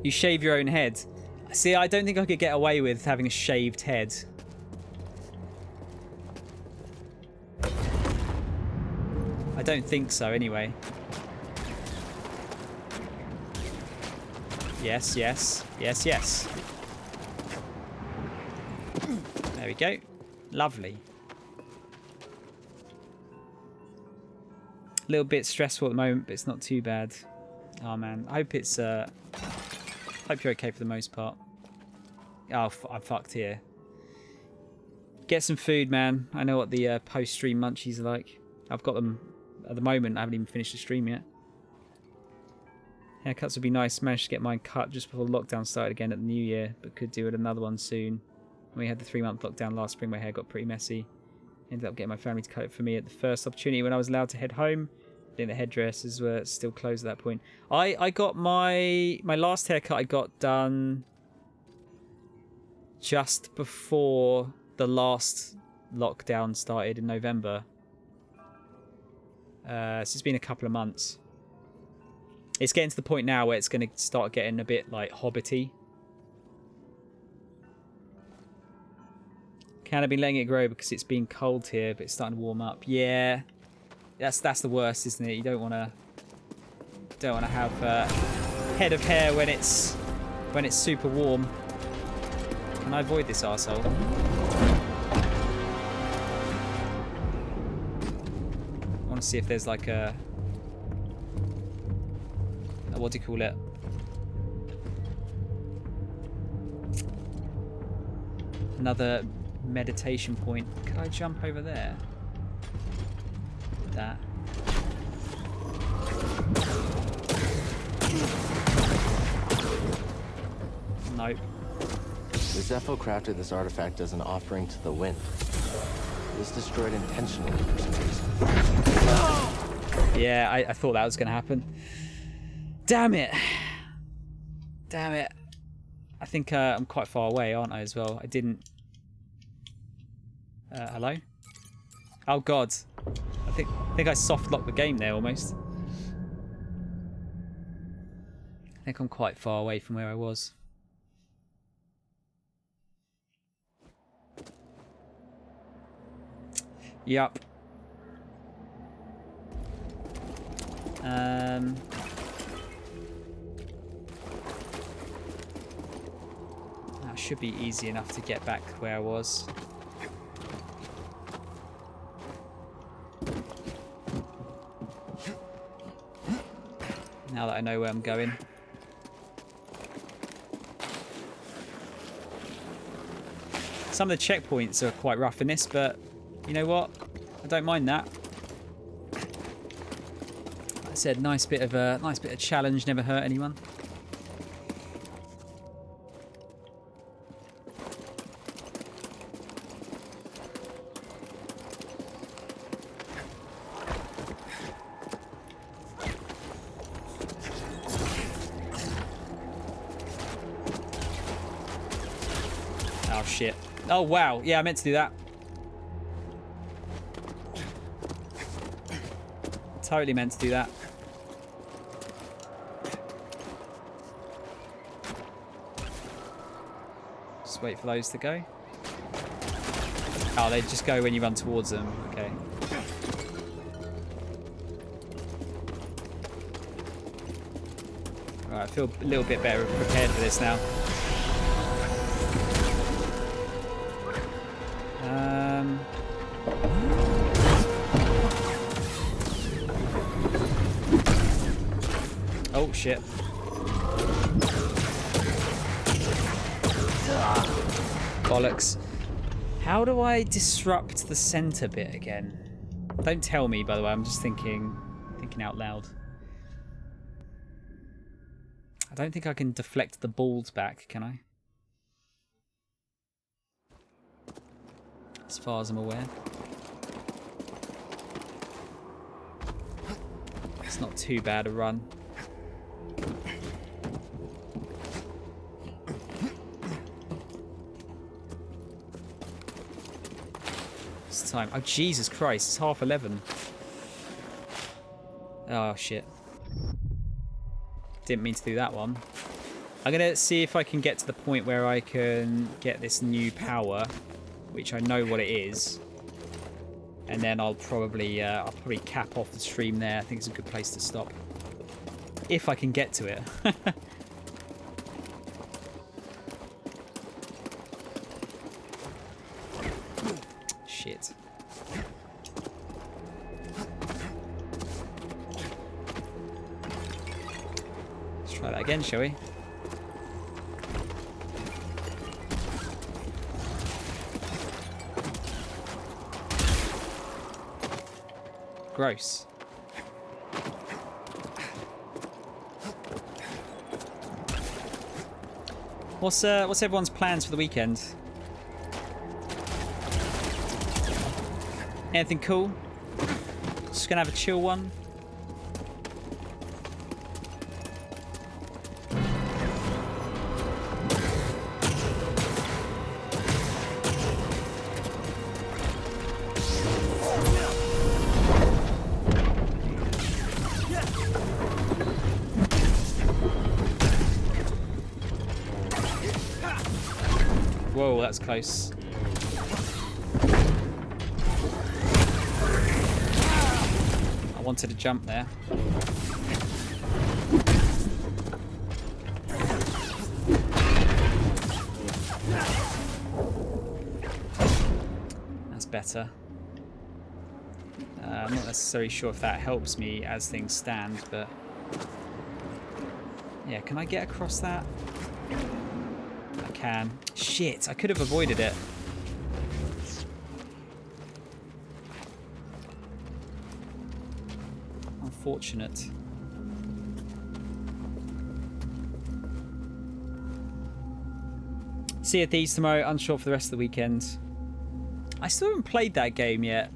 You shave your own head. See, I don't think I could get away with having a shaved head. I don't think so, anyway. Yes, yes. Yes, yes. There we go. Lovely. A little bit stressful at the moment, but it's not too bad. Oh man, I hope it's hope you're okay for the most part. Oh, I'm fucked here. Get some food, man. I know what the post-stream munchies are like. I've got them at the moment. I haven't even finished the stream yet. Haircuts would be nice. Managed to get mine cut just before lockdown started again at the new year, but could do another one soon. We had the 3-month lockdown last spring. My hair got pretty messy. Ended up getting my family to cut it for me at the first opportunity when I was allowed to head home. I think the hairdressers were still closed at that point. I got my last haircut I got done just before the last lockdown started in November. So it's been a couple of months. It's getting to the point now where it's going to start getting a bit like hobbity. Can I be letting it grow because it's been cold here, but it's starting to warm up? Yeah, that's the worst, isn't it? You don't want to have a head of hair when it's super warm. Can I avoid this arsehole? I want to see if there's like a what do you call it? Another meditation point. Could I jump over there? That. Nope. The Zepho crafted this artifact as an offering to the wind. It was destroyed intentionally for some reason. Yeah, I thought that was going to happen. Damn it. Damn it. I think I'm quite far away, aren't I, as well? I didn't... hello? Oh, God. I think I soft-locked the game there, almost. I think I'm quite far away from where I was. Yup. That should be easy enough to get back where I was. Now that I know where I'm going. Some of the checkpoints are quite rough in this, but you know what? I don't mind that. Like I said, nice bit of challenge, never hurt anyone. Oh shit. Oh wow, yeah, I meant to do that. Totally meant to do that. Just wait for those to go. Oh, they just go when you run towards them. Okay. Alright, I feel a little bit better prepared for this now. Oh shit. Bollocks. How do I disrupt the center bit again? Don't tell me, by the way, I'm just thinking out loud. I don't think I can deflect the balls back, can I? As far as I'm aware. It's not too bad a run. time. Oh, Jesus Christ. It's 11:30. Oh, shit. Didn't mean to do that one. I'm going to see if I can get to the point where I can get this new power, which I know what it is. And then I'll probably cap off the stream there. I think it's a good place to stop. If I can get to it. Shit. Let's try that again, shall we? Gross. What's everyone's plans for the weekend? Anything cool? Just gonna have a chill one. Whoa, that's close. I wanted to jump there. That's better. I'm not necessarily sure if that helps me as things stand, but yeah, can I get across that? I can. Shit, I could have avoided it. Unfortunate. Sea of Thieves tomorrow, unsure for the rest of the weekend. I still haven't played that game yet.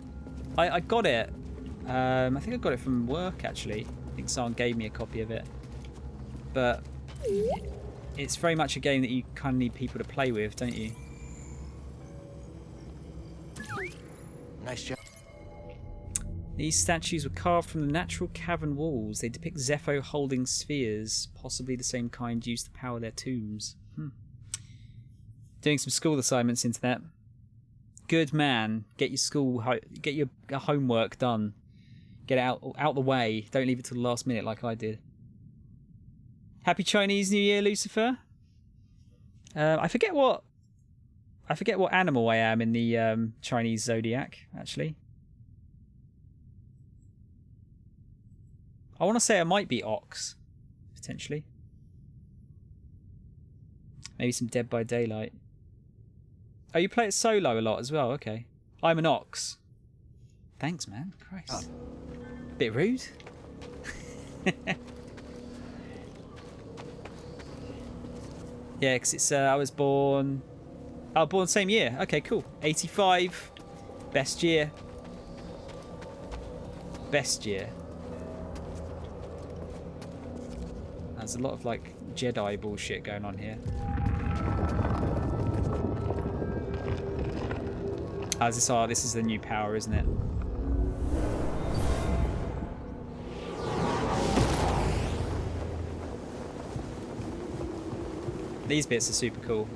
I got it. I think I got it from work, actually. I think someone gave me a copy of it. But it's very much a game that you kind of need people to play with, don't you? Nice job. These statues were carved from the natural cavern walls. They depict Zepho holding spheres, possibly the same kind used to power their tombs. Doing some school assignments, internet. Good man. Get your homework done. Get it out the way. Don't leave it till the last minute like I did. Happy Chinese New Year, Lucifer. I forget what animal I am in the Chinese zodiac, actually. I want to say I might be ox, potentially. Maybe some Dead by Daylight. Oh, you play it solo a lot as well? Okay. I'm an ox. Thanks, man. Christ. Bit rude. Yeah, because it's I was born same year. Okay, cool. 85. Best year. Best year. There's a lot of like Jedi bullshit going on here. This is the new power, isn't it? These bits are super cool.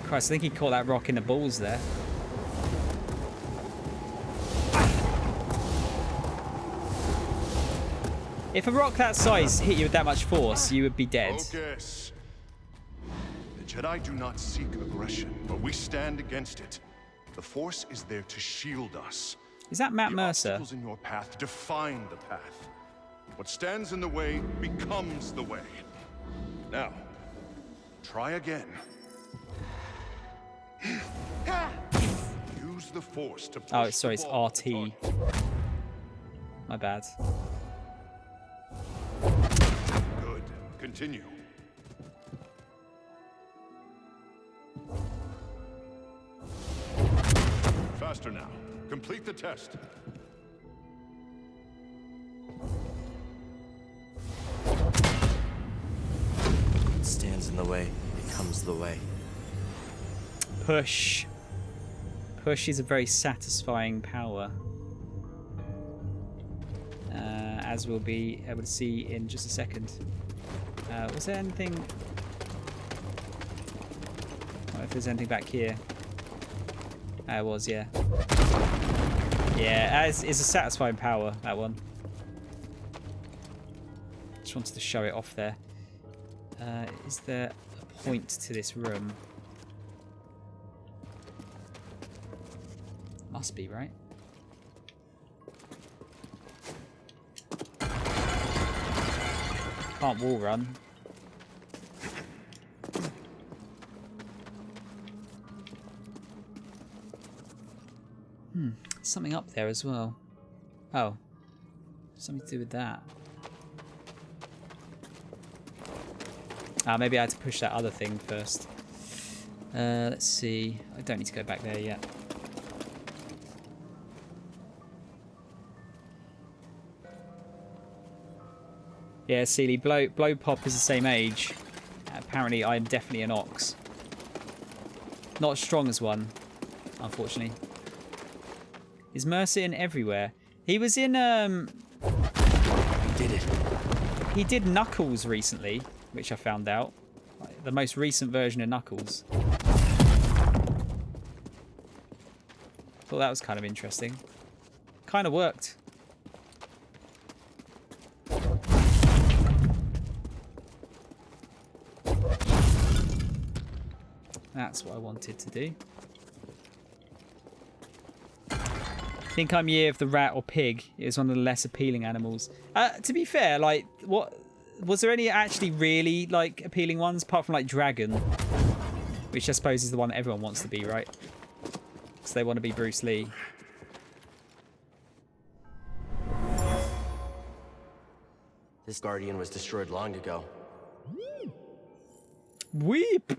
Christ, I think he caught that rock in the balls there. If a rock that size hit you with that much force, you would be dead. Focus. The Jedi do not seek aggression, but we stand against it. The Force is there to shield us. Is that Matt Mercer? Obstacles in your path define the path. What stands in the way becomes the way. Now, try again. Use the Force to push. Oh, sorry, it's RT. My bad. Good. Continue. Faster now. Complete the test. What stands in the way comes the way. Push. Push is a very satisfying power. As we'll be able to see in just a second. Was there anything... I don't know if there's anything back here. It was, yeah. Yeah, it's a satisfying power, that one. Just wanted to show it off there. Is there a point to this room? Must be, right? Can't wall run. Something up there as well. Oh. Something to do with that. Maybe I had to push that other thing first. Let's see. I don't need to go back there yet. Yeah, Sealy, Blow Pop is the same age. Apparently, I'm definitely an ox. Not as strong as one, unfortunately. Is Mercer in everywhere? He was in, He did it. He did Knuckles recently, which I found out. Like, the most recent version of Knuckles. Thought that was kind of interesting. Kind of worked. That's what I wanted to do. Think I'm year of the rat or pig. It is one of the less appealing animals. To be fair, like, what was there any actually really like appealing ones apart from like dragon, which I suppose is the one that everyone wants to be, right? Because they want to be Bruce Lee. This Guardian was destroyed long ago. Weep.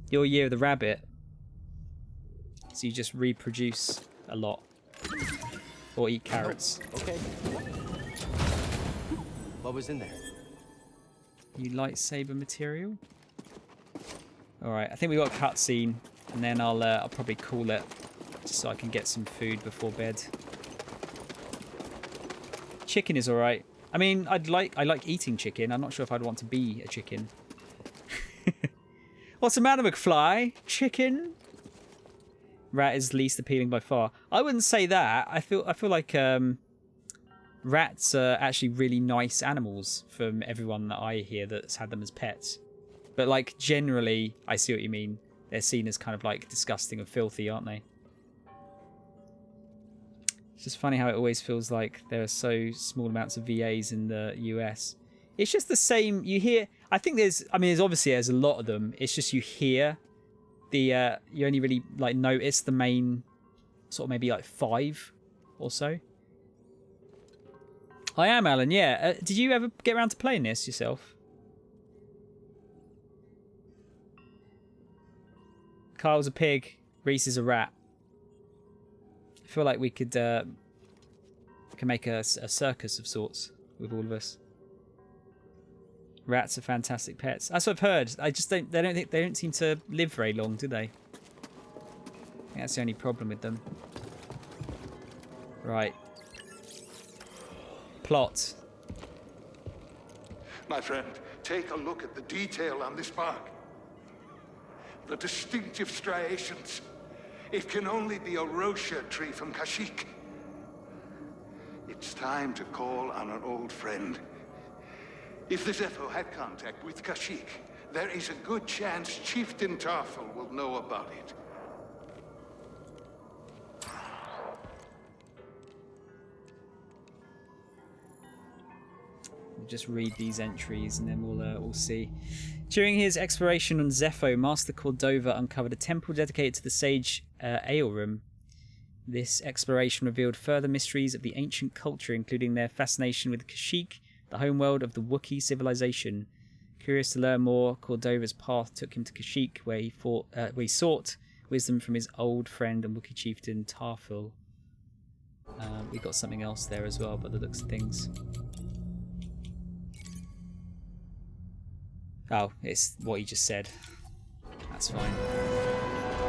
Your year of the rabbit. So you just reproduce a lot. Or eat carrots. Okay. What was in there? New lightsaber material. Alright, I think we got a cutscene. And then I'll probably call it. Just so I can get some food before bed. Chicken is alright. I mean, I like eating chicken. I'm not sure if I'd want to be a chicken. What's the matter, McFly? Chicken? Rat is least appealing by far. I wouldn't say that. I feel like rats are actually really nice animals from everyone that I hear that's had them as pets. But like generally, I see what you mean. They're seen as kind of like disgusting and filthy, aren't they? It's just funny how it always feels like there are so small amounts of VAs in the US. It's just the same. You hear. I think there's obviously a lot of them. It's just you hear the you only really like notice the main sort of maybe like 5 or so. I am Alan. Yeah. Did you ever get around to playing this yourself? Kyle's a pig. Reese is a rat. I feel like we could make a circus of sorts with all of us. Rats are fantastic pets. That's what I've heard. I just don't. They don't seem to live very long, do they? I think that's the only problem with them. Right. Plot. My friend, take a look at the detail on this bark. The distinctive striations. It can only be a Rocha tree from Kashyyyk. It's time to call on an old friend. If the Zepho had contact with Kashyyyk, there is a good chance Chieftain Tarful will know about it. We'll just read these entries and then we'll see. During his exploration on Zepho, Master Cordova uncovered a temple dedicated to the sage Aelrim. This exploration revealed further mysteries of the ancient culture, including their fascination with Kashyyyk, the homeworld of the Wookiee civilization. Curious to learn more, Cordova's path took him to Kashyyyk, where he sought wisdom from his old friend and Wookiee chieftain Tarful. We got something else there as well, by the looks of things. Oh, it's what he just said. That's fine.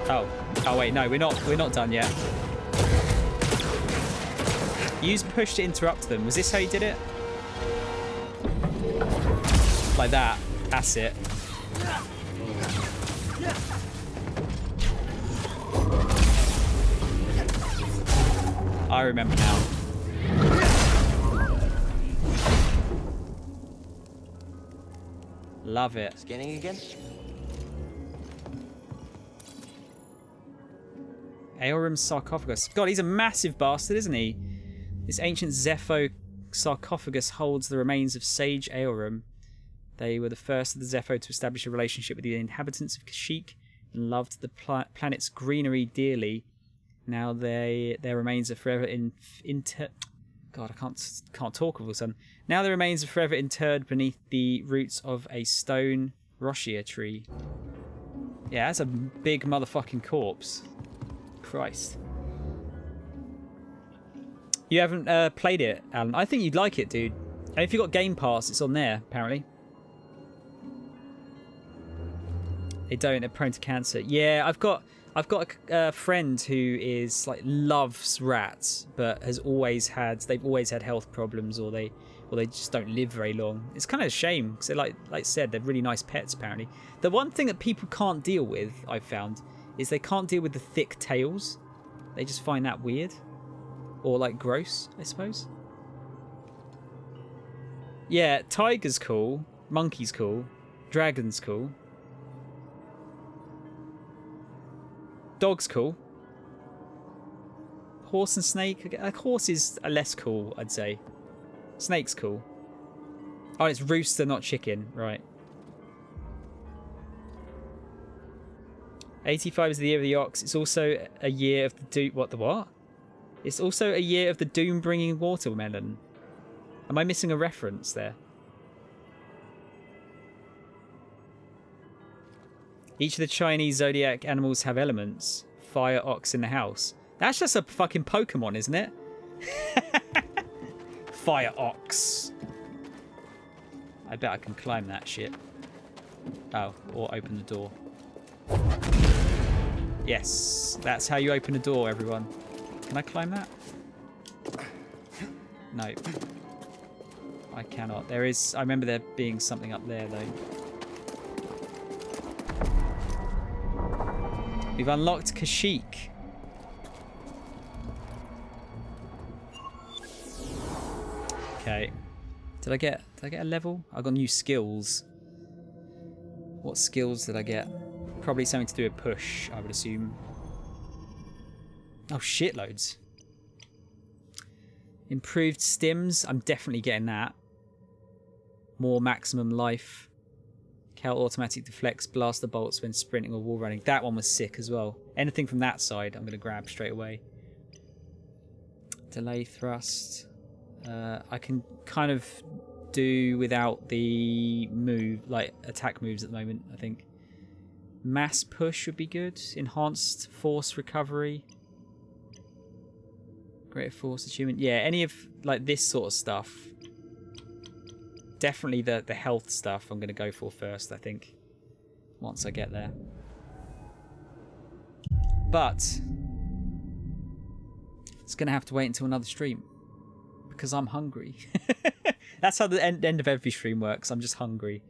Oh wait, no, we're not done yet. Use push to interrupt them. Was this how you did it? Like that. That's it. I remember now. Love it. Scanning again? Aorum's sarcophagus. God, he's a massive bastard, isn't he? This ancient Zepho sarcophagus holds the remains of Sage Aorum. They were the first of the Zepho to establish a relationship with the inhabitants of Kashyyyk and loved the planet's greenery dearly. Now their remains are forever God, I can't talk all of a sudden. Now their remains are forever interred beneath the roots of a stone Roshia tree. Yeah, that's a big motherfucking corpse. Christ. You haven't played it, Alan. I think you'd like it, dude. And if you've got Game Pass, it's on there, apparently. They don't, they're prone to cancer. Yeah, I've got a friend who is like loves rats, but they've always had health problems, or they just don't live very long. It's kind of a shame because like I said, they're really nice pets apparently. The one thing that people can't deal with, I've found, is they can't deal with the thick tails. They just find that weird. Or like gross, I suppose. Yeah, tiger's cool. Monkey's cool. Dragon's cool. Dog's cool. Horse and snake. Horses are less cool, I'd say. Snake's cool. Oh, it's rooster, not chicken. Right. 85 is the year of the ox. It's also a year of the what? It's also a year of the doom-bringing watermelon. Am I missing a reference there? Each of the Chinese zodiac animals have elements. Fire, ox in the house. That's just a fucking Pokemon, isn't it? Fire ox. I bet I can climb that shit. Oh, or open the door. Yes, that's how you open a door, everyone. Can I climb that? No. I cannot. There is... I remember there being something up there, though. We've unlocked Kashyyyk. Okay. Did I get a level? I got new skills. What skills did I get? Probably something to do with push, I would assume. Oh, shitloads. Improved stims. I'm definitely getting that. More maximum life. Cal automatic deflects blaster bolts when sprinting or wall running. That one was sick as well. Anything from that side, I'm going to grab straight away. Delay thrust. I can kind of do without the move, like attack moves at the moment, I think. Mass push would be good. Enhanced force recovery. Greater force achievement. Yeah, any of like this sort of stuff. Definitely the health stuff I'm going to go for first, I think. Once I get there. But it's going to have to wait until another stream. Because I'm hungry. That's how the end of every stream works. I'm just hungry.